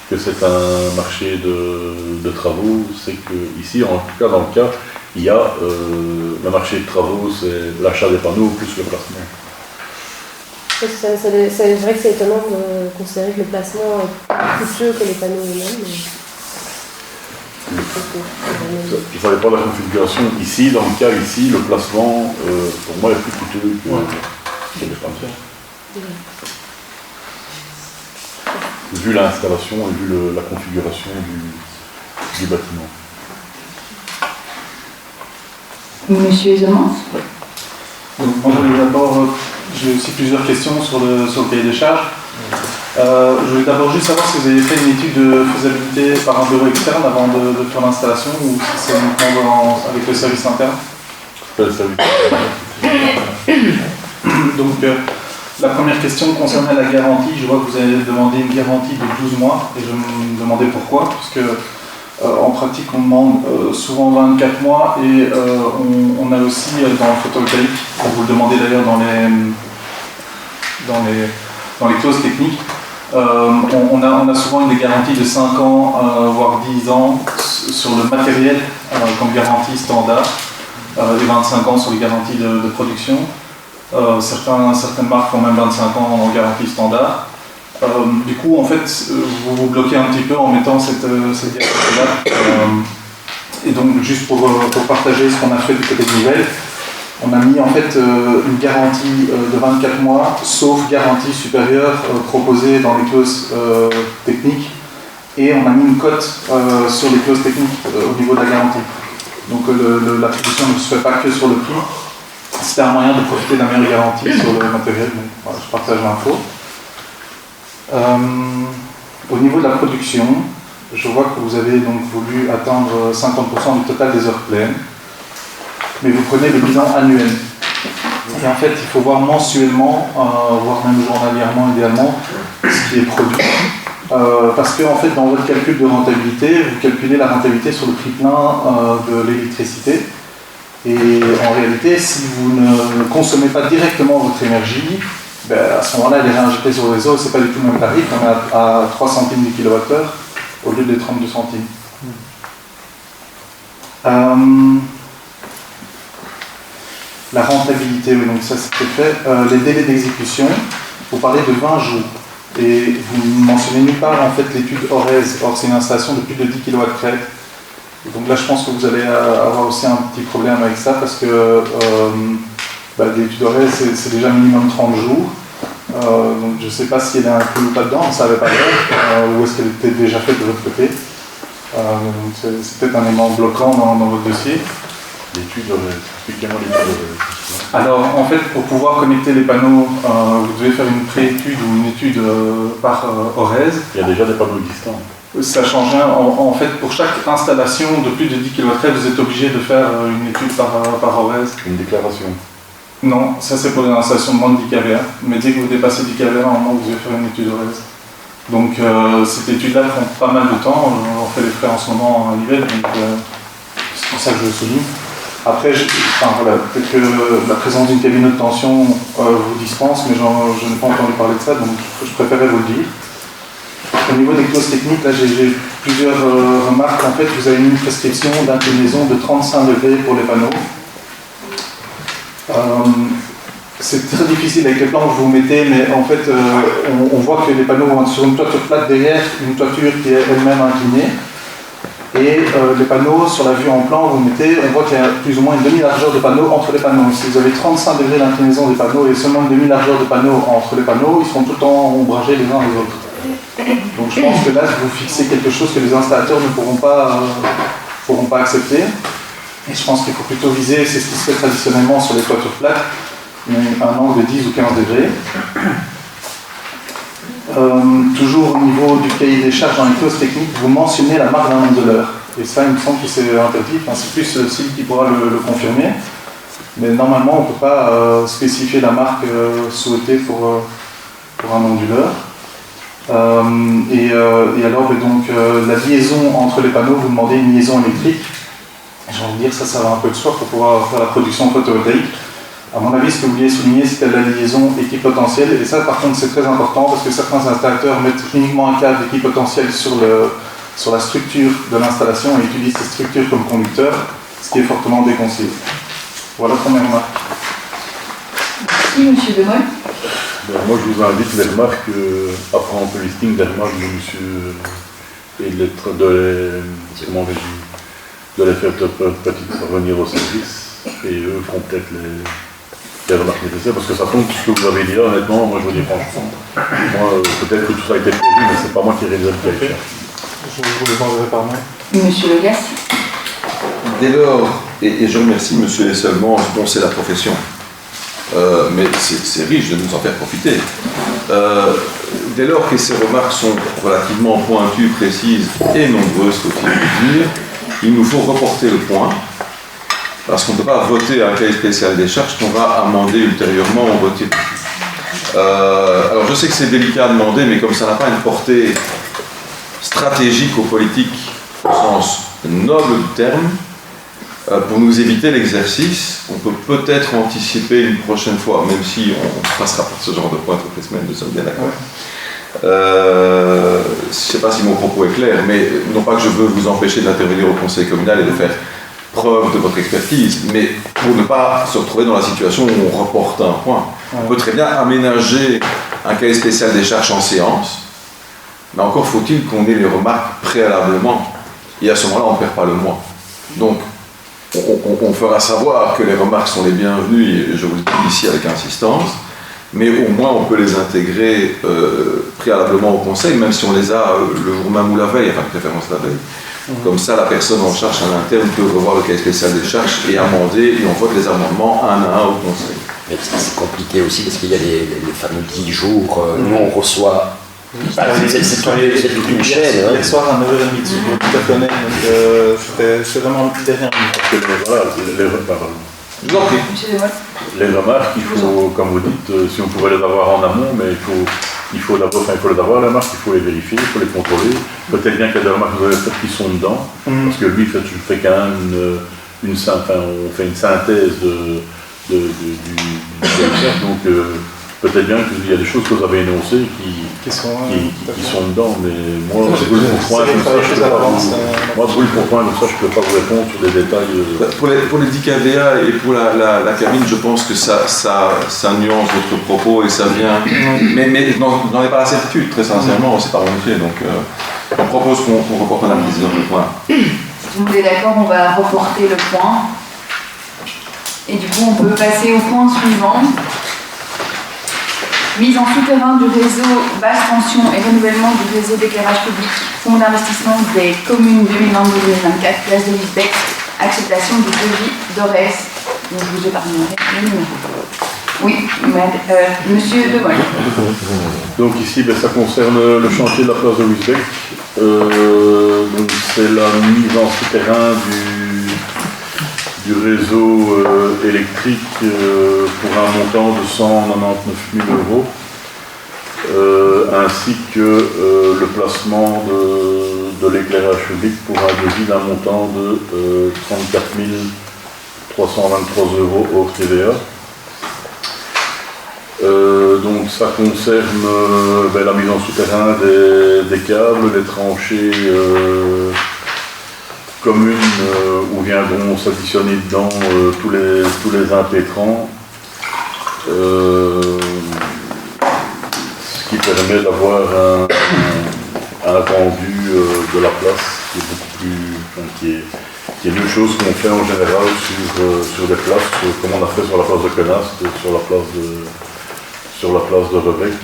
que c'est un marché de travaux, c'est que ici, en tout cas dans le cas, il y a le marché de travaux, c'est l'achat des panneaux plus le placement. C'est vrai que c'est étonnant de considérer que le placement est plus coûteux que les panneaux eux-mêmes. Ça dépend de la configuration. Ici, dans le cas ici, le placement, pour moi, est plus coûteux que les panneaux. Vu l'installation et vu la configuration du bâtiment. Monsieur Zemans. Moi, j'ai aussi plusieurs questions sur le cahier des charges. Je voulais d'abord juste savoir si vous avez fait une étude de faisabilité par un bureau externe avant de faire l'installation ou si c'est uniquement avec le service interne. Le service interne. Donc, la première question concernait la garantie. Je vois que vous avez demandé une garantie de 12 mois et je me demandais pourquoi, puisque en pratique on demande souvent 24 mois et on a aussi dans le photovoltaïque, vous le demandez d'ailleurs dans les clauses techniques, on a souvent une garantie de 5 ans, voire 10 ans sur le matériel comme garantie standard, et 25 ans sur les garanties de production. Certaines marques font même 25 ans en garantie standard. Du coup, en fait, vous vous bloquez un petit peu en mettant cette garantie-là. Et donc, juste pour partager ce qu'on a fait du côté de Nivelles, on a mis en fait une garantie de 24 mois, sauf garantie supérieure proposée dans les clauses techniques. Et on a mis une cote sur les clauses techniques au niveau de la garantie. Donc l'attribution ne se fait pas que sur le prix. C'était un moyen de profiter d'un meilleure garantie sur le matériel. Donc, voilà, je partage l'info. Au niveau de la production, je vois que vous avez donc voulu atteindre 50% du total des heures pleines, mais vous prenez le bilan annuel. Et en fait, il faut voir mensuellement, voire même journalièrement idéalement, ce qui est produit. Parce que en fait, dans votre calcul de rentabilité, vous calculez la rentabilité sur le prix plein de l'électricité. Et en réalité, si vous ne consommez pas directement votre énergie, ben à ce moment-là, elle est réinjectée sur le réseau, c'est pas du tout le même tarif, on est à 3 centimes du kilowattheure au lieu des 32 centimes. La rentabilité, oui, donc ça c'était fait. Les délais d'exécution, vous parlez de 20 jours. Et vous ne mentionnez nulle part en fait l'étude ORES. Or, c'est une installation de plus de 10 kW crête. Donc là, je pense que vous allez avoir aussi un petit problème avec ça parce que l'étude ORES, c'est déjà minimum 30 jours. Donc je ne sais pas si elle est inclue ou pas dedans, on ne savait pas l'air, ou est-ce qu'elle était déjà faite de votre côté. Donc c'est peut-être un élément bloquant dans votre dossier. L'étude ORES, expliquez-moi l'étude ORES. Alors, en fait, pour pouvoir connecter les panneaux, vous devez faire une pré-étude ou une étude par ORES. Il y a déjà des panneaux existants. Ça change rien. En fait, pour chaque installation de plus de 10 kW, vous êtes obligé de faire une étude par ORES. Une déclaration. Non, ça c'est pour les installations de moins de 10 kVA, mais dès que vous dépassez 10 kVA, normalement vous devez faire une étude ORES. Donc cette étude-là prend pas mal de temps, on fait les frais en ce moment en hiver, donc c'est pour ça que je le souligne. Après, peut-être que la présence d'une cabine de tension vous dispense, mais je n'ai pas entendu parler de ça, donc je préférais vous le dire. Au niveau des clauses techniques, là j'ai plusieurs remarques. En fait, vous avez une prescription d'inclinaison de 35 degrés pour les panneaux. C'est très difficile avec les plans que vous mettez, mais en fait, on voit que les panneaux vont sur une toiture plate derrière, une toiture qui est elle-même inclinée. Et les panneaux, sur la vue en plan, vous mettez, on voit qu'il y a plus ou moins une demi-largeur de panneaux entre les panneaux. Si vous avez 35 degrés d'inclinaison des panneaux et seulement une demi-largeur de panneaux entre les panneaux, ils seront tout le temps ombragés les uns les autres. Donc je pense que là, vous fixez quelque chose que les installateurs ne pourront pas accepter. Et je pense qu'il faut plutôt viser, c'est ce qui se fait traditionnellement sur les toitures plates, un angle de 10 ou 15 degrés. Toujours au niveau du cahier des charges dans les clauses techniques, vous mentionnez la marque d'un onduleur. Et ça, il me semble que c'est interdit. Enfin, c'est plus le site qui pourra le confirmer. Mais normalement, on ne peut pas spécifier la marque souhaitée pour un onduleur. Et alors, donc, la liaison entre les panneaux, vous demandez une liaison électrique. J'ai envie de dire, ça va un peu de soi pour pouvoir faire la production photovoltaïque. À mon avis, ce que vous vouliez souligner, c'était la liaison équipotentielle. Et ça, par contre, c'est très important parce que certains installateurs mettent uniquement un câble équipotentiel sur la structure de l'installation et utilisent ces structures comme conducteurs, ce qui est fortement déconseillé. Voilà la première remarque. Merci, M. Demol. Moi, je vous invite les remarques à prendre un listing des remarques de monsieur et de les faire peut-être revenir au service et eux feront peut-être les remarques nécessaires parce que ça tombe tout ce que vous avez dit là, honnêtement, moi je vous dis franchement, moi peut-être que tout ça a été prévu, mais c'est pas moi qui réalise le cahier. Je vous les enverrai par mail. Monsieur Le Gaz. Dès lors, et je remercie monsieur et seulement, bon c'est la profession, mais c'est riche de nous en faire profiter. Dès lors que ces remarques sont relativement pointues, précises et nombreuses, faut-il le dire, il nous faut reporter le point, parce qu'on ne peut pas voter un cahier spécial des charges qu'on va amender ultérieurement ou voter. Alors je sais que c'est délicat à demander, mais comme ça n'a pas une portée stratégique ou politique au sens noble du terme, pour nous éviter l'exercice, on peut peut-être anticiper une prochaine fois, même si on passera par ce genre de point toutes les semaines, nous sommes bien d'accord. Je ne sais pas si mon propos est clair, mais non pas que je veux vous empêcher d'intervenir au conseil communal et de faire preuve de votre expertise, mais pour ne pas se retrouver dans la situation où on reporte un point. On peut très bien aménager un cahier spécial des charges en séance, mais encore faut-il qu'on ait les remarques préalablement, et à ce moment-là on ne perd pas le mois. Donc on fera savoir que les remarques sont les bienvenues, et je vous le dis ici avec insistance, mais au moins on peut les intégrer préalablement au conseil, même si on les a le jour même ou la veille, enfin de préférence la veille. Comme ça, la personne en charge à l'interne peut revoir le cahier spécial des charges et amender, et on vote les amendements un à un au conseil. Mais c'est compliqué aussi parce qu'il y a les fameux 10 jours, nous on reçoit. C'est toute une chaîne. Hier soir à 9h30, tout à fait honnête, donc c'est vraiment derrière nous. Les remarques, il faut, comme vous dites, si on pouvait les avoir en amont, mais il faut les avoir les remarques, il faut les vérifier, il faut les contrôler. Peut-être bien qu'il y a des remarques que vous avez faites qui sont dedans, parce que lui, je fais quand même on fait une synthèse du donc peut-être bien qu'il y a des choses que vous avez énoncées qui sont dedans, mais moi, brûle pour point, comme ça, je ne peux pas vous répondre sur des détails. Pour les 10 kVA et pour la cabine, je pense que ça nuance votre propos et ça vient. Mais je n'en ai pas la certitude, très sincèrement, c'est pas remonté. Donc, on propose qu'on reporte Madame la Présidente le point. Si vous êtes d'accord, on va reporter le point. Et du coup, on peut passer au point suivant. Mise en souterrain du réseau basse tension et renouvellement du réseau d'éclairage public, fonds d'investissement des communes 2022-2024, place de Lisbecq, acceptation du devis d'ORES. Donc je vous épargnerai le numéro. Oui, monsieur Demol. Donc ici, ça concerne le chantier de la place de Lisbecq. Donc c'est la mise en souterrain du réseau électrique pour un montant de 199 000 €, ainsi que le placement de l'éclairage public pour un devis d'un montant de 34 323 € hors TVA. Donc ça concerne la mise en souterrain des câbles, les tranchées communes où viendront s'additionner dedans tous les impétrants, ce qui permet d'avoir un rendu de la place qui est beaucoup plus, qui est une chose qu'on fait en général sur des places, comme on a fait sur la place de Conast, sur la place de Rebec.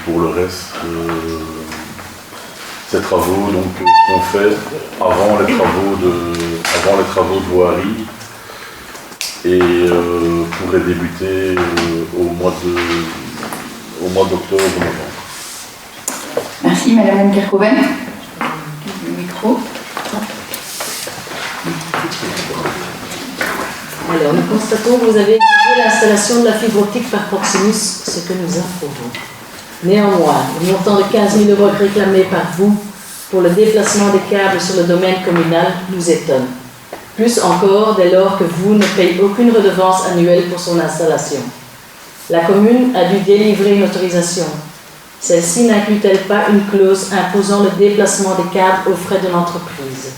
Pour le reste, ces travaux donc sont faits avant les travaux de voirie et pourraient débuter au mois d'octobre ou novembre. Merci, Madame Anne Kerkhoven. Le micro. Alors, nous constatons que vous avez étudié l'installation de la fibre optique par Proximus, ce que nous approuvons. Néanmoins, le montant de 15 000 € réclamé par vous pour le déplacement des câbles sur le domaine communal nous étonne. Plus encore dès lors que vous ne payez aucune redevance annuelle pour son installation. La commune a dû délivrer une autorisation. Celle-ci n'inclut-elle pas une clause imposant le déplacement des câbles aux frais de l'entreprise?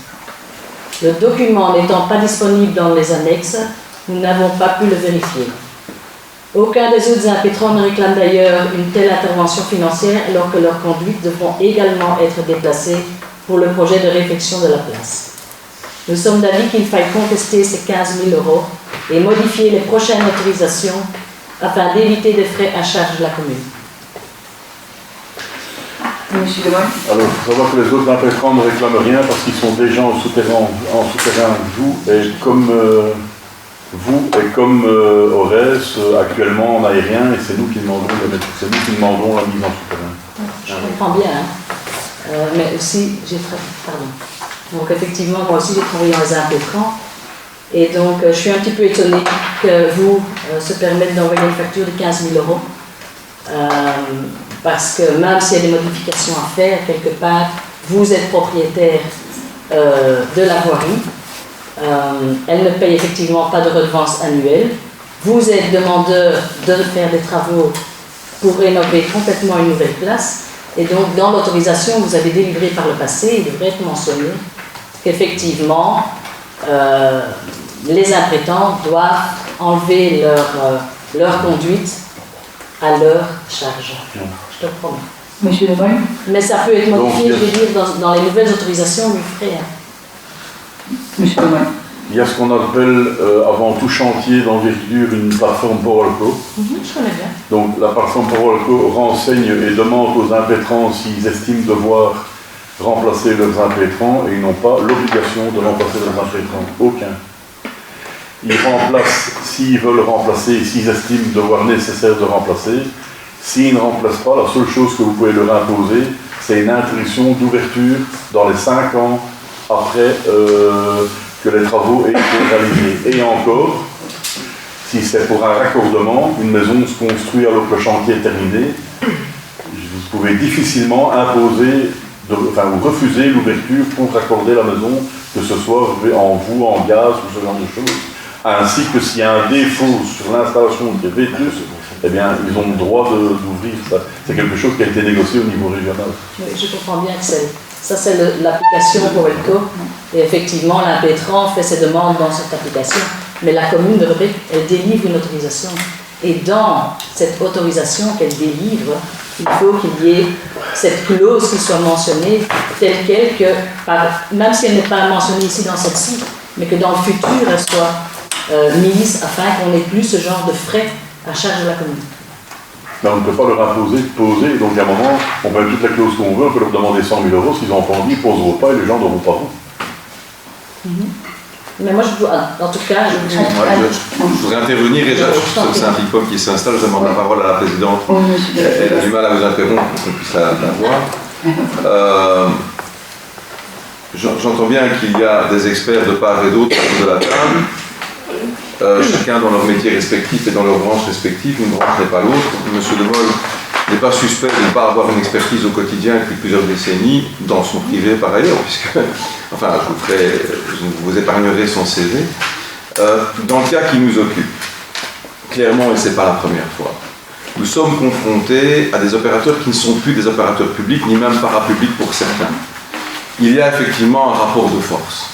Le document n'étant pas disponible dans les annexes, nous n'avons pas pu le vérifier. Aucun des autres impétrants ne réclame d'ailleurs une telle intervention financière alors que leurs conduites devront également être déplacées pour le projet de réfection de la place. Nous sommes d'avis qu'il faille contester ces 15 000 € et modifier les prochaines autorisations afin d'éviter des frais à charge de la commune. Monsieur Lemoine. Alors, il faut savoir que les autres impétrants ne réclament rien parce qu'ils sont déjà en souterrain vous, et comme Ores, actuellement on n'a rien et c'est nous qui demandons la mise en souterrain. Je comprends bien, mais aussi, pardon. Donc effectivement, moi aussi j'ai travaillé dans les impétrants et donc je suis un petit peu étonnée que vous se permettez d'envoyer une facture de 15 000 €. Parce que même s'il y a des modifications à faire, quelque part, vous êtes propriétaire de la voirie. Elle ne paye effectivement pas de redevance annuelle. Vous êtes demandeur de faire des travaux pour rénover complètement une nouvelle place. Et donc, dans l'autorisation que vous avez délivrée par le passé, il devrait être mentionné qu'effectivement, les imprétents doivent enlever leur conduite à leur charge. Je te promets. Monsieur Lemoine. Mais ça peut être modifié, je veux dire, dans les nouvelles autorisations, vous ferez. Monsieur Lemoine. Il y a ce qu'on appelle, avant tout chantier d'envergure, une plateforme Porolco. Je connais bien. Donc la plateforme Porolco renseigne et demande aux impétrants s'ils estiment devoir remplacer leurs impétrants et ils n'ont pas l'obligation de remplacer leurs impétrants. Aucun. Ils remplacent s'ils veulent remplacer et s'ils estiment devoir nécessaire de remplacer. S'ils ne remplacent pas, la seule chose que vous pouvez leur imposer, c'est une interdiction d'ouverture dans les 5 ans après que les travaux aient été réalisés. Et encore, si c'est pour un raccordement, une maison se construit alors que le chantier est terminé, vous pouvez difficilement imposer, ou refuser l'ouverture pour raccorder la maison, que ce soit en boue, en gaz ou ce genre de choses. Ainsi que s'il y a un défaut sur l'installation de vétustes, eh bien, ils ont le droit d'ouvrir ça. C'est quelque chose qui a été négocié au niveau régional. Oui, je comprends bien que c'est l'application pour Elco. Et effectivement, l'impétrant fait ses demandes dans cette application. Mais la commune de Rebec, elle délivre une autorisation. Et dans cette autorisation qu'elle délivre, il faut qu'il y ait cette clause qui soit mentionnée telle quelle que, même si elle n'est pas mentionnée ici dans celle-ci, mais que dans le futur, elle soit mise afin qu'on n'ait plus ce genre de frais à charge de la commune. Mais on ne peut pas leur imposer de poser, donc à un moment, on peut mettre toutes les clauses qu'on veut, on peut leur demander 100 000 €, s'ils n'ont pas envie, ils ne poseront pas et les gens n'auront pas honte. Mais moi, en tout cas, je voudrais intervenir et c'est un ping-pong qui s'installe, je demande la parole à la présidente. Elle a du mal à vous interrompre pour qu'on puisse la voir. j'entends bien qu'il y a des experts de part et d'autre autour de la table, chacun dans leur métier respectif et dans leur branche respective, une branche n'est pas l'autre. Monsieur De Mol n'est pas suspect de ne pas avoir une expertise au quotidien depuis plusieurs décennies, dans son privé par ailleurs, puisque, enfin, je vous épargnerai son CV. Dans le cas qui nous occupe, clairement, et ce n'est pas la première fois, nous sommes confrontés à des opérateurs qui ne sont plus des opérateurs publics, ni même parapublics pour certains. Il y a effectivement un rapport de force.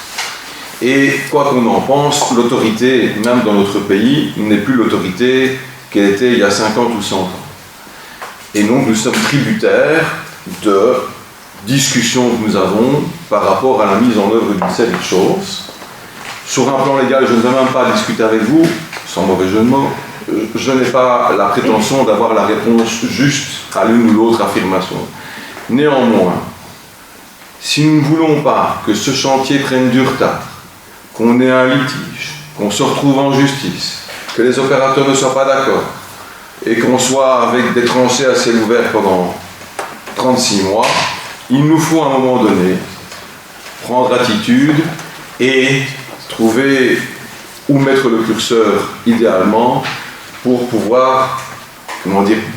Et quoi qu'on en pense, l'autorité, même dans notre pays, n'est plus l'autorité qu'elle était il y a 50 ou 100 ans. Et donc nous sommes tributaires de discussions que nous avons par rapport à la mise en œuvre d'une série de choses. Sur un plan légal, je ne vais même pas discuter avec vous, sans mauvais jeu de mots. Je n'ai pas la prétention d'avoir la réponse juste à l'une ou l'autre affirmation. Néanmoins, si nous ne voulons pas que ce chantier prenne du retard, qu'on ait un litige, qu'on se retrouve en justice, que les opérateurs ne soient pas d'accord, et qu'on soit avec des tranchées à ciel ouvert pendant 36 mois, il nous faut à un moment donné prendre attitude et trouver où mettre le curseur idéalement pour pouvoir,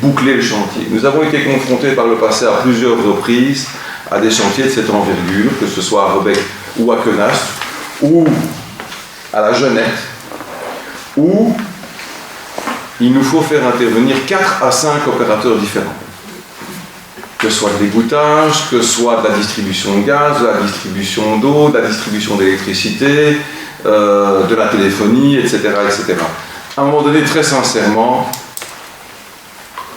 boucler le chantier. Nous avons été confrontés par le passé à plusieurs reprises à des chantiers de cette envergure, que ce soit à Rebec ou à Quenast, ou à la Genette, où il nous faut faire intervenir 4 à 5 opérateurs différents. Que ce soit de l'égouttage, que ce soit de la distribution de gaz, de la distribution d'eau, de la distribution d'électricité, de la téléphonie, etc., etc. À un moment donné, très sincèrement,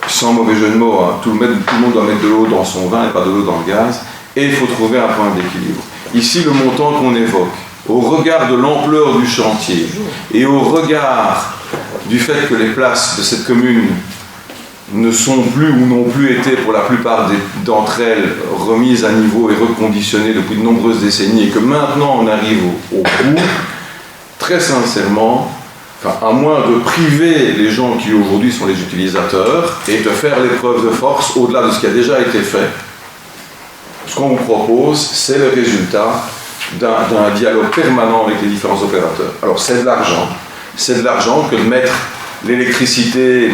sans mauvais jeu de mots, hein, tout le monde doit mettre de l'eau dans son vin et pas de l'eau dans le gaz, et il faut trouver un point d'équilibre. Ici, le montant qu'on évoque, au regard de l'ampleur du chantier et au regard du fait que les places de cette commune ne sont plus ou n'ont plus été pour la plupart d'entre elles remises à niveau et reconditionnées depuis de nombreuses décennies et que maintenant on arrive au bout, très sincèrement, à moins de priver les gens qui aujourd'hui sont les utilisateurs et de faire l'épreuve de force au-delà de ce qui a déjà été fait, ce qu'on vous propose, c'est le résultat d'un dialogue permanent avec les différents opérateurs. Alors c'est de l'argent que de mettre l'électricité,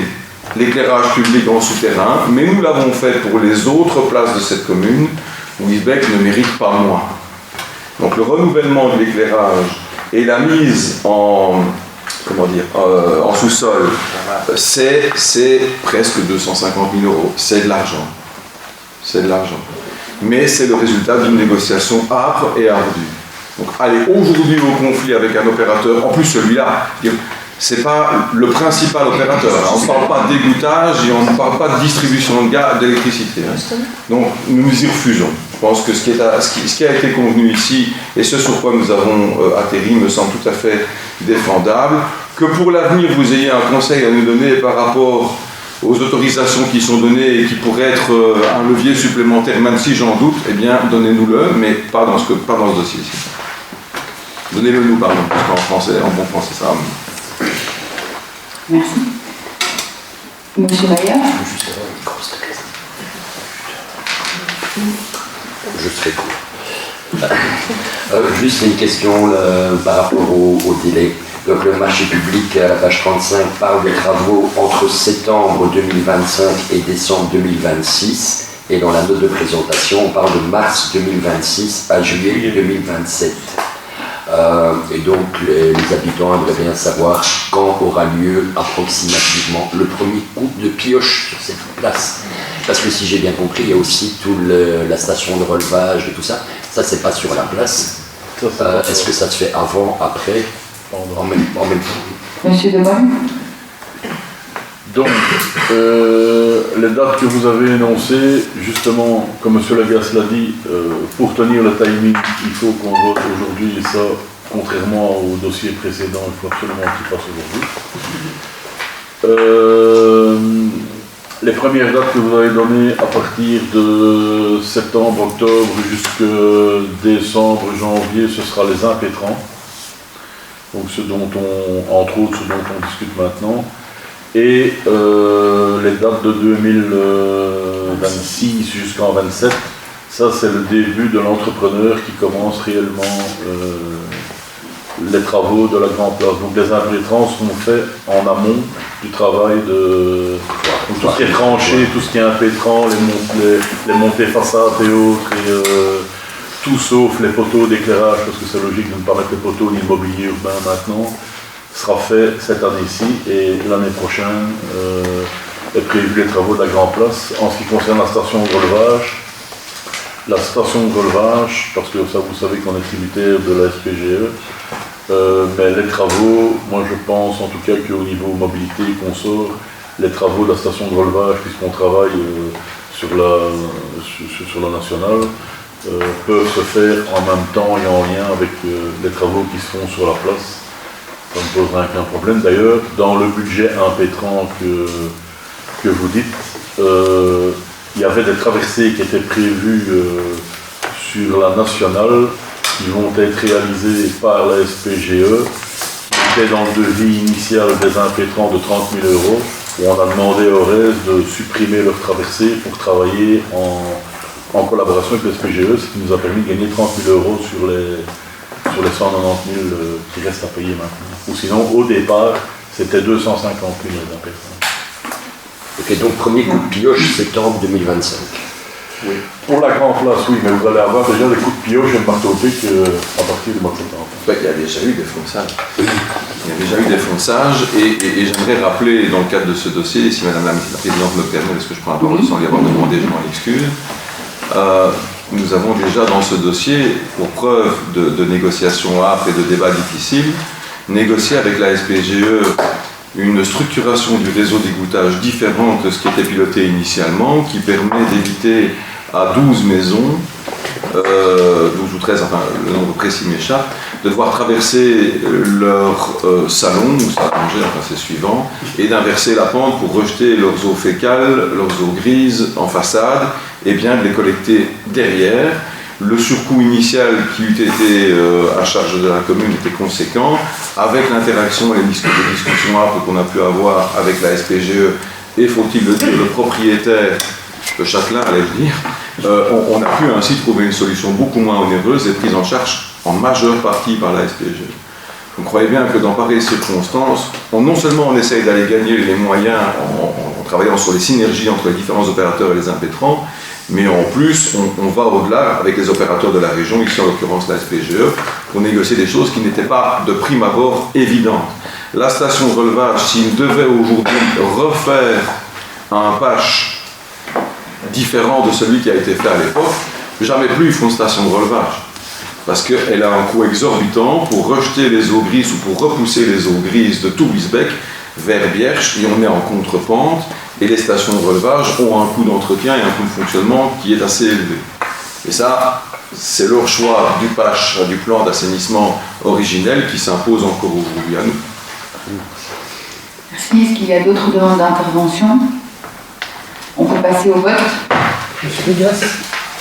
l'éclairage public en souterrain, mais nous l'avons fait pour les autres places de cette commune où Isbec ne mérite pas moins. Donc le renouvellement de l'éclairage et la mise en sous-sol, c'est presque 250 000 €. C'est de l'argent. C'est de l'argent. Mais c'est le résultat d'une négociation âpre et ardue. Donc aller aujourd'hui au conflit avec un opérateur, en plus celui-là, c'est pas le principal opérateur. On ne parle pas d'égouttage et on ne parle pas de distribution de gaz, d'électricité. Donc nous nous y refusons. Je pense que ce qui a été convenu ici et ce sur quoi nous avons atterri me semble tout à fait défendable. Que pour l'avenir vous ayez un conseil à nous donner par rapport aux autorisations qui sont données et qui pourraient être un levier supplémentaire, même si j'en doute, eh bien donnez-nous-le, mais pas dans ce dossier-ci. Donnez-le nous, pardon, parce en bon français, ça va mieux. Merci. Monsieur Maillard. Je serai court. Juste une question par rapport au délai. Donc le marché public à la page 35 parle des travaux entre septembre 2025 et décembre 2026. Et dans la note de présentation, on parle de mars 2026 à juillet 2027. Et donc les habitants aimeraient bien savoir quand aura lieu approximativement le premier coup de pioche sur cette place. Parce que si j'ai bien compris, il y a aussi toute la station de relevage et tout ça. Ça, c'est pas sur la place. Est-ce que ça se fait avant, après, en même temps? Monsieur De Mol. Donc, les dates que vous avez énoncées, justement, comme M. Lagas l'a dit, pour tenir le timing, il faut qu'on vote aujourd'hui, et ça, contrairement au dossier précédent, il faut absolument qu'il passe aujourd'hui. Les premières dates que vous avez données à partir de septembre, octobre, jusqu'à décembre, janvier, ce sera les impétrants. Donc ce dont entre autres, ce dont on discute maintenant. Et les dates de 2026 jusqu'en 27, Ça, c'est le début de l'entrepreneur qui commence réellement les travaux de la Grand Place. Donc les impénétrants sont faits en amont du travail de tout ce qui est tranché, tout ce qui est impétrant, les montées façades et autres, et tout sauf les poteaux d'éclairage, parce que c'est logique de ne pas mettre les poteaux ni le mobilier urbain maintenant, sera fait cette année-ci, et l'année prochaine est prévu les travaux de la Grand Place. En ce qui concerne la station de relevage, parce que ça, vous savez qu'on est tributaire de la SPGE, mais les travaux, moi je pense en tout cas qu'au niveau mobilité et consort, les travaux de la station de relevage, puisqu'on travaille sur la nationale, peuvent se faire en même temps et en lien avec les travaux qui se font sur la place. Ça ne posera aucun problème. D'ailleurs, dans le budget impétrant que vous dites, il y avait des traversées qui étaient prévues sur la nationale, qui vont être réalisées par la SPGE, qui étaient dans le devis initial des impétrants de 30 000 €, où on a demandé au RES de supprimer leurs traversées pour travailler en collaboration avec la SPGE, ce qui nous a permis de gagner 30 000 € sur les 190 000 qui restent à payer maintenant. Ou sinon, au départ, c'était 250 000 les impétrants. Ok, donc premier coup de pioche, septembre 2025. Oui. Pour la Grand Place, oui, mais vous allez avoir déjà des coups de pioche et de marteau pic à partir du mois de septembre. Il y a déjà eu des fonçages. Et j'aimerais rappeler, dans le cadre de ce dossier, si Madame la Présidente me permet, parce que je prends la parole sans y avoir demandé, je m'en excuse, nous avons déjà dans ce dossier, pour preuve de négociations âpres et de débats difficiles, négocié avec la SPGE une structuration du réseau d'égouttage différente de ce qui était piloté initialement, qui permet d'éviter à 12 maisons, 12 ou 13, enfin le nombre précis m'échappe, de devoir traverser leur salon ou salle à manger, enfin c'est suivant, et d'inverser la pente pour rejeter leurs eaux fécales, leurs eaux grises en façade, et bien de les collecter derrière. Le surcoût initial qui eût été à charge de la commune était conséquent, avec l'interaction et les discussions âpres qu'on a pu avoir avec la SPGE, et faut-il le dire, le propriétaire de Châtelain, allais-je dire, on a pu ainsi trouver une solution beaucoup moins onéreuse et prise en charge en majeure partie par la SPGE. Vous croyez bien que dans pareilles circonstances, non seulement on essaye d'aller gagner les moyens en travaillant sur les synergies entre les différents opérateurs et les impétrants, mais en plus, on va au-delà avec les opérateurs de la région, ici en l'occurrence la SPGE, pour négocier des choses qui n'étaient pas de prime abord évidentes. La station de relevage, s'il devait aujourd'hui refaire un patch différent de celui qui a été fait à l'époque, jamais plus ils font une station de relevage. Parce qu'elle a un coût exorbitant pour rejeter les eaux grises ou pour repousser les eaux grises de Tourisbec vers Biersch, et on est en contre-pente, et les stations de relevage ont un coût d'entretien et un coût de fonctionnement qui est assez élevé. Et ça, c'est leur choix du patch, du plan d'assainissement originel qui s'impose encore aujourd'hui à nous. Merci. Est-ce qu'il y a d'autres demandes d'intervention? On peut passer au vote. Monsieur Degas.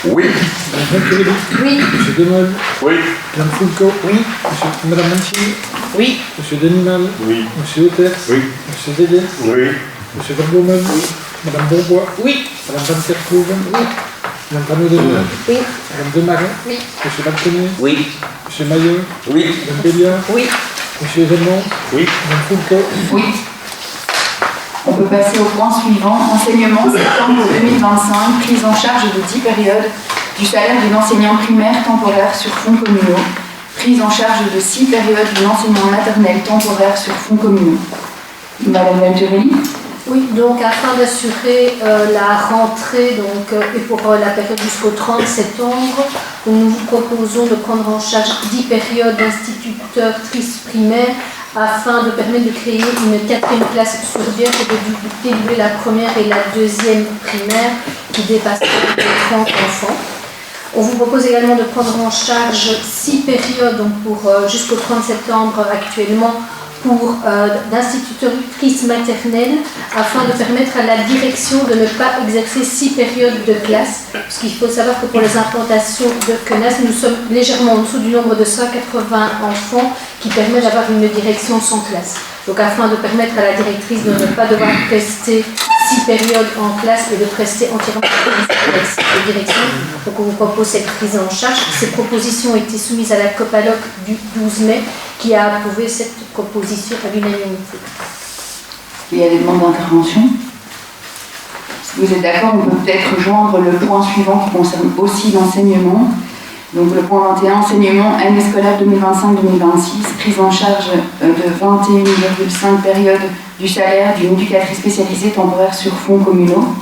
Oui. Madame Kelly. Oui. Monsieur Demol. Oui. Madame Fulco. Oui. Madame Mancini. Oui. Monsieur Denimal. Oui. Monsieur Oters. Oui. Monsieur Degen. Oui. Monsieur Verbomen. Oui. Madame Bourbois. Oui. Madame Van Kerkhoven. Oui. Madame Panot de Villers. Oui. Madame Demarin. Oui. Monsieur Balconnet. Oui. Monsieur Maillot. Oui. Madame Béliard. Oui. Monsieur Raymond. Oui. Madame Fulco. Oui. On peut passer au point suivant. Enseignement septembre 2025, prise en charge de 10 périodes du salaire d'un enseignant primaire temporaire sur fonds communaux. Prise en charge de 6 périodes d'un enseignant maternel temporaire sur fonds communaux. Madame Venturelli. Oui, donc afin d'assurer la rentrée et pour la période jusqu'au 30 septembre, nous vous proposons de prendre en charge 10 périodes d'instituteur-trice primaire afin de permettre de créer une 4e classe sur Biersch et de dédoubler la première et la 2e primaire qui dépasse les 30 enfants. On vous propose également de prendre en charge 6 périodes donc jusqu'au 30 septembre actuellement pour d'institutrices maternelles afin de permettre à la direction de ne pas exercer 6 périodes de classe. Parce qu'il faut savoir que pour les implantations de CNAS, nous sommes légèrement en dessous du nombre de 180 enfants qui permet d'avoir une direction sans classe. Donc afin de permettre à la directrice de ne pas devoir rester 6 périodes en classe et de prester entièrement la direction. Donc on vous propose cette prise en charge. Ces propositions ont été soumises à la COPALOC du 12 mai qui a approuvé cette proposition à l'unanimité. Il y a des demandes d'intervention. Si vous êtes d'accord, on peut peut-être joindre le point suivant qui concerne aussi l'enseignement. Donc le point 21, enseignement, année scolaire 2025-2026, prise en charge de 21,5 périodes du salaire d'une éducatrice spécialisée temporaire sur fonds communaux.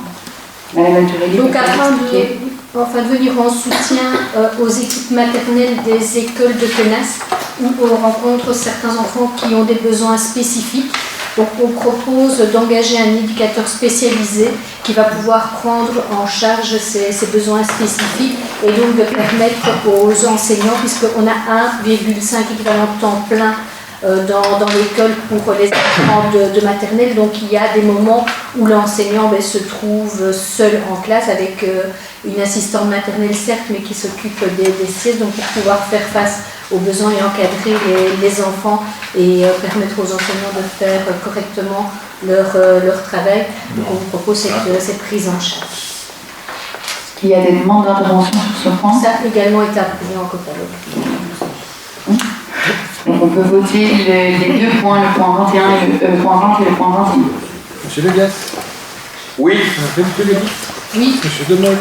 Madame Alturelli. Donc afin de venir en soutien aux équipes maternelles des écoles de Pénas, où on rencontre certains enfants qui ont des besoins spécifiques. Donc on propose d'engager un éducateur spécialisé qui va pouvoir prendre en charge ces besoins spécifiques et donc de permettre aux enseignants, puisqu'on a 1,5 équivalent temps plein dans l'école pour les enfants de maternelle, donc il y a des moments où l'enseignant se trouve seul en classe avec une assistante maternelle certes, mais qui s'occupe des siestes, donc pour pouvoir faire face aux besoins et encadrer les enfants et permettre aux enseignants de faire correctement leur travail. Donc on vous propose cette prise en charge. Est-ce qu'il y a des demandes d'intervention sur ce point? Ça a également été approuvé en COPALOC. Donc on peut voter les deux points, le point 21 et le point 20 et le point 21. Monsieur Legas. Oui. Madame Pellegrini. Oui. Monsieur Demol.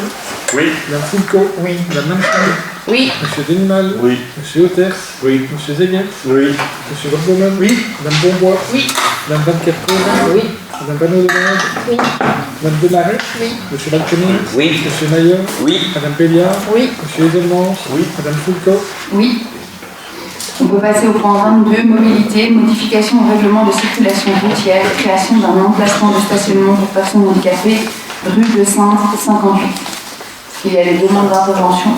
Oui. Madame Foulco. Oui. Madame Manchini. Oui. Monsieur Denimal. Oui. Monsieur Auters. Oui. Monsieur Zegel. Oui. Monsieur Gorgoman. Oui. Madame Bombois. Oui. Madame Van Kerkhove. Oui. Madame Vanneau-Denage. Oui. Madame Demaret. Oui. Monsieur Balcony. Oui. Monsieur Maillot. Oui. Madame Pelliard. Oui. Monsieur Edelmans. Oui. Madame Foulco. Oui. On peut passer au point 22, mobilité, modification au règlement de circulation routière, création d'un emplacement de stationnement pour personnes handicapées, rue de Sainte, 58. Est-ce qu'il y a des demandes d'intervention?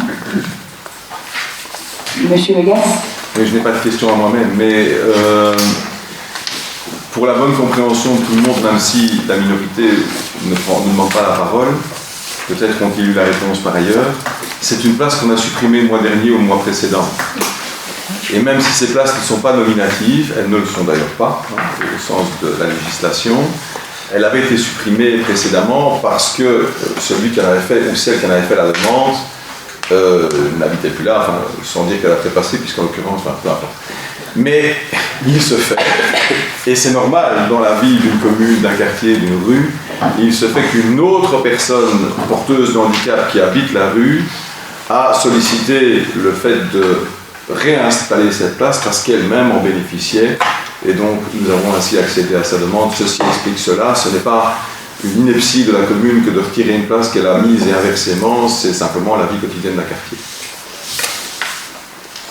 Monsieur Legas. Mais je n'ai pas de question à moi-même, mais pour la bonne compréhension de tout le monde, même si la minorité ne demande pas la parole, peut-être qu'ont-ils eu la réponse par ailleurs, c'est une place qu'on a supprimée le mois dernier ou le mois précédent. Et même si ces places ne sont pas nominatives, elles ne le sont d'ailleurs pas, au sens de la législation, elle avait été supprimée précédemment parce que celui qui en avait fait, ou celle qui en avait fait la demande, n'habitait plus là, enfin, sans dire qu'elle a fait passer, puisqu'en l'occurrence, enfin, peu importe. Mais il se fait, et c'est normal dans la vie d'une commune, d'un quartier, d'une rue, il se fait qu'une autre personne porteuse de handicap qui habite la rue a sollicité le fait de réinstaller cette place parce qu'elle-même en bénéficiait, et donc nous avons ainsi accédé à sa demande. Ceci explique cela. Ce n'est pas une ineptie de la commune que de retirer une place qu'elle a mise et inversement, c'est simplement la vie quotidienne d'un quartier.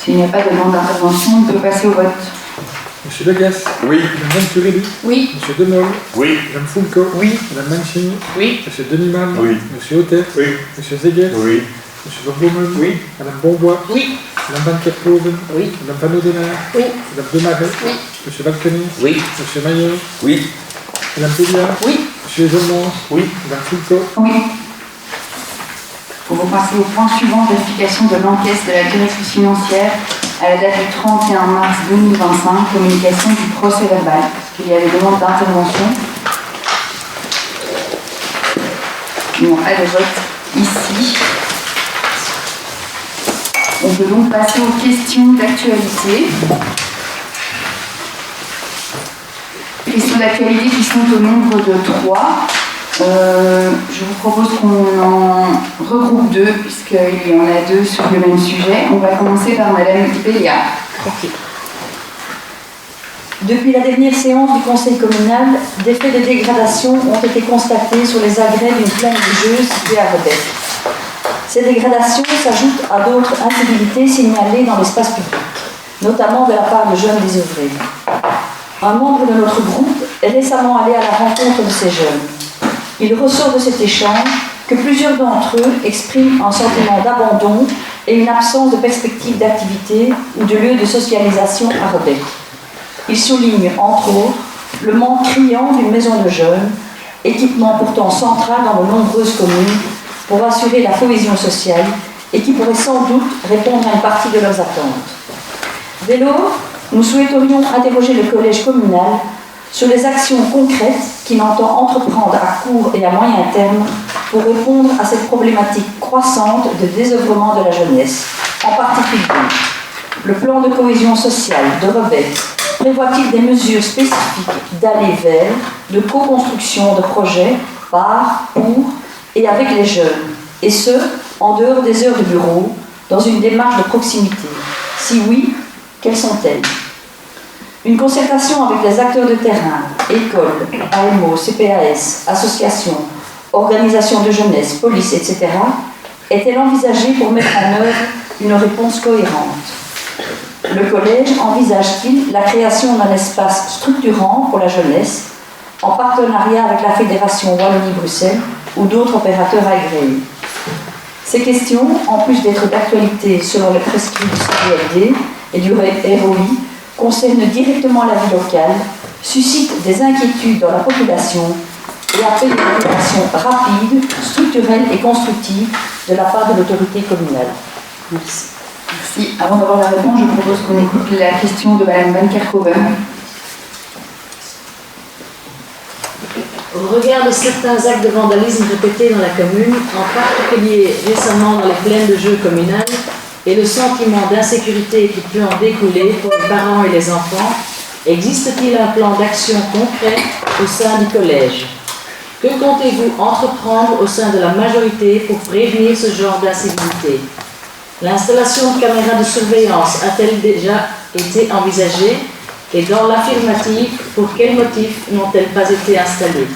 S'il n'y a pas de demande d'intervention, on peut passer au vote. Monsieur Legas. Oui. Madame Turelli. Oui. Monsieur Demol. Oui. Madame Foulco. Oui. Madame Manchini. Oui. Monsieur Denimal. Oui. Monsieur Auters. Oui. Monsieur Zegel. Oui. Monsieur Gorgoman. Oui. Madame Bombois. Oui. Madame Van Kerkhove. Oui. Madame Vanneau-Denage. Oui. Madame Demaret. Oui. Monsieur Balcony. Oui. Monsieur Maillot. Oui. Madame Pelliard. Oui. Monsieur Edelmans. Oui. Madame Foulco. Oui. On va passer au point suivant, vérification de l'enquête de la directrice financière à la date du 31 mars 2025, communication du procès verbal. Est-ce qu'il y a des demandes d'intervention? Il n'y a pas de vote ici. On peut donc passer aux questions d'actualité. Questions d'actualité qui sont au nombre de 3. Je vous propose qu'on en regroupe 2, puisqu'il y en a 2 sur le même sujet. On va commencer par Madame Pelliard. Ok. Depuis la dernière séance du Conseil communal, des faits de dégradation ont été constatés sur les agrès d'une plaine bougeuse située à Rebec. Ces dégradations s'ajoutent à d'autres incivilités signalées dans l'espace public, notamment de la part de jeunes désœuvrés. Un membre de notre groupe est récemment allé à la rencontre de ces jeunes. Il ressort de cet échange que plusieurs d'entre eux expriment un sentiment d'abandon et une absence de perspective d'activité ou de lieu de socialisation à Rebec. Ils soulignent, entre autres, le manque criant d'une maison de jeunes, équipement pourtant central dans de nombreuses communes pour assurer la cohésion sociale et qui pourrait sans doute répondre à une partie de leurs attentes. Dès lors, nous souhaiterions interroger le collège communal sur les actions concrètes qu'il entend entreprendre à court et à moyen terme pour répondre à cette problématique croissante de désœuvrement de la jeunesse. En particulier, le plan de cohésion sociale de Rebecque prévoit-il des mesures spécifiques d'aller vers, de co-construction de projets par, pour et avec les jeunes, et ce, en dehors des heures de bureau, dans une démarche de proximité? Si oui, quelles sont-elles? Une concertation avec les acteurs de terrain, écoles, AMO, CPAS, associations, organisations de jeunesse, police, etc., est-elle envisagée pour mettre en œuvre une réponse cohérente? Le collège envisage-t-il la création d'un espace structurant pour la jeunesse en partenariat avec la Fédération Wallonie-Bruxelles ou d'autres opérateurs agréés? Ces questions, en plus d'être d'actualité selon les prescrits du CDLD et du ROI, concernent directement la vie locale, suscitent des inquiétudes dans la population et appellent une réaction rapide, structurelle et constructive de la part de l'autorité communale. Merci. Merci. Avant d'avoir la réponse, je propose qu'on écoute la question de Mme Van Kerkhoven. Au regard de certains actes de vandalisme répétés dans la commune, en particulier récemment dans les plaines de jeux communales, et le sentiment d'insécurité qui peut en découler pour les parents et les enfants, existe-t-il un plan d'action concret au sein du collège? Que comptez-vous entreprendre au sein de la majorité pour prévenir ce genre d'incivilité? L'installation de caméras de surveillance a-t-elle déjà été envisagée? Et dans l'affirmative, pour quel motif n'ont-elles pas été installées?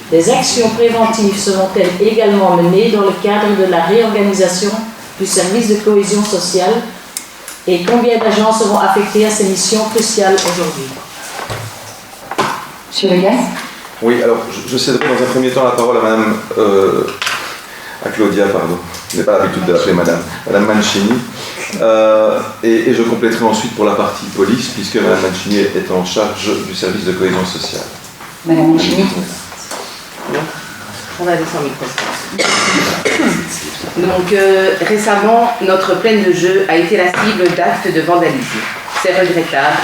Des actions préventives seront-elles également menées dans le cadre de la réorganisation du service de cohésion sociale? Et combien d'agents seront affectés à ces missions cruciales aujourd'hui? Monsieur Vegas? Oui, alors je céderai dans un premier temps la parole à Madame, à Claudia, pardon. Je n'ai pas l'habitude de l'appeler Madame Mancini. Et je compléterai ensuite pour la partie police, puisque Madame Mancini est en charge du service de cohésion sociale. Madame Mancini. On va descendre le micro. Donc récemment, notre plaine de jeu a été la cible d'actes de vandalisme. C'est regrettable,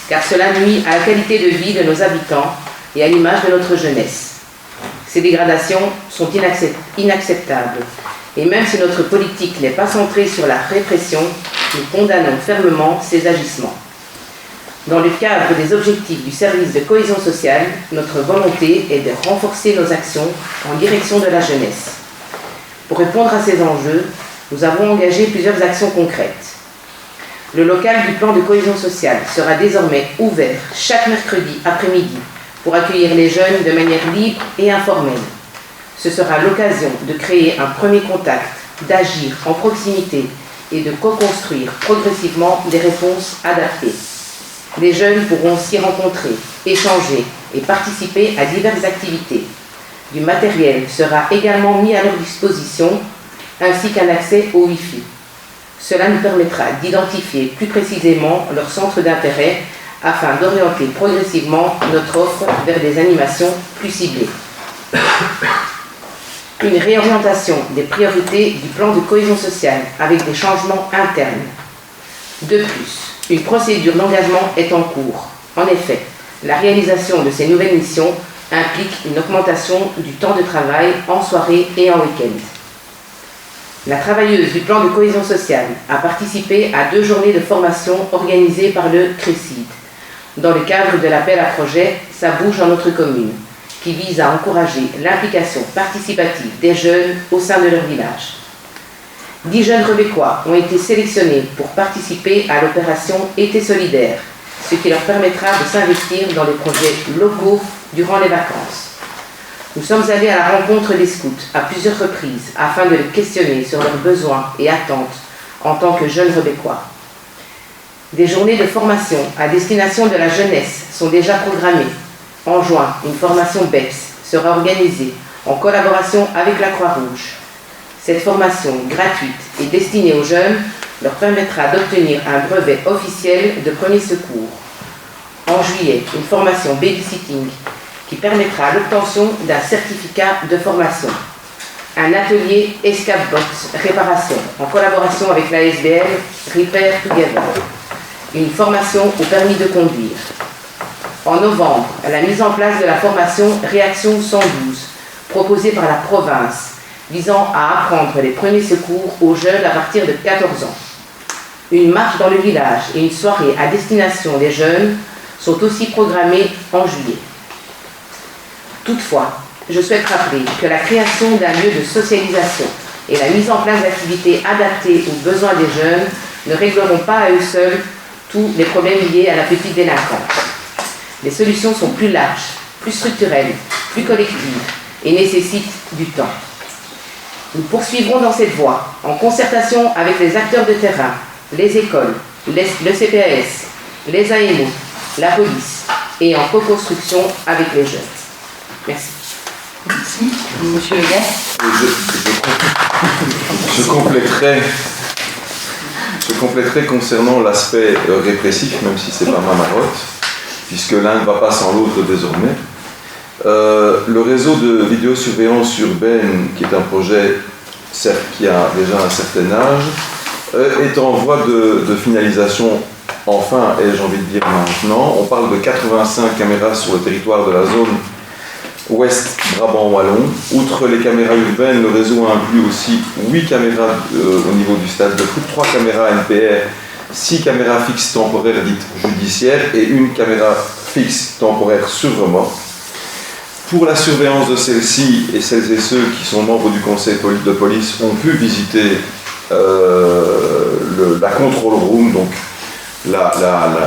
car cela nuit à la qualité de vie de nos habitants et à l'image de notre jeunesse. Ces dégradations sont inacceptables. Et même si notre politique n'est pas centrée sur la répression, nous condamnons fermement ces agissements. Dans le cadre des objectifs du service de cohésion sociale, notre volonté est de renforcer nos actions en direction de la jeunesse. Pour répondre à ces enjeux, nous avons engagé plusieurs actions concrètes. Le local du plan de cohésion sociale sera désormais ouvert chaque mercredi après-midi pour accueillir les jeunes de manière libre et informelle. Ce sera l'occasion de créer un premier contact, d'agir en proximité et de co-construire progressivement des réponses adaptées. Les jeunes pourront s'y rencontrer, échanger et participer à diverses activités. Du matériel sera également mis à leur disposition, ainsi qu'un accès au Wi-Fi. Cela nous permettra d'identifier plus précisément leurs centres d'intérêt afin d'orienter progressivement notre offre vers des animations plus ciblées. Une réorientation des priorités du plan de cohésion sociale avec des changements internes. De plus, une procédure d'engagement est en cours. En effet, la réalisation de ces nouvelles missions implique une augmentation du temps de travail en soirée et en week-end. La travailleuse du plan de cohésion sociale a participé à 2 journées de formation organisées par le CRECID, dans le cadre de l'appel à projet « Ça bouge dans notre commune », qui vise à encourager l'implication participative des jeunes au sein de leur village. 10 jeunes Rebecquois ont été sélectionnés pour participer à l'opération Été solidaire, ce qui leur permettra de s'investir dans les projets locaux durant les vacances. Nous sommes allés à la rencontre des scouts à plusieurs reprises afin de les questionner sur leurs besoins et attentes en tant que jeunes Rebecquois. Des journées de formation à destination de la jeunesse sont déjà programmées. En juin, une formation BEPS sera organisée en collaboration avec la Croix-Rouge. Cette formation gratuite et destinée aux jeunes leur permettra d'obtenir un brevet officiel de premier secours. En juillet, une formation babysitting qui permettra l'obtention d'un certificat de formation. Un atelier Escape Box réparation en collaboration avec la SBL Repair Together. Une formation au permis de conduire. En novembre, la mise en place de la formation Réaction 112, proposée par la province, visant à apprendre les premiers secours aux jeunes à partir de 14 ans. Une marche dans le village et une soirée à destination des jeunes sont aussi programmées en juillet. Toutefois, je souhaite rappeler que la création d'un lieu de socialisation et la mise en place d'activités adaptées aux besoins des jeunes ne régleront pas à eux seuls tous les problèmes liés à la petite délinquance. Les solutions sont plus larges, plus structurelles, plus collectives et nécessitent du temps. Nous poursuivrons dans cette voie, en concertation avec les acteurs de terrain, les écoles, le CPAS, les AMO, la police et en co-construction avec les jeunes. Merci. Merci. Monsieur Le Gall. Je compléterai concernant l'aspect répressif, même si c'est pas ma marotte, puisque l'un ne va pas sans l'autre désormais. Le réseau de vidéosurveillance urbaine, qui est un projet certes qui a déjà un certain âge, est en voie de finalisation enfin, et j'ai envie de dire maintenant. On parle de 85 caméras sur le territoire de la zone Ouest Brabant-Wallon. Outre les caméras urbaines, le réseau inclut aussi 8 caméras au niveau du stade de foot, 3 caméras NPR, 6 caméras fixes temporaires dites judiciaires et une caméra fixe temporaire sur remorque. Pour la surveillance de celles-ci et celles et ceux qui sont membres du conseil de police ont pu visiter la control room, donc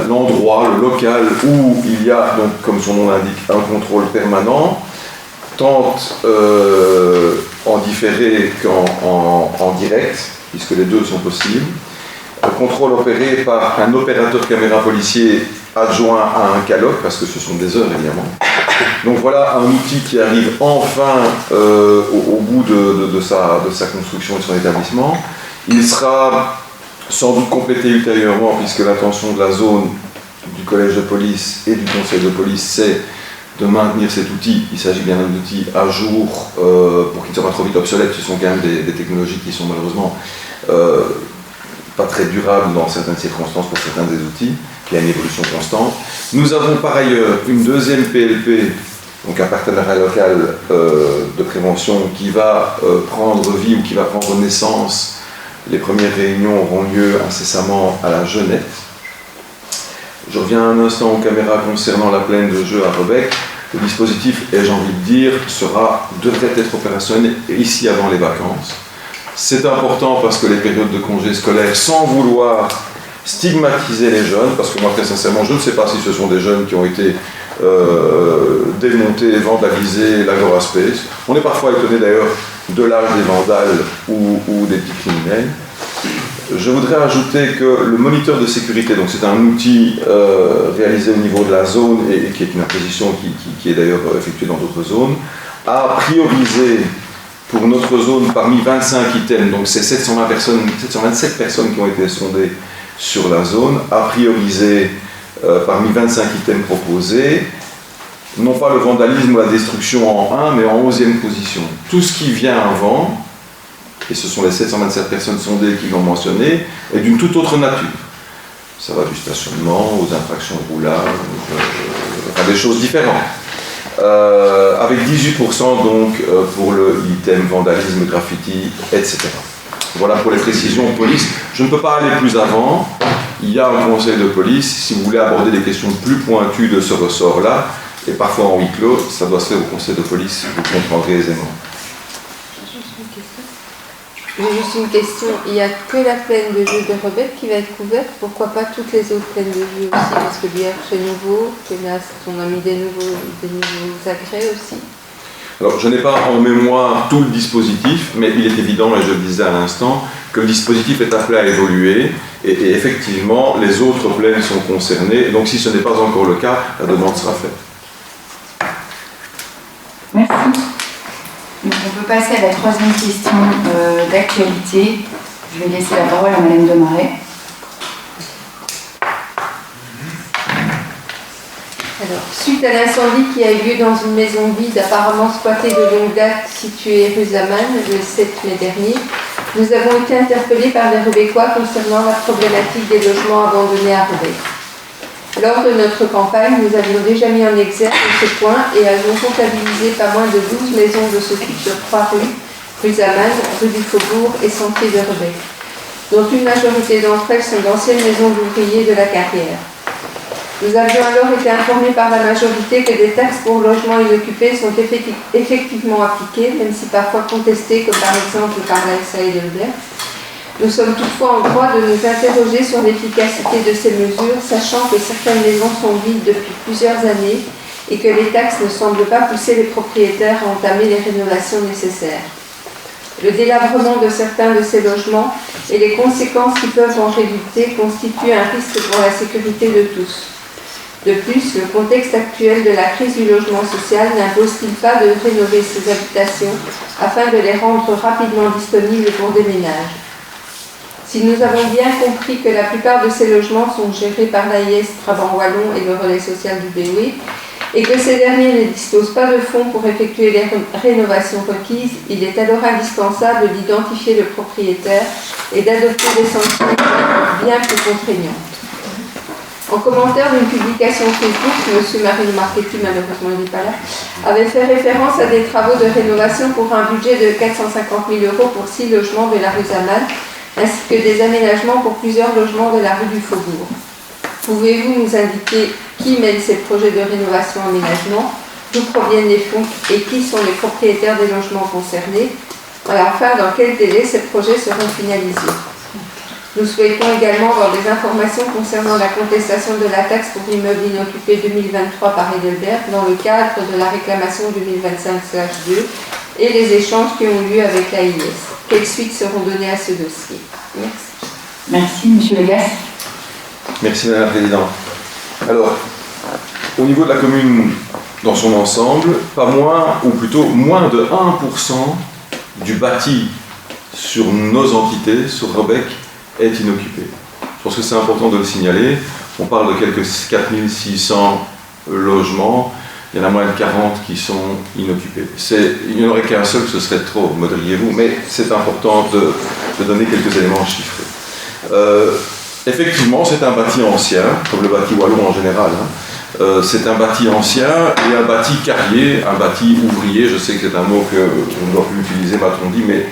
l'endroit, le local où il y a, donc, comme son nom l'indique, un contrôle permanent, tant en différé qu'en direct, puisque les deux sont possibles. Le contrôle opéré par un opérateur caméra policier adjoint à un caloc, parce que ce sont des heures évidemment. Donc voilà un outil qui arrive enfin au bout de sa construction et de son établissement. Il sera sans doute complété ultérieurement, puisque l'intention de la zone, du collège de police et du conseil de police, c'est de maintenir cet outil. Il s'agit bien d'un outil à jour pour qu'il ne soit pas trop vite obsolète. Ce sont quand même des technologies qui sont malheureusement pas très durables dans certaines circonstances pour certains des outils, qui a une évolution constante. Nous avons par ailleurs une deuxième PLP, donc un partenariat local de prévention qui va prendre vie ou qui va prendre naissance. Les premières réunions auront lieu incessamment à la Jeunette. Je reviens un instant aux caméras concernant la plaine de jeu à Rebec. Le dispositif, et j'ai envie de dire, devrait être opérationnel ici avant les vacances. C'est important parce que les périodes de congés scolaires, sans vouloir stigmatiser les jeunes, parce que moi très sincèrement je ne sais pas si ce sont des jeunes qui ont été démontés, vandalisés, l'agoraspace. On est parfois étonné d'ailleurs de l'âge des vandales ou des petits criminels. Je voudrais ajouter que le moniteur de sécurité, donc c'est un outil réalisé au niveau de la zone et qui est une acquisition qui est d'ailleurs effectuée dans d'autres zones, a priorisé pour notre zone parmi 25 items, donc c'est 727 personnes qui ont été sondées sur la zone, a priorisé parmi 25 items proposés, non pas le vandalisme ou la destruction en 1, mais en 11e position. Tout ce qui vient avant, et ce sont les 727 personnes sondées qui l'ont mentionné, est d'une toute autre nature. Ça va du stationnement aux infractions de roulage, à des choses différentes. Avec 18% donc pour l'item vandalisme, graffiti, etc. Voilà pour les précisions police. Je ne peux pas aller plus avant. Il y a un conseil de police. Si vous voulez aborder des questions plus pointues de ce ressort-là, et parfois en huis clos, ça doit se faire au conseil de police, vous comprendrez aisément. J'ai juste une question. Il n'y a que la plaine de jeu de Rebec qui va être couverte. Pourquoi pas toutes les autres plaines de jeu aussi? Parce que hier, c'est nouveau. On a mis des nouveaux agrès aussi. Alors, je n'ai pas en mémoire tout le dispositif, mais il est évident, et je le disais à l'instant, que le dispositif est appelé à évoluer, et effectivement, les autres plaines sont concernées. Donc, si ce n'est pas encore le cas, la demande sera faite. Merci. Donc on peut passer à la troisième question d'actualité. Je vais laisser la parole à Madame Demaret. Alors, suite à l'incendie qui a eu lieu dans une maison vide apparemment squattée de longue date située rue Zaman le 7 mai dernier, nous avons été interpellés par les Rebecquois concernant la problématique des logements abandonnés à Rebec. Lors de notre campagne, nous avions déjà mis en exergue ce point et avions comptabilisé pas moins de 12 maisons de ce type sur 3 rues, rue Zaman, rue du Faubourg et Sentier de Rebec, dont une majorité d'entre elles sont d'anciennes maisons d'ouvriers de la carrière. Nous avions alors été informés par la majorité que des taxes pour logements inoccupés sont effectivement appliquées, même si parfois contestées, comme par exemple par la SA et Delbert. Nous sommes toutefois en droit de nous interroger sur l'efficacité de ces mesures, sachant que certaines maisons sont vides depuis plusieurs années et que les taxes ne semblent pas pousser les propriétaires à entamer les rénovations nécessaires. Le délabrement de certains de ces logements et les conséquences qui peuvent en résulter constituent un risque pour la sécurité de tous. De plus, le contexte actuel de la crise du logement social n'impose-t-il pas de rénover ces habitations afin de les rendre rapidement disponibles pour des ménages? Si nous avons bien compris que la plupart de ces logements sont gérés par l'AIS Trabant Wallon et le relais social du BOE, et que ces derniers ne disposent pas de fonds pour effectuer les rénovations requises, il est alors indispensable d'identifier le propriétaire et d'adopter des sanctions bien plus contraignantes. En commentaire d'une publication Facebook, M. Marino Marchetti, malheureusement il n'est pas là, avait fait référence à des travaux de rénovation pour un budget de 450 000 € pour 6 logements de la rue Zaman, ainsi que des aménagements pour plusieurs logements de la rue du Faubourg. Pouvez-vous nous indiquer qui mène ces projets de rénovation-aménagement, d'où proviennent les fonds et qui sont les propriétaires des logements concernés, et enfin dans quel délai ces projets seront finalisés? Nous souhaitons également avoir des informations concernant la contestation de la taxe pour immeubles inoccupés 2023 par Heidelberg dans le cadre de la réclamation 2025/2 et les échanges qui ont lieu avec l'AIS. Quelles suites seront données à ce dossier? Merci. Merci, M. Legas. Merci, Madame la Présidente. Alors, au niveau de la commune dans son ensemble, pas moins, ou plutôt moins de 1% du bâti sur nos entités, sur Rebec, est inoccupé. Je pense que c'est important de le signaler. On parle de quelques 4600 logements. Il y en a moins de 40 qui sont inoccupés. Il n'y en aurait qu'un seul, ce serait trop, me diriez-vous, mais c'est important de donner quelques éléments chiffrés. Effectivement, c'est un bâti ancien, comme le bâti wallon en général. C'est un bâti ancien et un bâti carrier, un bâti ouvrier. Je sais que c'est un mot qu'on ne doit plus utiliser, m'a-t-on dit, mais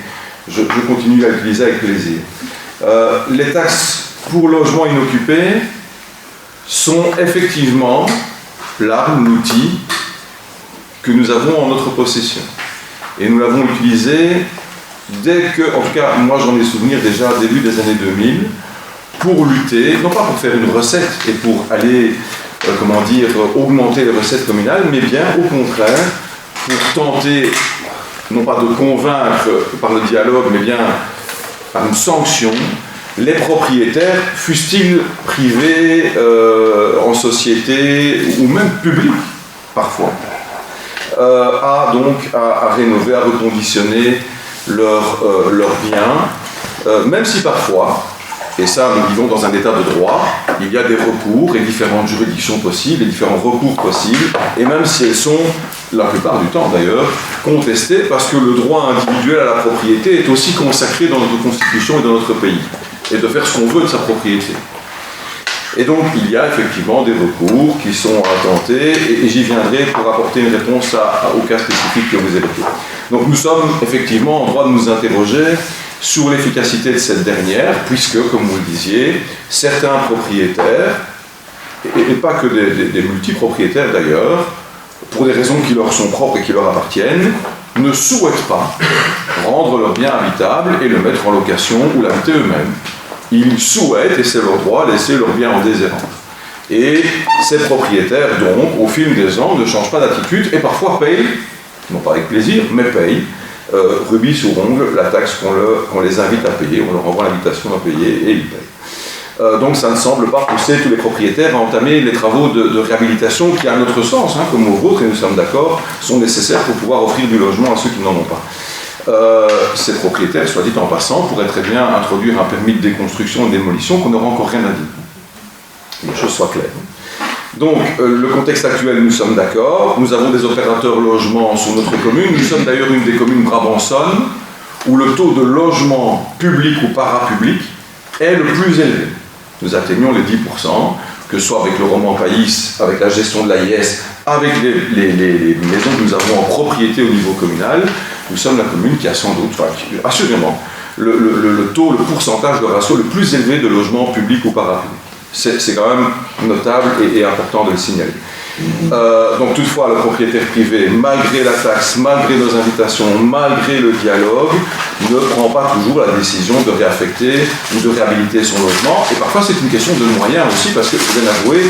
je continue à l'utiliser avec plaisir. Les taxes pour logements inoccupés sont effectivement l'arme, l'outil que nous avons en notre possession. Et nous l'avons utilisé dès que, en tout cas, moi j'en ai souvenir déjà au début des années 2000, pour lutter, non pas pour faire une recette et pour aller, augmenter les recettes communales, mais bien au contraire, pour tenter, non pas de convaincre par le dialogue, mais bien par une sanction, les propriétaires, fussent-ils privés, en société ou même publics parfois, à rénover, à reconditionner leurs biens, même si parfois, et ça nous vivons dans un état de droit, il y a des recours et différentes juridictions possibles et différents recours possibles, et même si elles sont, la plupart du temps d'ailleurs, contestées parce que le droit individuel à la propriété est aussi consacré dans notre Constitution et dans notre pays, et de faire ce qu'on veut de sa propriété. Et donc il y a effectivement des recours qui sont intentés, et j'y viendrai pour apporter une réponse au cas spécifique que vous évoquez. Donc nous sommes effectivement en droit de nous interroger sur l'efficacité de cette dernière, puisque, comme vous le disiez, certains propriétaires, et pas que des multipropriétaires d'ailleurs, pour des raisons qui leur sont propres et qui leur appartiennent, ne souhaitent pas rendre leur bien habitable et le mettre en location ou l'habiter eux-mêmes. Ils souhaitent, et c'est leur droit, laisser leur bien en déshérence. Et ces propriétaires, donc, au fil des ans, ne changent pas d'attitude et parfois payent, non pas avec plaisir, mais payent, rubis sur ongle, la taxe qu'on les invite à payer. On leur envoie l'invitation à payer et ils payent. Donc ça ne semble pas pousser tous les propriétaires à entamer les travaux de réhabilitation qui, à notre sens, comme au vôtre, et nous sommes d'accord, sont nécessaires pour pouvoir offrir du logement à ceux qui n'en ont pas. Ces propriétaires, soit dit en passant, pourraient très bien introduire un permis de déconstruction et de démolition qu'on n'aura encore rien à dire. Que les choses soient claires. Donc, le contexte actuel, nous sommes d'accord. Nous avons des opérateurs logements sur notre commune. Nous sommes d'ailleurs une des communes brabançonnes où le taux de logement public ou parapublic est le plus élevé. Nous atteignons les 10%, que ce soit avec le roman Pays, avec la gestion de l'AIS, avec les maisons que nous avons en propriété au niveau communal, nous sommes la commune qui a sans doute, assurément, le taux, le pourcentage, le ratio le plus élevé de logements publics ou parapublics. C'est quand même notable et important de le signaler. Donc toutefois, le propriétaire privé, malgré la taxe, malgré nos invitations, malgré le dialogue, ne prend pas toujours la décision de réaffecter ou de réhabiliter son logement. Et parfois, c'est une question de moyens aussi, parce qu'il faut bien avouer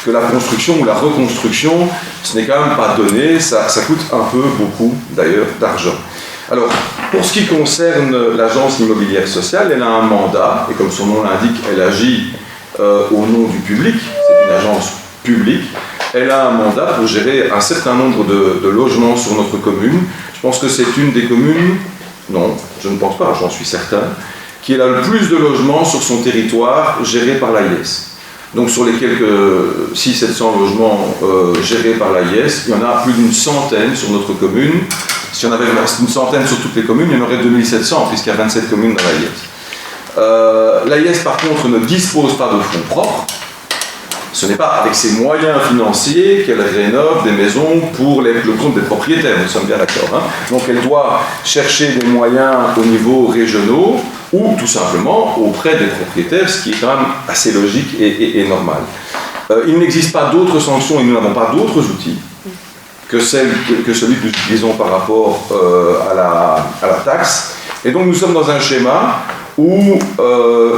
que la construction ou la reconstruction, ce n'est quand même pas donné, ça coûte un peu beaucoup d'ailleurs d'argent. Alors, pour ce qui concerne l'agence immobilière sociale, elle a un mandat, et comme son nom l'indique, elle agit au nom du public, c'est une agence publique. Elle a un mandat pour gérer un certain nombre de logements sur notre commune. Je pense que c'est une des communes, non, je ne pense pas, j'en suis certain, qui a le plus de logements sur son territoire gérés par l'AIS. Donc sur les quelques 600-700 logements gérés par l'AIS, il y en a plus d'une centaine sur notre commune. Si on avait une centaine sur toutes les communes, il y en aurait 2700, puisqu'il y a 27 communes dans l'AIS. L'AIS, par contre, ne dispose pas de fonds propres. Ce n'est pas avec ses moyens financiers qu'elle rénove des maisons pour le compte des propriétaires, nous sommes bien d'accord. Hein. Donc elle doit chercher des moyens au niveau régionaux ou tout simplement auprès des propriétaires, ce qui est quand même assez logique et normal. Il n'existe pas d'autres sanctions et nous n'avons pas d'autres outils que celui que nous utilisons par rapport à la taxe. Et donc nous sommes dans un schéma où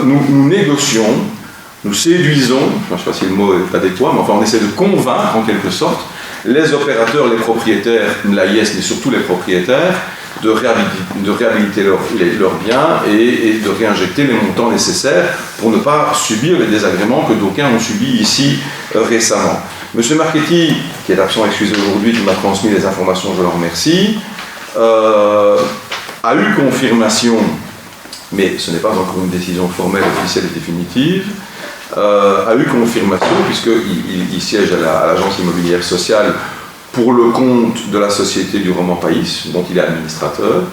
nous négocions, nous séduisons, je ne sais pas si le mot est adéquat, mais enfin on essaie de convaincre en quelque sorte les opérateurs, les propriétaires, l'AIS, mais surtout les propriétaires, de réhabiliter leurs biens et de réinjecter les montants nécessaires pour ne pas subir les désagréments que d'aucuns ont subis ici récemment. Monsieur Marchetti, qui est absent, excusez aujourd'hui, qui m'a transmis les informations, je le remercie, a eu confirmation, mais ce n'est pas encore une décision formelle, officielle et définitive, a eu confirmation, puisqu'il siège à l'agence immobilière sociale pour le compte de la société du roman Pays, dont il est administrateur,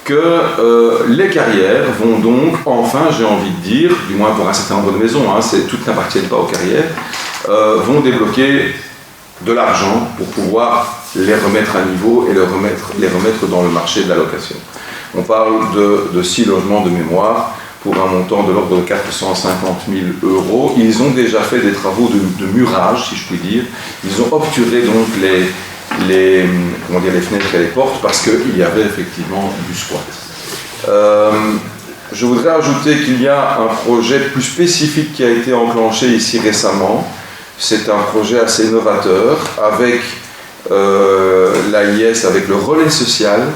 que les carrières vont donc, enfin, j'ai envie de dire, du moins pour un certain nombre de maisons, hein, toutes n'appartiennent pas aux carrières, vont débloquer de l'argent pour pouvoir les remettre à niveau et les remettre dans le marché de la location. On parle de 6 logements de mémoire pour un montant de l'ordre de 450 000 €. Ils ont déjà fait des travaux de murage, si je puis dire. Ils ont obturé donc les fenêtres et les portes parce qu'il y avait effectivement du squat. Je voudrais ajouter qu'il y a un projet plus spécifique qui a été enclenché ici récemment. C'est un projet assez novateur avec l'AIS, avec le relais social,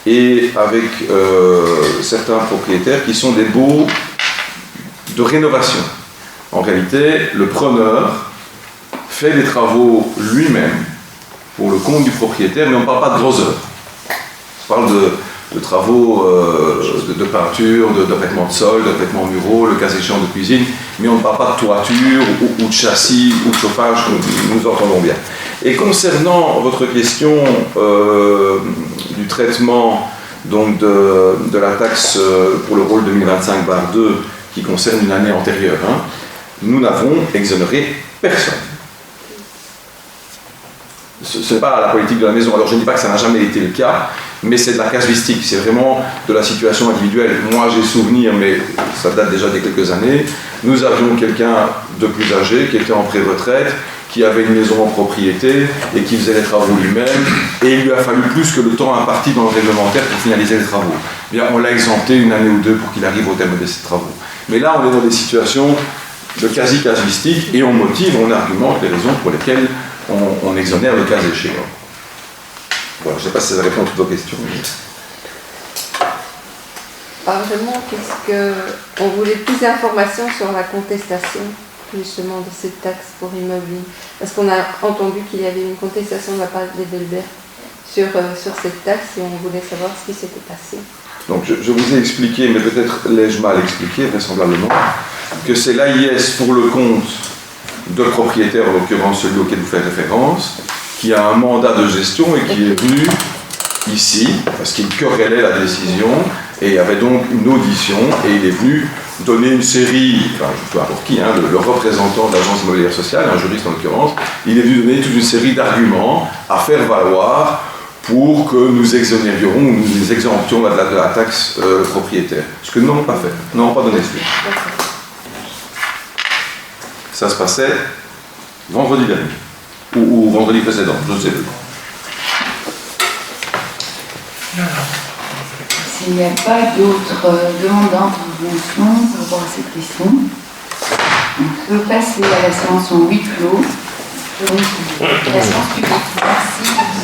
et avec certains propriétaires qui sont des baux de rénovation. En réalité, le preneur fait des travaux lui-même pour le compte du propriétaire, mais on ne parle pas de grosses œuvres. On parle de travaux de peinture, de vêtements de sol, de vêtements muraux, le cas échéant de cuisine, mais on ne parle pas de toiture ou de châssis ou de chauffage, nous entendons bien. Et concernant votre question du traitement donc de la taxe pour le rôle 2025/2 qui concerne une année antérieure, hein, nous n'avons exonéré personne. Ce n'est pas la politique de la maison. Alors je ne dis pas que ça n'a jamais été le cas, mais c'est de la casuistique, c'est vraiment de la situation individuelle. Moi j'ai souvenir, mais ça date déjà de quelques années, nous avions quelqu'un de plus âgé qui était en pré-retraite, qui avait une maison en propriété et qui faisait les travaux lui-même, et il lui a fallu plus que le temps imparti dans le réglementaire pour finaliser les travaux. Bien, on l'a exempté une année ou deux pour qu'il arrive au terme de ces travaux. Mais là, on est dans des situations de quasi-casuistique et on motive, on argumente les raisons pour lesquelles on exonère le cas échéant. Voilà, je ne sais pas si ça répond à toutes vos questions. Pas vraiment, puisqu'on voulait plus d'informations sur la contestation justement de cette taxe pour immobilier. Parce qu'on a entendu qu'il y avait une contestation de la part des Delbert sur cette taxe et on voulait savoir ce qui s'était passé. Donc je vous ai expliqué, mais peut-être l'ai-je mal expliqué, vraisemblablement, que c'est l'AIS pour le compte de propriétaire, en l'occurrence celui auquel vous faites référence, qui a un mandat de gestion et qui est venu ici, parce qu'il querellait la décision, et il y avait donc une audition, et il est venu donné une série, enfin peu importe qui, hein, le représentant de l'agence immobilière sociale, un juriste en l'occurrence, il est dû donner toute une série d'arguments à faire valoir pour que nous exonérions ou nous les exemptions de la taxe propriétaire. Ce que nous n'avons pas fait, nous n'avons pas donné suite. Ça se passait vendredi dernier, ou vendredi précédent, je ne sais plus. S'il n'y a pas d'autres demandes d'intervention par rapport à cette question, on peut passer à la séance en huis clos. La séance publique. Merci.